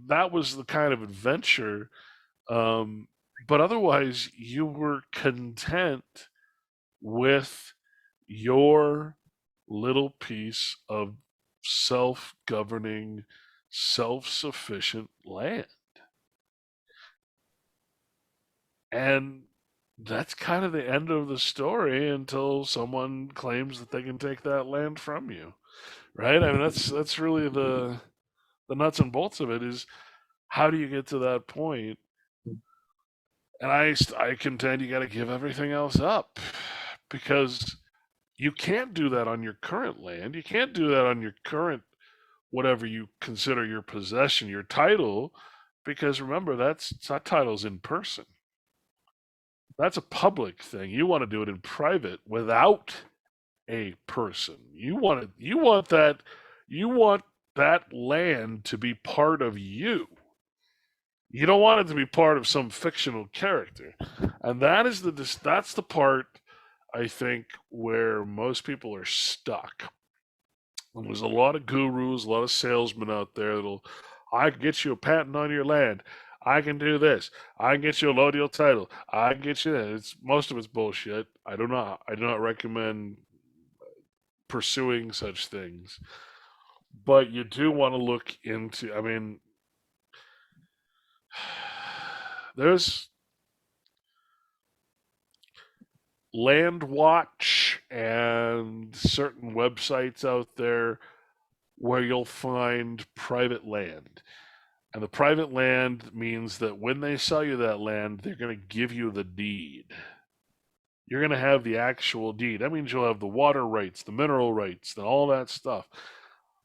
that was the kind of adventure. But otherwise, you were content with your little piece of self-governing, self-sufficient land. And that's kind of the end of the story until someone claims that they can take that land from you, right? I mean, that's really the nuts and bolts of it, is how do you get to that point? And I contend you got to give everything else up, because you can't do that on your current land. You can't do that on your current, whatever you consider your possession, your title, because remember, that title's in person. That's a public thing. You want to do it in private without a person. You want that land to be part of you. You don't want it to be part of some fictional character. And that's the part, I think, where most people are stuck. And there's a lot of gurus, a lot of salesmen out there I can get you a patent on your land. I can do this. I can get you a allodial title. I can get you that. Most of it's bullshit. I do not recommend pursuing such things. But you do want to look into, I mean, there's Land Watch and certain websites out there where you'll find private land. And the private land means that when they sell you that land, they're going to give you the deed. You're going to have the actual deed. That means you'll have the water rights, the mineral rights, and all that stuff.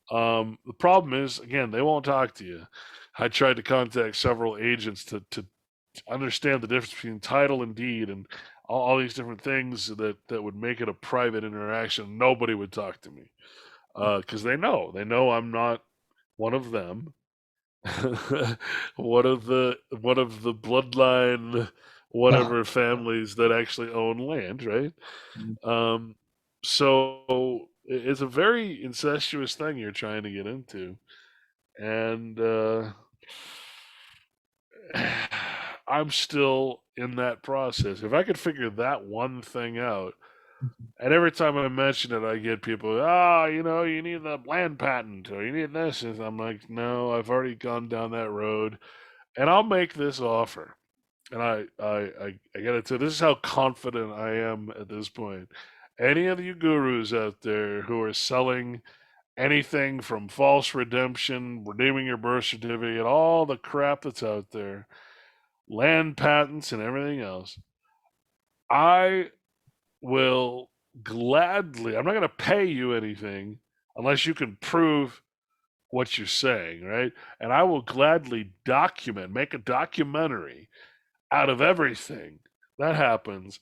The problem is, again, they won't talk to you. I tried to contact several agents to understand the difference between title and deed and all these different things that would make it a private interaction. Nobody would talk to me because they know I'm not one of them. one of the bloodline whatever families that actually own land, right? Um, so it's a very incestuous thing you're trying to get into, and I'm still in that process. If I could figure that one thing out, and every time I mention it, I get people, you need the land patent or you need this. And I'm like, no, I've already gone down that road, and I'll make this offer. And I gotta tell you, this is how confident I am at this point. Any of you gurus out there who are selling anything from false redemption, redeeming your birth certificate, all the crap that's out there, land patents and everything else, I will gladly, I'm not going to pay you anything unless you can prove what you're saying, right? And I will gladly make a documentary out of everything that happens.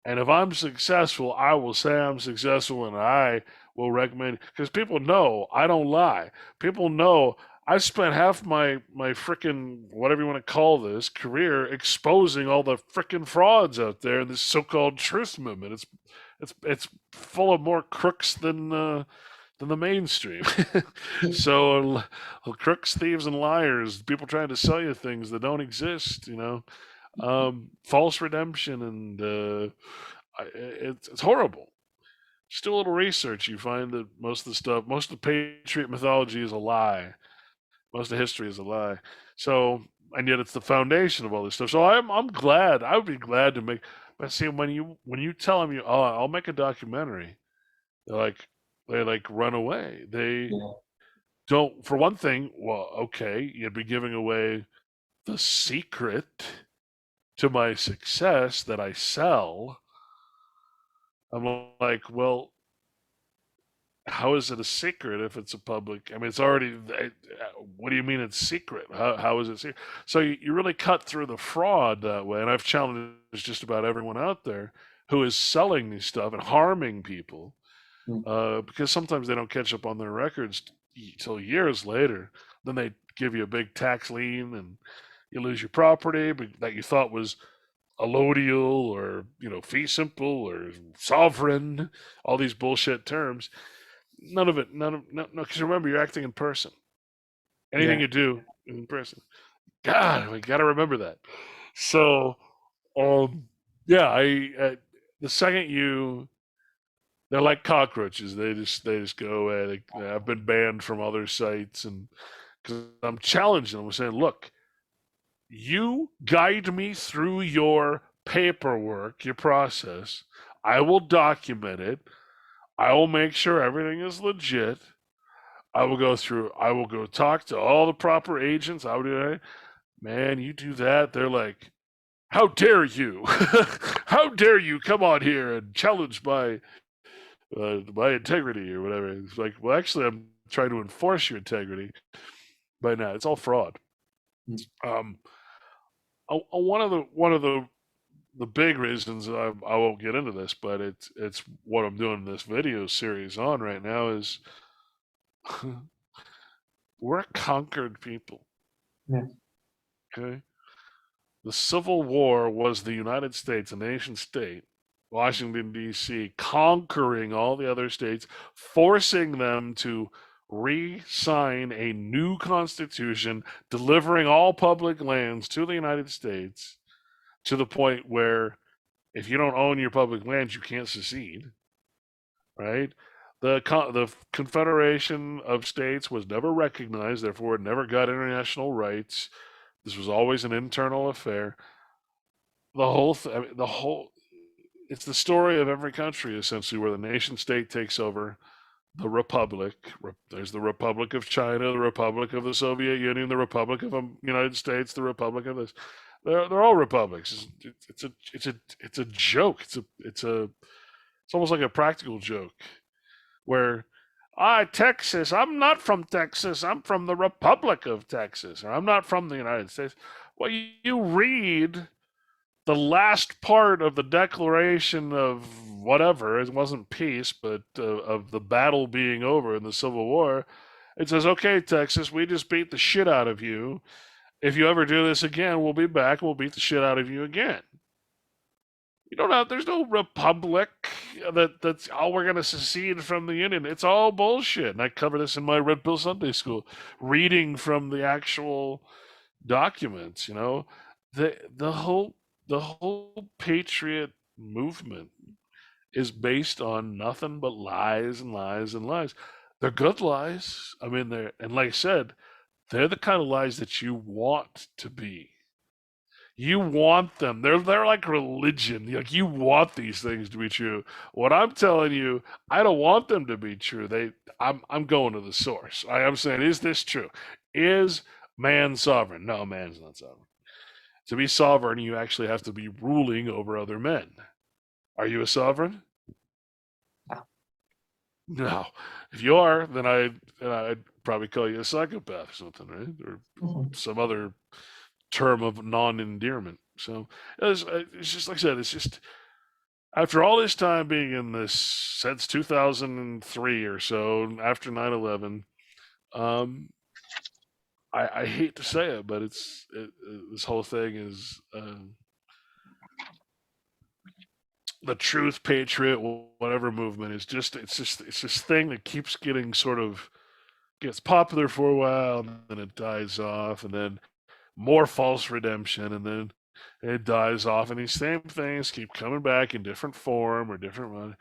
And if I'm successful, I will say I'm successful, and I will recommend, because people know I don't lie. People know I spent half my frickin' whatever you want to call this career exposing all the frickin' frauds out there in this so-called truth movement. It's full of more crooks than the mainstream. So crooks, thieves, and liars, people trying to sell you things that don't exist. False redemption, and it's horrible. Just do a little research. You find that most of the patriot mythology is a lie. Most of history is a lie. So, and yet it's the foundation of all this stuff. So I'm glad. I would be glad to make. But see, when you tell them I'll make a documentary, they like run away. They don't. For one thing, well, okay, you'd be giving away the secret to my success that I sell. I'm like, well, how is it a secret if it's a public? I mean, it's already. What do you mean it's secret? How is it secret? So you really cut through the fraud that way. And I've challenged just about everyone out there who is selling these stuff and harming people, because sometimes they don't catch up on their records till years later. Then they give you a big tax lien, and you lose your property that you thought was allodial or fee simple or sovereign, all these bullshit terms. None of it. None of no. Because remember, you're acting in person. Anything Yeah. you do in person. God, we got to remember that. So, yeah, I the second they're like cockroaches. They just go away. I've been banned from other sites, and because I'm challenging them, I'm saying, look, you guide me through your paperwork, your process. I will document it. I will make sure everything is legit. I will go talk to all the proper agents. I would do that. Man, you do that, they're like, how dare you? How dare you come on here and challenge my integrity or whatever? It's like, well, actually, I'm trying to enforce your integrity. But no, it's all fraud. Mm. Um, one of the big reasons I won't get into this, but it's what I'm doing this video series on right now is we're a conquered people. Yeah. Okay, the Civil War was the United States, a nation state, Washington D.C. conquering all the other states, forcing them to re-sign a new constitution, delivering all public lands to the United States to the point where if you don't own your public lands, you can't secede, right? The Confederation of States was never recognized, therefore it never got international rights. This was always an internal affair. I mean, it's the story of every country essentially, where the nation state takes over the republic. There's the Republic of China, the Republic of the Soviet Union, the Republic of the United States, the Republic of this. They're all republics. It's a joke. It's almost like a practical joke where Texas, I'm not from Texas, I'm from the Republic of Texas, or I'm not from the United States. Well, you read the last part of the Declaration of whatever, it wasn't peace, but of the battle being over in the Civil War. It says, okay, Texas, we just beat the shit out of you. If you ever do this again, we'll be back. We'll beat the shit out of you again. You don't know. There's no republic that's oh, we're gonna secede from the union. It's all bullshit. And I cover this in my Red Pill Sunday School, reading from the actual documents. The whole patriot movement is based on nothing but lies and lies and lies. They're good lies. I mean, and like I said, they're the kind of lies that you want to be. You want them. They're like religion. Like you want these things to be true. What I'm telling you, I don't want them to be true. I'm going to the source. I'm saying, is this true? Is man sovereign? No, man's not sovereign. To be sovereign, you actually have to be ruling over other men. Are you a sovereign? No. If you are, then I'd probably call you a psychopath or something, right? Or Mhm. some other term of non-endearment. So it's just like I said. It's just after all this time being in this since 2003 or so, after 9/11, um, I hate to say it, but this whole thing is the truth, patriot, whatever movement is it's this thing that keeps getting sort of gets popular for a while and then it dies off and then more false redemption and then it dies off and these same things keep coming back in different form or different one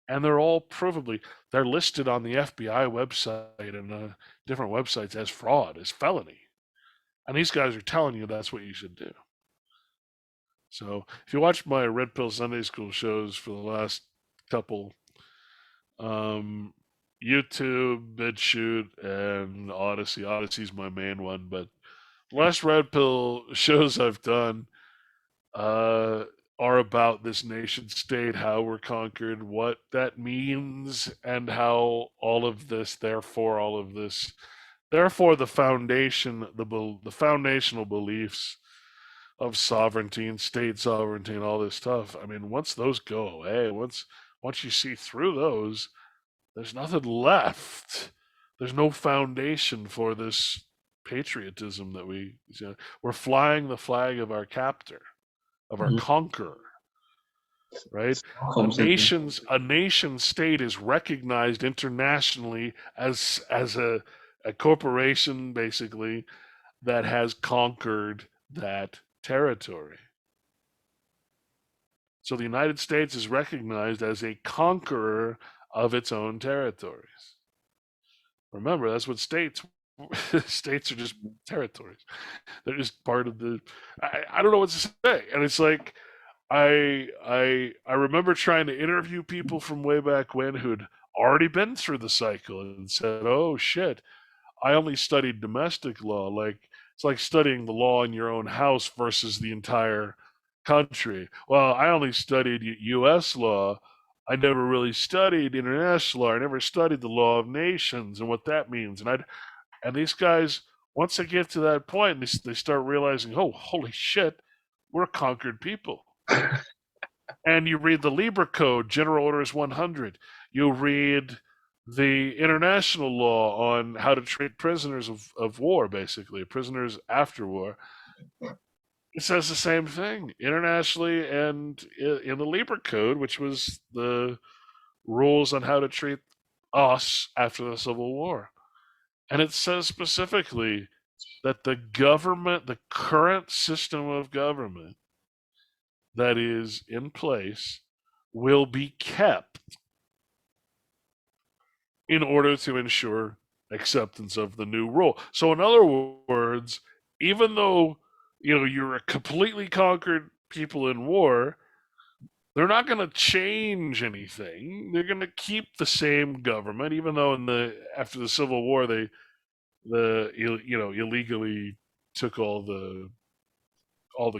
and they're all provably they're listed on the FBI website and different websites as fraud, as felony, and these guys are telling you that's what you should do. So if you watch my Red Pill Sunday School shows for the last couple, um, YouTube, BitChute, and Odyssey. Odyssey's my main one, but the last Red Pill shows I've done uh, are about this nation state, how we're conquered, what that means, and how all of this, therefore the foundation, the foundational beliefs of sovereignty and state sovereignty and all this stuff. I mean, once those go away, once you see through those, there's nothing left. There's no foundation for this patriotism that we're flying the flag of our captor. of our conqueror, right? A Stockholm syndrome. nation state is recognized internationally as a corporation, basically, that has conquered that territory. So the United States is recognized as a conqueror of its own territories. Remember, that's what states states are, just territories. They're just part of the I don't know what to say. And it's like I remember trying to interview people from way back when who'd already been through the cycle and said, "Oh shit, I only studied domestic law." Like it's like studying the law in your own house versus the entire country. Well, I only studied U.S. law. I never really studied international law. I never studied the law of nations and what that means. And these guys, once they get to that point, they start realizing, oh, holy shit, we're a conquered people. And you read the Libra Code, General Orders 100. You read the international law on how to treat prisoners of war, basically, prisoners after war. It says the same thing internationally and in the Libra Code, which was the rules on how to treat us after the Civil War. And it says specifically that the government, the current system of government that is in place, will be kept in order to ensure acceptance of the new rule. So, in other words, even though you're a completely conquered people in war, they're not going to change anything. They're going to keep the same government, even though after the Civil War illegally took all the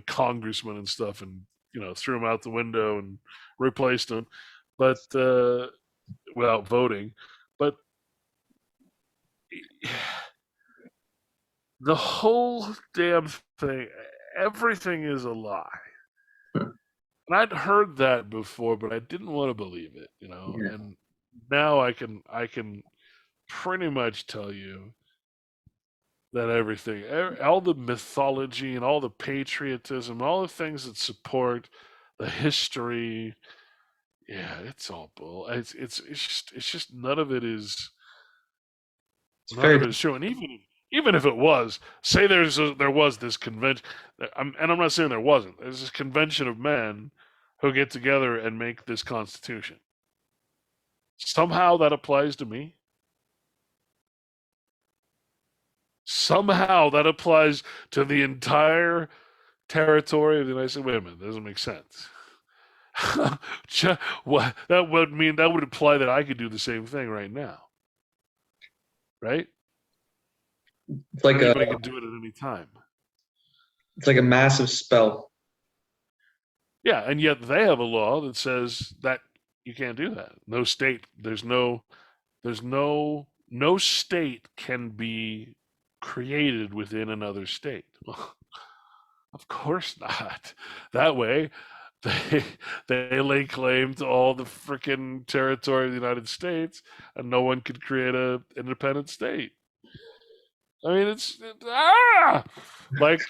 congressmen and stuff and threw them out the window and replaced them, but without voting. But the whole damn thing, everything is a lie. And I'd heard that before, but I didn't want to believe it, Yeah. And now I can pretty much tell you that everything, all the mythology and all the patriotism, all the things that support the history, yeah, it's all bull. It's just It's none very of it is true. And even if it was, say there was this convention, and I'm not saying there wasn't. There's this convention of men who get together and make this constitution. Somehow that applies to me. Somehow that applies to the entire territory of the United States. Wait a minute, that doesn't make sense. That would imply that I could do the same thing right now, right? it's like a Anybody can do it at any time. it's like a massive spell. Yeah, and yet they have a law that says that you can't do that. No state, no state can be created within another state. Well, of course not. That way, they they lay claim to all the freaking territory of the United States, and no one could create an independent state. I mean, like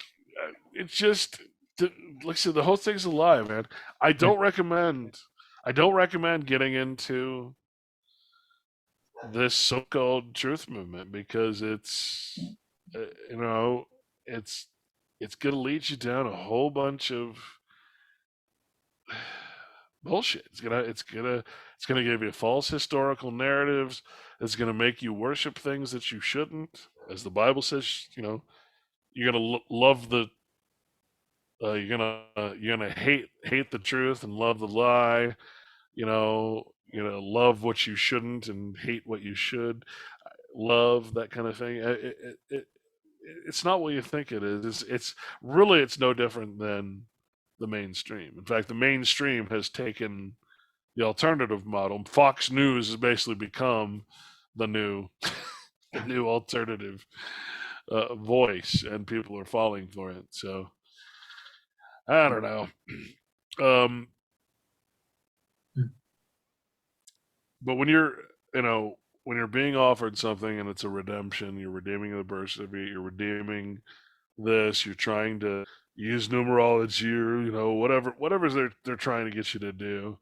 it's just like I said, the whole thing's a lie, man. I Yeah. don't recommend. I don't recommend getting into this so-called truth movement because uh, you know, it's it's gonna lead you down a whole bunch of bullshit. It's gonna give you false historical narratives. It's gonna make you worship things that you shouldn't, as the Bible says. You're gonna love the you're gonna hate the truth and love the lie. Love what you shouldn't and hate what you should. Love that kind of thing. It's not what you think it is. It's no different than the mainstream. In fact, the mainstream has taken the alternative model. Fox News has basically become the new the new alternative voice, and people are falling for it. So I don't know. Um, but when you're being offered something and it's a redemption, you're redeeming the birth certificate, you're redeeming this, you're trying to use numerology, or whatever they're trying to get you to do.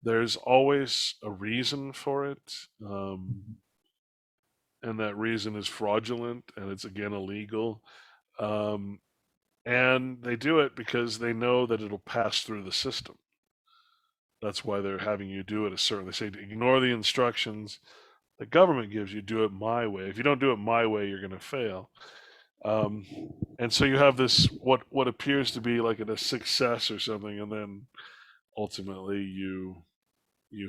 There's always a reason for it, and that reason is fraudulent, and it's again illegal. Um, and they do it because they know that it'll pass through the system. That's why they're having you do it a certain. They say ignore the instructions the government gives you. Do it my way. If you don't do it my way, you're going to fail. Um, and so you have this what appears to be like a success or something, and then ultimately you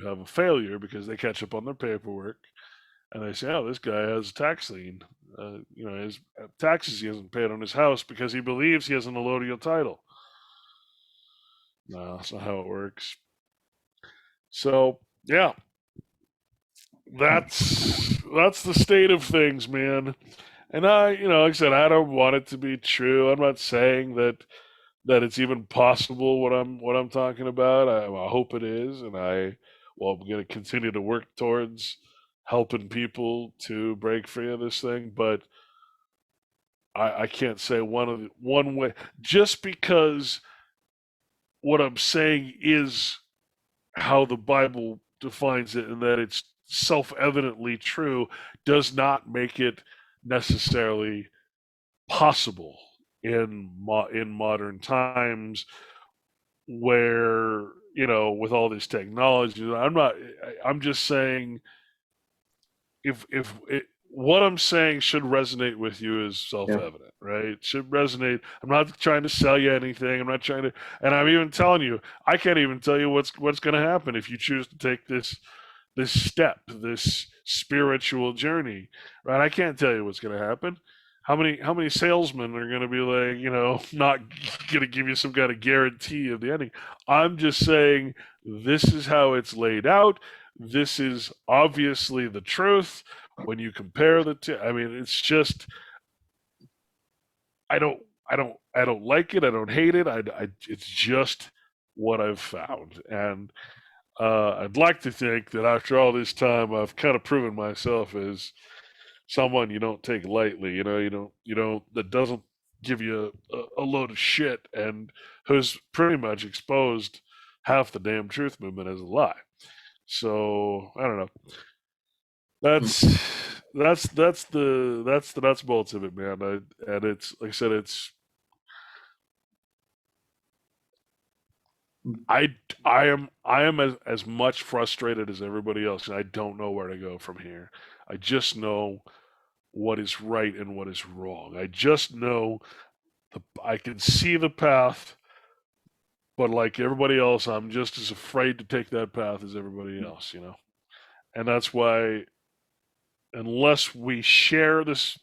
have a failure because they catch up on their paperwork and they say, "Oh, this guy has a tax lien. His taxes he hasn't paid on his house because he believes he has an allodial title." No, that's not how it works. So yeah, that's the state of things, man. And like I said, I don't want it to be true. I'm not saying that it's even possible what I'm talking about. I hope it is, and I'm going to continue to work towards helping people to break free of this thing. But I can't say one way just because what I'm saying is how the Bible defines it, and that it's self-evidently true, does not make it necessarily possible in modern times, where with all this technology. I'm just saying, if what I'm saying should resonate with you is Yeah. self-evident, right? It should resonate. I'm not trying to sell you anything. I'm not trying to, and I'm even telling you, I can't even tell you what's going to happen if you choose to take this step, this spiritual journey, right? I can't tell you what's going to happen. How many salesmen are going to be like, not going to give you some kind of guarantee of the ending? I'm just saying this is how it's laid out. This is obviously the truth when you compare the two. I mean, it's just I don't like it. I don't hate it. It's just what I've found, and I'd like to think that after all this time, I've kind of proven myself as someone you don't take lightly. You don't that doesn't give you a load of shit, and who's pretty much exposed half the damn truth movement as a lie. So I don't know. That's the nuts and bolts of it, man. And it's like I said, I am as much frustrated as everybody else, and I don't know where to go from here. I just know what is right and what is wrong. I just know I can see the path, but like everybody else, I'm just as afraid to take that path as everybody else. And that's why, unless we share this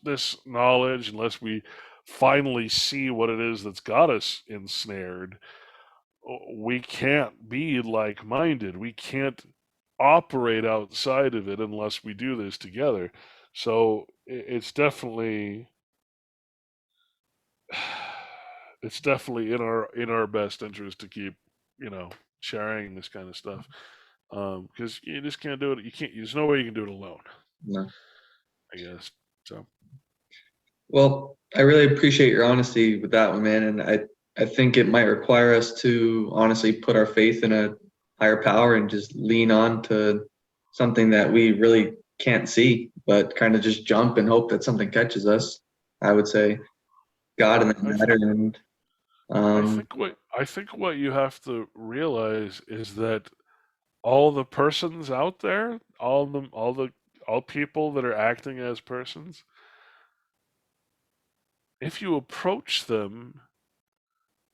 knowledge, unless we finally see what it is that's got us ensnared, we can't be like-minded. We can't operate outside of it unless we do this together. So it's definitely it's definitely in our best interest to keep sharing this kind of stuff, because you just can't do it. You can't. There's no way you can do it alone, No. I guess. So Well, I really appreciate your honesty with that one, man. And I think it might require us to honestly put our faith in a higher power and just lean on to something that we really can't see, but kind of just jump and hope that something catches us. I would say God in yeah, that matter. And um, I think what you have to realize is that all the persons out there, all people that are acting as persons, if you approach them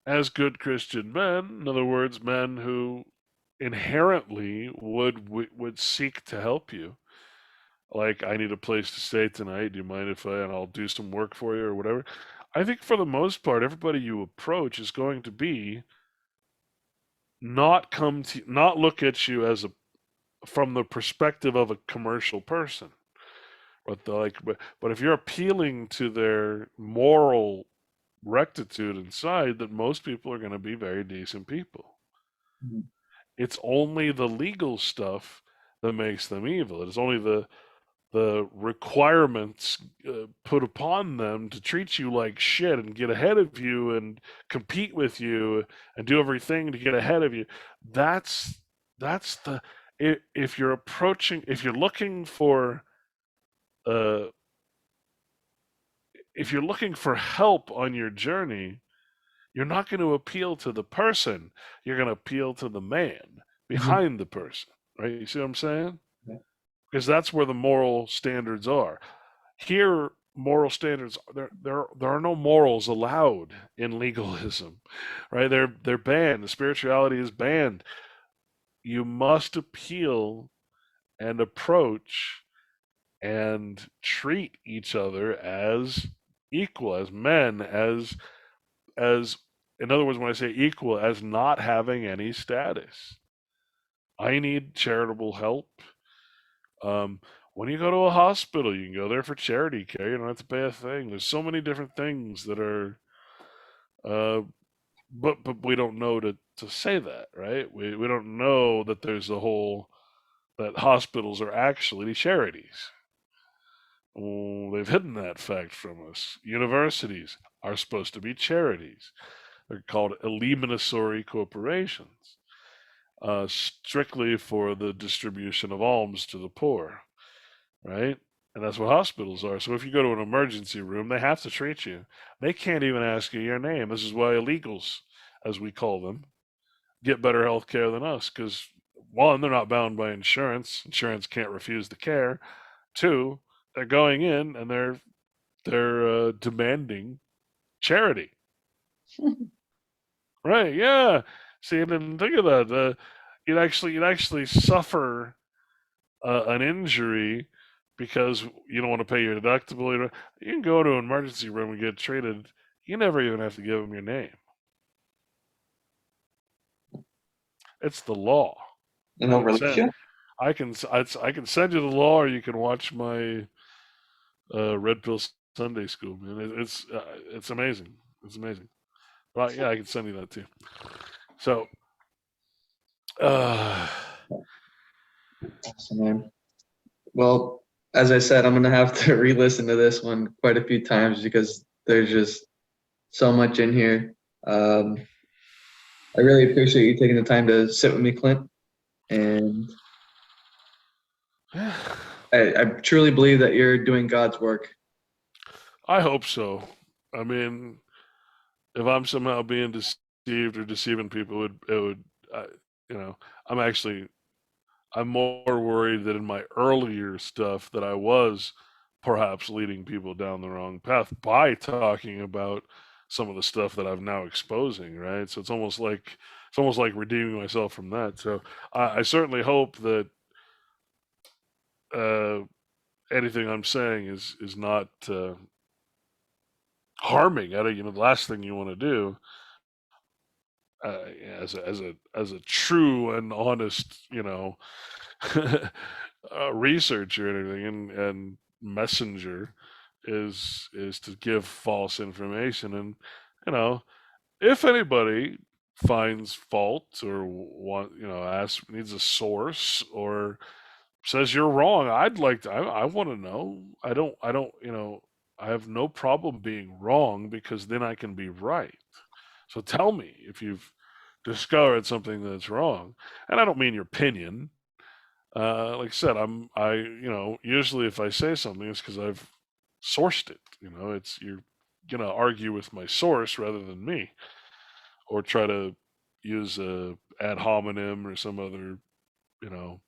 as good Christian men, in other words, men who inherently would seek to help you, like, I need a place to stay tonight. Do you mind if and I'll do some work for you or whatever. I think for the most part, everybody you approach is going to be not look at you as a from the perspective of a commercial person. But if you're appealing to their moral rectitude inside, that most people are going to be very decent people. It's only the legal stuff that makes them evil. It's only the requirements put upon them to treat you like shit and get ahead of you and compete with you and do everything to get ahead of you. That's the if you're approaching if you're looking for uh, if you're looking for help on your journey, you're not going to appeal to the person. You're going to appeal to the man Mhm. behind the person, right? You see what I'm saying? Yeah. Because that's where the moral standards are. Here, moral standards there are no morals allowed in legalism, right? They're banned. The spirituality is banned. You must appeal and approach and treat each other as equal, as men, as in other words, when I say equal, as not having any status. I need charitable help. Um, when you go to a hospital, you can go there for charity care. You don't have to pay a thing. There's so many different things that are, uh, but we don't know to say that, right? We don't know that there's a whole that hospitals are actually charities. Oh, they've hidden that fact from us. Universities are supposed to be charities. They're called eliminatory corporations, strictly for the distribution of alms to the poor, right? And that's what hospitals are. So if you go to an emergency room, they have to treat you. They can't even ask you your name. This is why illegals, as we call them, get better health care than us. Because one, they're not bound by insurance. Insurance can't refuse the care. Two, they're going in and they're demanding charity. Right? Yeah. See, and then think of that. You'd actually suffer an injury because you don't want to pay your deductible. You can go to an emergency room and get treated. You never even have to give them your name. It's the law. And I they'll can release send you? I can send you the law, or you can watch my Red Pill Sunday School. Man, it's amazing. It's amazing. But yeah, I can send you that too. So, uh, Awesome, man. Well, as I said, I'm gonna have to re-listen to this one quite a few times because there's just so much in here. I really appreciate you taking the time to sit with me, Clint. And I truly believe that you're doing God's work. I hope so. I mean, if I'm somehow being deceived or deceiving people, it would, I, you know, I'm actually I'm more worried that in my earlier stuff that I was perhaps leading people down the wrong path by talking about some of the stuff that I'm now exposing, right? So it's almost like redeeming myself from that. So I certainly hope that uh, anything I'm saying is not harming. The last thing you want to do as a true and honest, researcher and everything and messenger is to give false information. And you know if anybody finds fault or needs a source or says you're wrong, I want to know. I have no problem being wrong because then I can be right. So tell me if you've discovered something that's wrong. And I don't mean your opinion. Like I said, usually if I say something, it's because I've sourced it. You're gonna argue with my source rather than me, or try to use a ad hominem or some other, you know,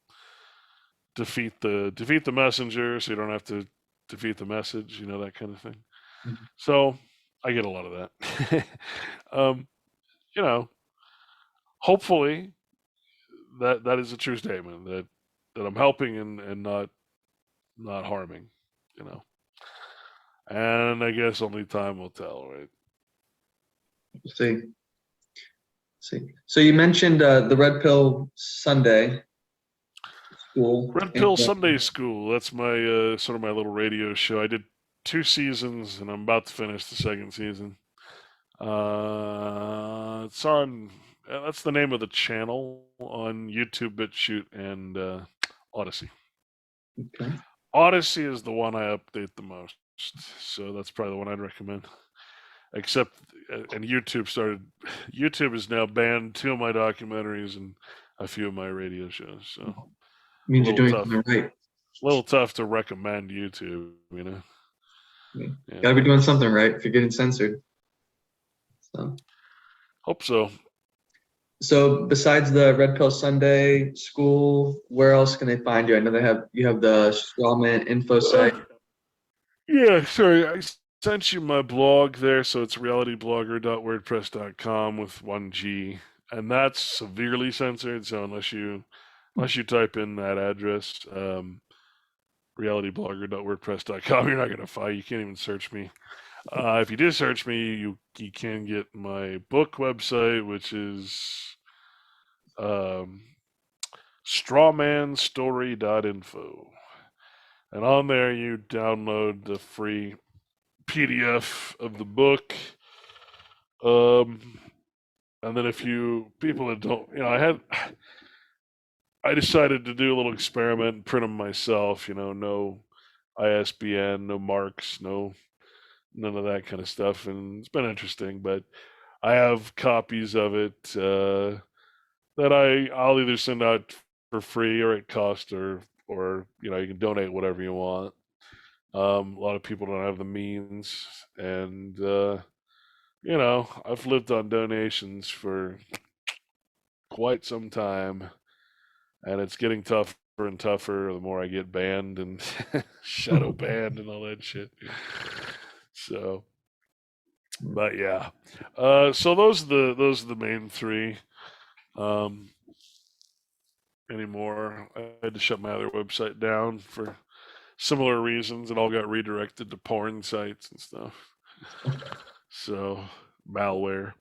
defeat the messenger, so you don't have to defeat the message. That kind of thing. Mhm. So I get a lot of that. um, you know, hopefully that is a true statement that I'm helping and not harming. You know, and I guess only time will tell, right? See, see. So you mentioned the Red Pill Sunday school. Red And Pill Sunday School. That's my sort of my little radio show. I did 2 seasons, and I'm about to finish the second season. It's on. That's the name of the channel on YouTube, BitChute, and Odyssey. okay. Odyssey is the one I update the most, so that's probably the one I'd recommend. Except, and YouTube has now banned 2 of my documentaries and a few of my radio shows. So It means you're doing something right. a little tough to recommend YouTube, you know. Yeah. Gotta be doing something right if you're getting censored. So. Hope so. So besides the Red Pill Sunday school, where else can they find you? I know you have the Strawman info site. Yeah, sorry, I sent you my blog there, so it's realityblogger.wordpress.com with 1G, and that's severely censored. So unless you type in that address, realityblogger.wordpress.com, you're not gonna find. You can't even search me. If you do search me, you can get my book website, which is strawmanstory.info. And on there, you download the free PDF of the book. And then people that don't, I decided to do a little experiment and print them myself, no ISBN, no marks, none of that kind of stuff. And it's been interesting, but I have copies of it that I'll either send out for free or at cost, or you can donate whatever you want. A lot of people don't have the means, and I've lived on donations for quite some time, and it's getting tougher and tougher the more I get banned and shadow banned and all that shit. So, but yeah, so those are the main three. Anymore, I had to shut my other website down for similar reasons. It all got redirected to porn sites and stuff. So, malware.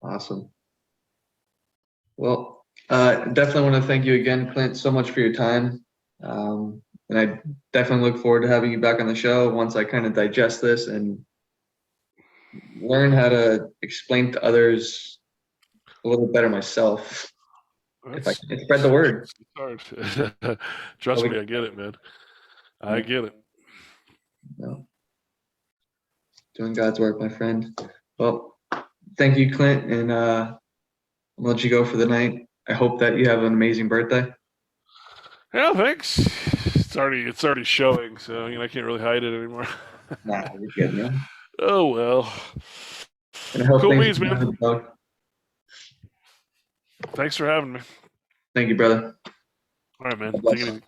Awesome. Well, definitely want to thank you again, Clint, so much for your time. And I definitely look forward to having you back on the show once I kind of digest this and learn how to explain to others a little better myself. If I can spread the word. It's hard. Trust me, I get it, man. I get it. No. Doing God's work, my friend. Well, thank you, Clint, and I'll let you go for the night. I hope that you have an amazing birthday. Yeah, thanks. It's already showing, so I can't really hide it anymore. Nah, you're good, man. Oh well. And I hope Cool things beans, man. Thanks for having me. Thank you, brother. All right, man. God Take bless. it easy.